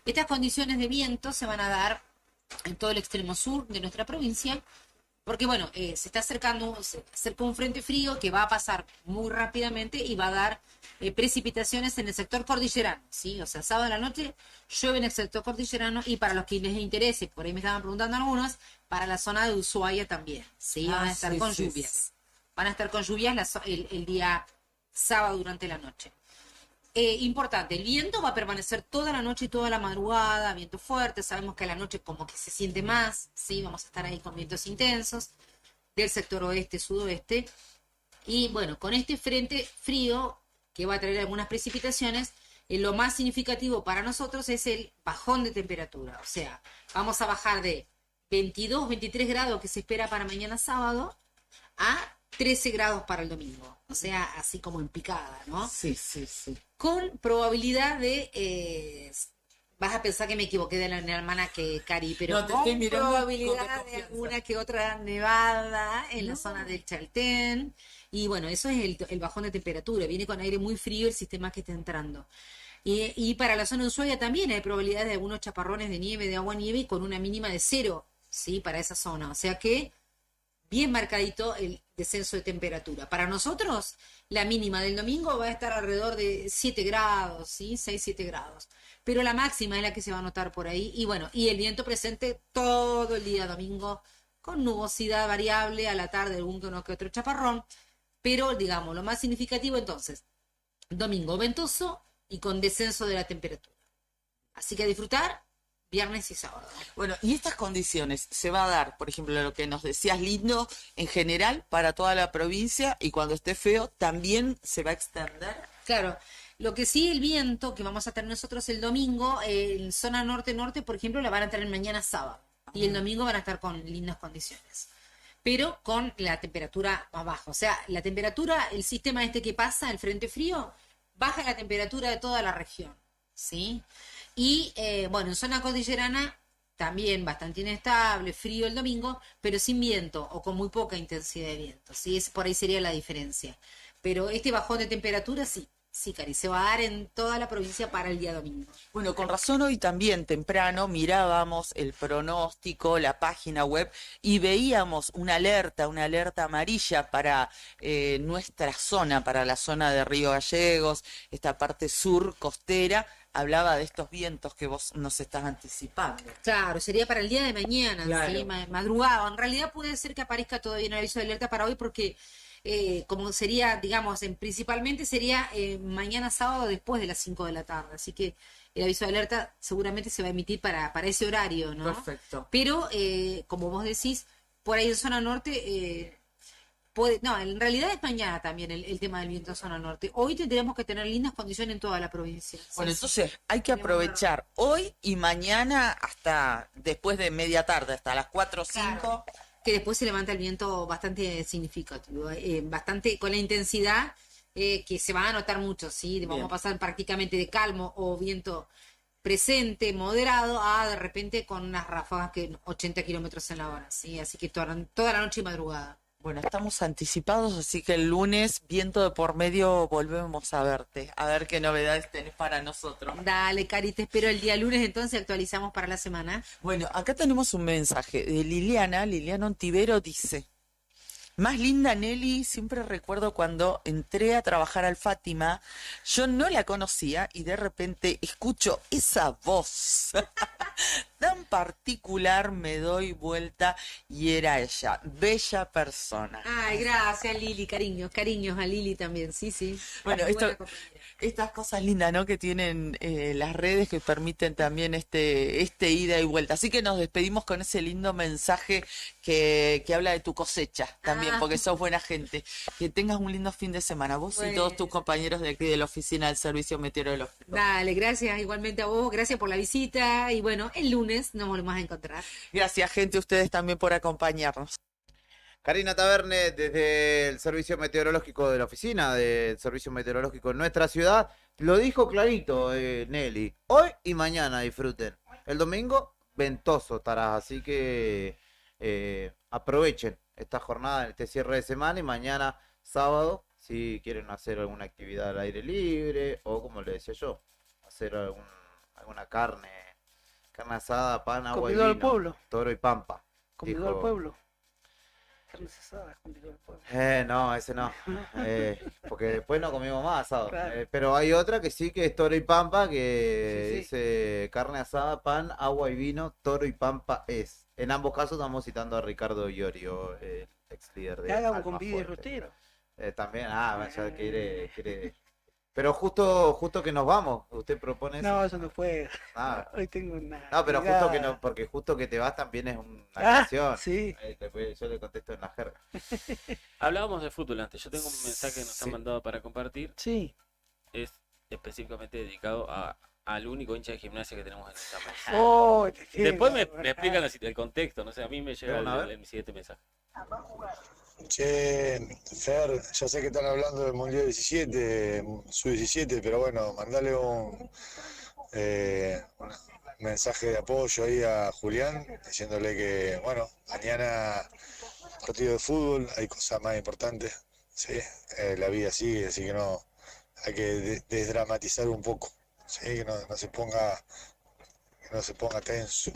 [SPEAKER 20] Estas condiciones de viento se van a dar en todo el extremo sur de nuestra provincia, porque bueno, se está acercando, se acerca un frente frío que va a pasar muy rápidamente y va a dar precipitaciones en el sector cordillerano, ¿sí? O sea, sábado a la noche llueve en el sector cordillerano, y para los que les interese, por ahí me estaban preguntando algunos, para la zona de Ushuaia también, ¿sí? Van a estar con lluvias. Sí. Van a estar con lluvias el día sábado durante la noche. Importante, el viento va a permanecer toda la noche y toda la madrugada, viento fuerte. Sabemos que a la noche como que se siente más, ¿sí? Vamos a estar ahí con vientos intensos del sector oeste, sudoeste. Y bueno, con este frente frío que va a traer algunas precipitaciones, lo más significativo para nosotros es el bajón de temperatura. O sea, vamos a bajar de 22, 23 grados que se espera para mañana sábado a 13 grados para el domingo. O sea, así como en picada, ¿no?
[SPEAKER 19] Sí.
[SPEAKER 20] Con probabilidad de... vas a pensar que me equivoqué de la almanaque, Cari, pero
[SPEAKER 19] No, te
[SPEAKER 20] con
[SPEAKER 19] estoy mirando
[SPEAKER 20] probabilidad de alguna que otra nevada en la zona del Chaltén. Y bueno, eso es el bajón de temperatura. Viene con aire muy frío el sistema que está entrando. Y para la zona de Ushuaia también hay probabilidad de algunos chaparrones de nieve, de agua-nieve, y con una mínima de 0, ¿sí? Para esa zona. O sea que bien marcadito el descenso de temperatura. Para nosotros, la mínima del domingo va a estar alrededor de 7 grados, ¿sí? 6, 7 grados. Pero la máxima es la que se va a notar por ahí. Y bueno, y el viento presente todo el día domingo, con nubosidad variable, a la tarde algún que otro chaparrón. Pero, digamos, lo más significativo entonces, domingo ventoso y con descenso de la temperatura. Así que a disfrutar viernes y sábado.
[SPEAKER 19] Bueno, y estas condiciones se va a dar, por ejemplo, lo que nos decías, lindo, en general para toda la provincia, y cuando esté feo también se va a extender.
[SPEAKER 20] Claro, lo que sí, el viento que vamos a tener nosotros el domingo, en zona norte-norte, por ejemplo, la van a tener mañana sábado, y el domingo van a estar con lindas condiciones, pero con la temperatura más baja. O sea, la temperatura, el sistema este que pasa, el frente frío, baja la temperatura de toda la región, ¿sí? Y bueno, en zona cordillerana también bastante inestable, frío el domingo, pero sin viento o con muy poca intensidad de viento, ¿sí? Por ahí sería la diferencia. Pero este bajón de temperatura sí, Cari, se va a dar en toda la provincia para el día domingo.
[SPEAKER 19] Bueno, con razón hoy también temprano mirábamos el pronóstico, la página web, y veíamos una alerta amarilla para nuestra zona, para la zona de Río Gallegos, esta parte sur costera. Hablaba de estos vientos que vos nos estás anticipando.
[SPEAKER 20] Claro, sería para el día de mañana,
[SPEAKER 19] Claro.
[SPEAKER 20] ¿sí? Madrugada. En realidad puede ser que aparezca todavía en el aviso de alerta para hoy, porque como sería, digamos, principalmente sería mañana sábado después de las 5 de la tarde. Así que el aviso de alerta seguramente se va a emitir para ese horario, ¿no?
[SPEAKER 19] Perfecto.
[SPEAKER 20] Pero, como vos decís, por ahí en zona norte... no, en realidad es mañana también el tema del viento en zona norte. Hoy tendremos que tener lindas condiciones en toda la provincia.
[SPEAKER 19] Bueno,
[SPEAKER 20] Sí,
[SPEAKER 19] entonces
[SPEAKER 20] sí.
[SPEAKER 19] hay que aprovechar hoy y mañana hasta después de media tarde, hasta las 4 o 5.
[SPEAKER 20] Que después se levanta el viento bastante significativo, bastante con la intensidad que se van a notar mucho, ¿sí? Vamos
[SPEAKER 19] Bien.
[SPEAKER 20] a pasar prácticamente de calmo o viento presente, moderado, a de repente con unas ráfagas que 80 kilómetros en la hora, ¿sí? Así que toda la noche y madrugada.
[SPEAKER 19] Bueno, estamos anticipados, así que el lunes, viento de por medio, volvemos a verte, a ver qué novedades tenés para nosotros.
[SPEAKER 20] Dale, Cari, te espero el día lunes, entonces actualizamos para la semana.
[SPEAKER 19] Bueno, acá tenemos un mensaje de Liliana Ontivero dice: más linda Nelly, siempre recuerdo cuando entré a trabajar al Fátima, yo no la conocía y de repente escucho esa voz tan particular, me doy vuelta y era ella, bella persona.
[SPEAKER 20] Ay, gracias, Lili, cariños a Lili también, sí.
[SPEAKER 19] Bueno,
[SPEAKER 20] Muy
[SPEAKER 19] esto,
[SPEAKER 20] buena compañera.
[SPEAKER 19] estas cosas lindas, ¿no? Que tienen las redes que permiten también este ida y vuelta. Así que nos despedimos con ese lindo mensaje que habla de tu cosecha también, porque sos buena gente. Que tengas un lindo fin de semana, vos y todos tus compañeros de aquí de la oficina del Servicio Meteorológico.
[SPEAKER 20] Dale, gracias igualmente a vos, gracias por la visita y bueno, el lunes nos volvemos a encontrar.
[SPEAKER 19] Gracias, gente, ustedes también por acompañarnos.
[SPEAKER 2] Karina Taverne, desde el Servicio Meteorológico de la oficina del Servicio Meteorológico en nuestra ciudad, lo dijo clarito, Nelly. Hoy y mañana disfruten. El domingo, ventoso estará, así que aprovechen esta jornada, este cierre de semana y mañana, sábado, si quieren hacer alguna actividad al aire libre o, como le decía yo, hacer alguna carne asada, pan, agua y
[SPEAKER 3] Comidor del
[SPEAKER 2] vino,
[SPEAKER 3] pueblo.
[SPEAKER 2] toro y pampa.
[SPEAKER 3] Comidor
[SPEAKER 2] Dijo-
[SPEAKER 3] del pueblo. Carnes asadas, comidor del pueblo.
[SPEAKER 2] No, ese no. Porque después no comimos más asado.
[SPEAKER 3] Claro.
[SPEAKER 2] Pero hay otra que sí, que es toro y pampa, que
[SPEAKER 3] Sí, sí.
[SPEAKER 2] dice carne asada, pan, agua y vino, toro y pampa es. En ambos casos estamos citando a Ricardo Iorio, el ex líder de
[SPEAKER 3] Que haga un
[SPEAKER 2] Alma
[SPEAKER 3] convite
[SPEAKER 2] Fuerte.
[SPEAKER 3] rutero.
[SPEAKER 2] También, ya quiere. Pero justo que nos vamos, usted propone eso.
[SPEAKER 3] No, eso no fue.
[SPEAKER 2] Ah.
[SPEAKER 3] Hoy tengo una.
[SPEAKER 2] No, pero justo
[SPEAKER 3] actividad.
[SPEAKER 2] que no, porque justo que te vas también es una
[SPEAKER 3] Ah,
[SPEAKER 2] canción.
[SPEAKER 3] sí.
[SPEAKER 2] Yo le contesto en la jerga.
[SPEAKER 4] Hablábamos de fútbol antes. Yo tengo un mensaje que nos
[SPEAKER 2] Sí.
[SPEAKER 4] han mandado para compartir.
[SPEAKER 3] Sí.
[SPEAKER 4] Es específicamente dedicado al único hincha de gimnasia que tenemos en esta mesa.
[SPEAKER 3] Oh, te entiendo.
[SPEAKER 4] Después me explican el contexto, no sé, a mí me llega
[SPEAKER 2] Bueno, a ver.
[SPEAKER 4] el siguiente mensaje.
[SPEAKER 21] Che, Fer, ya sé que están hablando del Mundial 17, sub-17, pero bueno, mandale un mensaje de apoyo ahí a Julián, diciéndole que, bueno, mañana partido de fútbol, hay cosas más importantes, ¿sí? La vida sigue, así que no, hay que desdramatizar un poco, ¿sí? Que no se ponga tenso.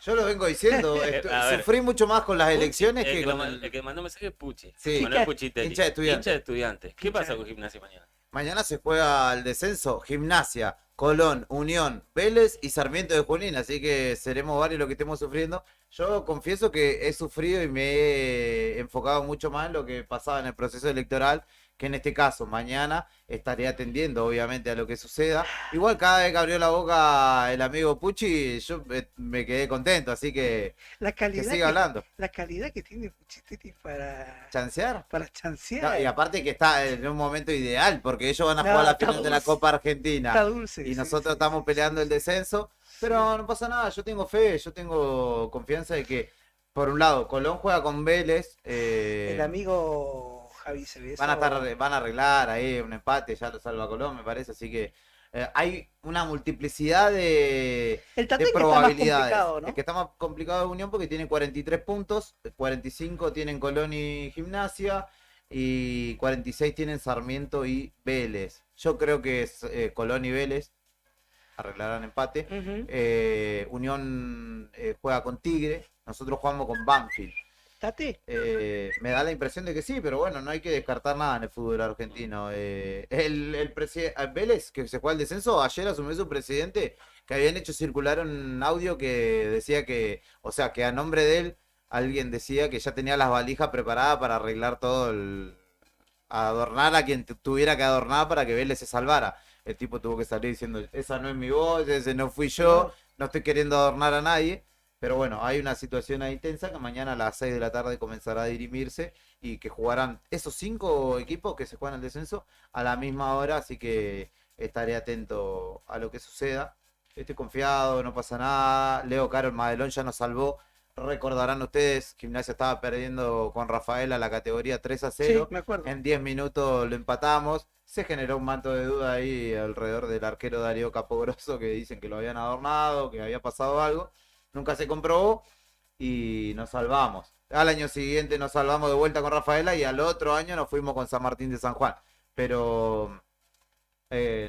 [SPEAKER 2] Yo lo vengo diciendo,
[SPEAKER 4] A ver.
[SPEAKER 2] sufrí mucho más con las elecciones
[SPEAKER 4] El
[SPEAKER 2] que
[SPEAKER 4] que,
[SPEAKER 2] con
[SPEAKER 4] el que mandó mensaje es Pucci.
[SPEAKER 2] Sí.
[SPEAKER 4] Manuel Puchitelli.
[SPEAKER 2] Hincha de Estudiantes.
[SPEAKER 4] Hincha de Estudiantes. ¿Qué pasa con Gimnasia mañana?
[SPEAKER 2] Mañana se juega al descenso, Gimnasia, Colón, Unión, Vélez y Sarmiento de Junín, así que seremos varios los que estemos sufriendo. Yo confieso que he sufrido y me he enfocado mucho más en lo que pasaba en el proceso electoral, que en este caso mañana estaré atendiendo obviamente a lo que suceda. Igual cada vez que abrió la boca el amigo Pucci, yo me quedé contento, así que
[SPEAKER 3] La calidad
[SPEAKER 2] siga hablando.
[SPEAKER 3] La calidad que tiene Puchitetti para
[SPEAKER 2] ¿Chancear?
[SPEAKER 3] chancear.
[SPEAKER 2] No, y aparte que está en un momento ideal, porque ellos van a
[SPEAKER 3] No,
[SPEAKER 2] jugar la
[SPEAKER 3] está
[SPEAKER 2] final de la
[SPEAKER 3] dulce.
[SPEAKER 2] Copa Argentina.
[SPEAKER 3] Está dulce,
[SPEAKER 2] Y
[SPEAKER 3] sí,
[SPEAKER 2] nosotros estamos peleando el descenso. Pero no pasa nada, yo tengo fe, yo tengo confianza de que, por un lado, Colón juega con Vélez.
[SPEAKER 3] El amigo Javi Cebeso.
[SPEAKER 2] Van a arreglar ahí un empate, ya lo salva Colón, me parece. Así que hay una multiplicidad de
[SPEAKER 3] Tatán que está más
[SPEAKER 2] probabilidades.
[SPEAKER 3] complicado, ¿no?
[SPEAKER 2] El que está más complicado de Unión porque tiene 43 puntos, 45 tienen Colón y Gimnasia, y 46 tienen Sarmiento y Vélez. Yo creo que es Colón y Vélez arreglarán empate. Unión juega con Tigre, nosotros jugamos con Banfield.
[SPEAKER 3] ¿Tate?
[SPEAKER 2] Me da la impresión de que sí, pero bueno, no hay que descartar nada en el fútbol argentino. El presidente Vélez, que se juega el descenso, ayer asumió su presidente, que habían hecho circular un audio que decía que, o sea, que a nombre de él, alguien decía que ya tenía las valijas preparadas para arreglar todo adornar a quien tuviera que adornar para que Vélez se salvara. El tipo tuvo que salir diciendo, esa no es mi voz, ese no fui yo, no estoy queriendo adornar a nadie. Pero bueno, hay una situación ahí tensa que mañana a las 6 de la tarde comenzará a dirimirse y que jugarán esos 5 equipos que se juegan el descenso a la misma hora, así que estaré atento a lo que suceda. Estoy confiado, no pasa nada. Leo Carol Madelón ya nos salvó recordarán ustedes, Gimnasia estaba perdiendo con Rafaela la categoría 3-0.
[SPEAKER 3] Sí, me acuerdo.
[SPEAKER 2] En 10 minutos lo empatamos. Se generó un manto de duda ahí alrededor del arquero Darío Capogroso, que dicen que lo habían adornado, que había pasado algo. Nunca se comprobó y nos salvamos. Al año siguiente nos salvamos de vuelta con Rafaela y al otro año nos fuimos con San Martín de San Juan. Pero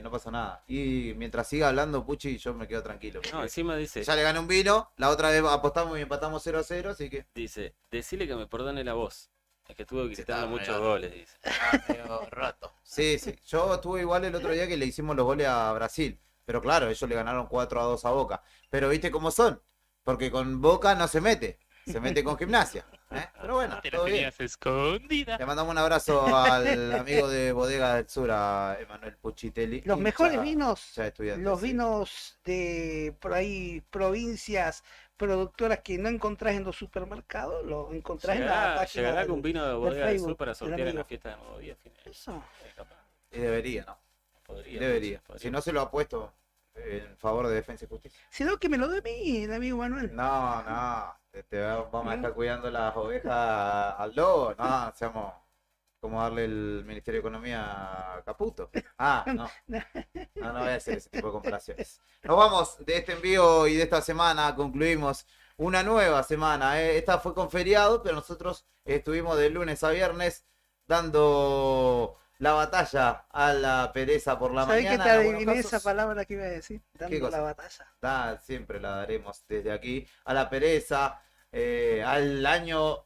[SPEAKER 2] no pasa nada. Y mientras siga hablando Puchi, yo me quedo tranquilo.
[SPEAKER 4] No, encima dice,
[SPEAKER 2] Ya le gané un vino, la otra vez apostamos y empatamos 0-0, así que...
[SPEAKER 4] dice, decile que me perdone la voz. Es que estuve gritando
[SPEAKER 2] está
[SPEAKER 4] muchos
[SPEAKER 2] medio-
[SPEAKER 4] goles, dice.
[SPEAKER 2] roto. Sí, sí. Yo estuve igual el otro día que le hicimos los goles a Brasil. Pero claro, ellos le ganaron 4-2 a Boca. Pero viste cómo son. Porque con Boca no se mete. Se mete con Gimnasia. Pero bueno, todo bien.
[SPEAKER 7] escondida.
[SPEAKER 2] Le mandamos un abrazo al amigo de Bodega del Sur, a Emanuel Puchitelli.
[SPEAKER 3] Los mejores vinos,
[SPEAKER 2] Ya estudiante.
[SPEAKER 3] los vinos de por ahí provincias productoras que no encontrás en los supermercados, los encontrás en la
[SPEAKER 4] Llegará,
[SPEAKER 3] página
[SPEAKER 4] llegará
[SPEAKER 3] del-
[SPEAKER 4] con vino de
[SPEAKER 3] del
[SPEAKER 4] bodega del sur
[SPEAKER 3] Facebook
[SPEAKER 4] para
[SPEAKER 3] del
[SPEAKER 4] sortear en
[SPEAKER 3] amigo.
[SPEAKER 4] la fiesta de nuevo día.
[SPEAKER 3] Eso.
[SPEAKER 2] Y debería, ¿no?
[SPEAKER 4] Podría,
[SPEAKER 2] Debería.
[SPEAKER 4] podría.
[SPEAKER 2] Si no se lo apuesto en favor de Defensa y Justicia.
[SPEAKER 3] Sino que me lo dé a mí, el amigo Manuel.
[SPEAKER 2] No, no. Vamos a estar cuidando las ovejas al lobo. No, seamos como darle el Ministerio de Economía a Caputo. Ah, no. No voy a hacer ese tipo de comparaciones. Nos vamos de este envío y de esta semana. Concluimos una nueva semana. Esta fue con feriado, pero nosotros estuvimos de lunes a viernes dando la batalla a la pereza por la
[SPEAKER 3] ¿Sabés que
[SPEAKER 2] mañana.
[SPEAKER 3] te
[SPEAKER 2] en algunos
[SPEAKER 3] adiviné
[SPEAKER 2] casos.
[SPEAKER 3] esa palabra que iba a decir?
[SPEAKER 2] ¿Qué
[SPEAKER 3] Dando
[SPEAKER 2] cosa?
[SPEAKER 3] la batalla.
[SPEAKER 2] Siempre la daremos desde aquí. A la pereza, al año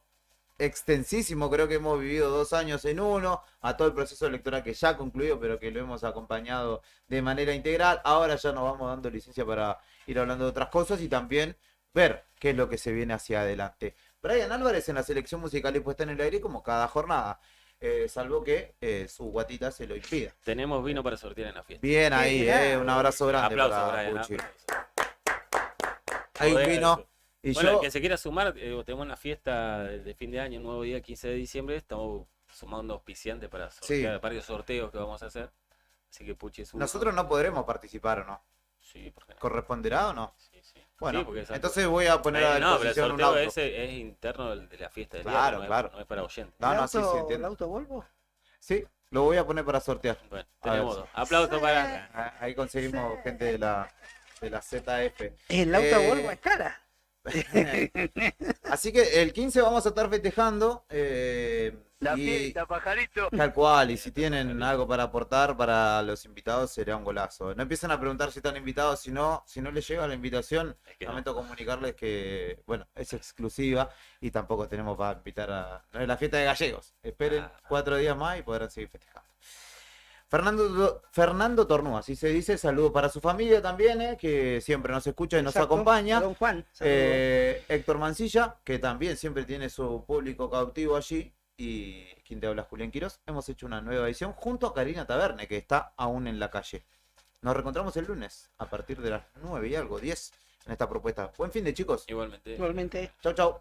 [SPEAKER 2] extensísimo, creo que hemos vivido 2 años en uno, a todo el proceso electoral que ya concluyó, pero que lo hemos acompañado de manera integral. Ahora ya nos vamos dando licencia para ir hablando de otras cosas y también ver qué es lo que se viene hacia adelante. Brian Álvarez en la selección musical y puesta en el aire como cada jornada, salvo que su guatita se lo impida.
[SPEAKER 4] Tenemos vino para sortear en la fiesta.
[SPEAKER 2] Bien ahí, un abrazo grande
[SPEAKER 4] Aplauso,
[SPEAKER 2] para
[SPEAKER 4] Brian,
[SPEAKER 2] Puchi.
[SPEAKER 4] aplauso.
[SPEAKER 2] Hay un
[SPEAKER 4] Bodega
[SPEAKER 2] vino.
[SPEAKER 4] del Sur.
[SPEAKER 2] Y
[SPEAKER 4] Bueno,
[SPEAKER 2] yo,
[SPEAKER 4] el que se quiera sumar, tenemos una fiesta de fin de año, nuevo día 15 de diciembre. Estamos sumando auspiciantes para sortear
[SPEAKER 2] Sí.
[SPEAKER 4] varios sorteos que vamos a hacer. Así que Puchi es uno.
[SPEAKER 2] nosotros no podremos participar, ¿o no?
[SPEAKER 4] Sí, ¿por qué no?
[SPEAKER 2] ¿Corresponderá o no?
[SPEAKER 4] Sí, sí.
[SPEAKER 2] Bueno,
[SPEAKER 4] Sí, porque es algo-
[SPEAKER 2] entonces voy a poner a
[SPEAKER 4] No, pero el
[SPEAKER 2] disposición un
[SPEAKER 4] sorteo
[SPEAKER 2] auto.
[SPEAKER 4] ese es interno de la fiesta del
[SPEAKER 2] Claro,
[SPEAKER 4] día,
[SPEAKER 2] claro.
[SPEAKER 4] no es para oyentes.
[SPEAKER 2] No,
[SPEAKER 3] ¿El
[SPEAKER 2] no, sí,
[SPEAKER 3] auto-
[SPEAKER 2] sí,
[SPEAKER 3] ¿El
[SPEAKER 2] entiendo.
[SPEAKER 3] auto Volvo?
[SPEAKER 2] Sí, lo voy a poner para sortear.
[SPEAKER 4] Bueno,
[SPEAKER 2] A ver
[SPEAKER 4] tenemos
[SPEAKER 2] si-
[SPEAKER 4] dos. Aplausos para...
[SPEAKER 2] Ahí conseguimos gente de la ZF.
[SPEAKER 3] El auto
[SPEAKER 2] Eh,
[SPEAKER 3] Volvo es cara.
[SPEAKER 2] Así que el 15 vamos a estar festejando.
[SPEAKER 22] pajarito.
[SPEAKER 2] Tal cual, y si tienen algo para aportar para los invitados será un golazo. No empiezan a preguntar si están invitados, si no les llega la invitación, lamento comunicarles que, bueno, es exclusiva y tampoco tenemos para invitar a... No es la fiesta de gallegos. Esperen 4 días más y podrán seguir festejando. Fernando Tornúa, así se dice, saludo para su familia también, que siempre nos escucha y nos
[SPEAKER 3] Exacto.
[SPEAKER 2] acompaña.
[SPEAKER 3] Don Juan, saludos.
[SPEAKER 2] Héctor Mancilla, que también siempre tiene su público cautivo allí. Y quien te habla, Julián Quirós. Hemos hecho una nueva edición junto a Karina Taberne, que está aún en la calle. Nos reencontramos el lunes a partir de las 9 y algo, 10, en esta propuesta. Buen fin de chicos.
[SPEAKER 4] Igualmente.
[SPEAKER 3] Igualmente.
[SPEAKER 2] Chau, chau.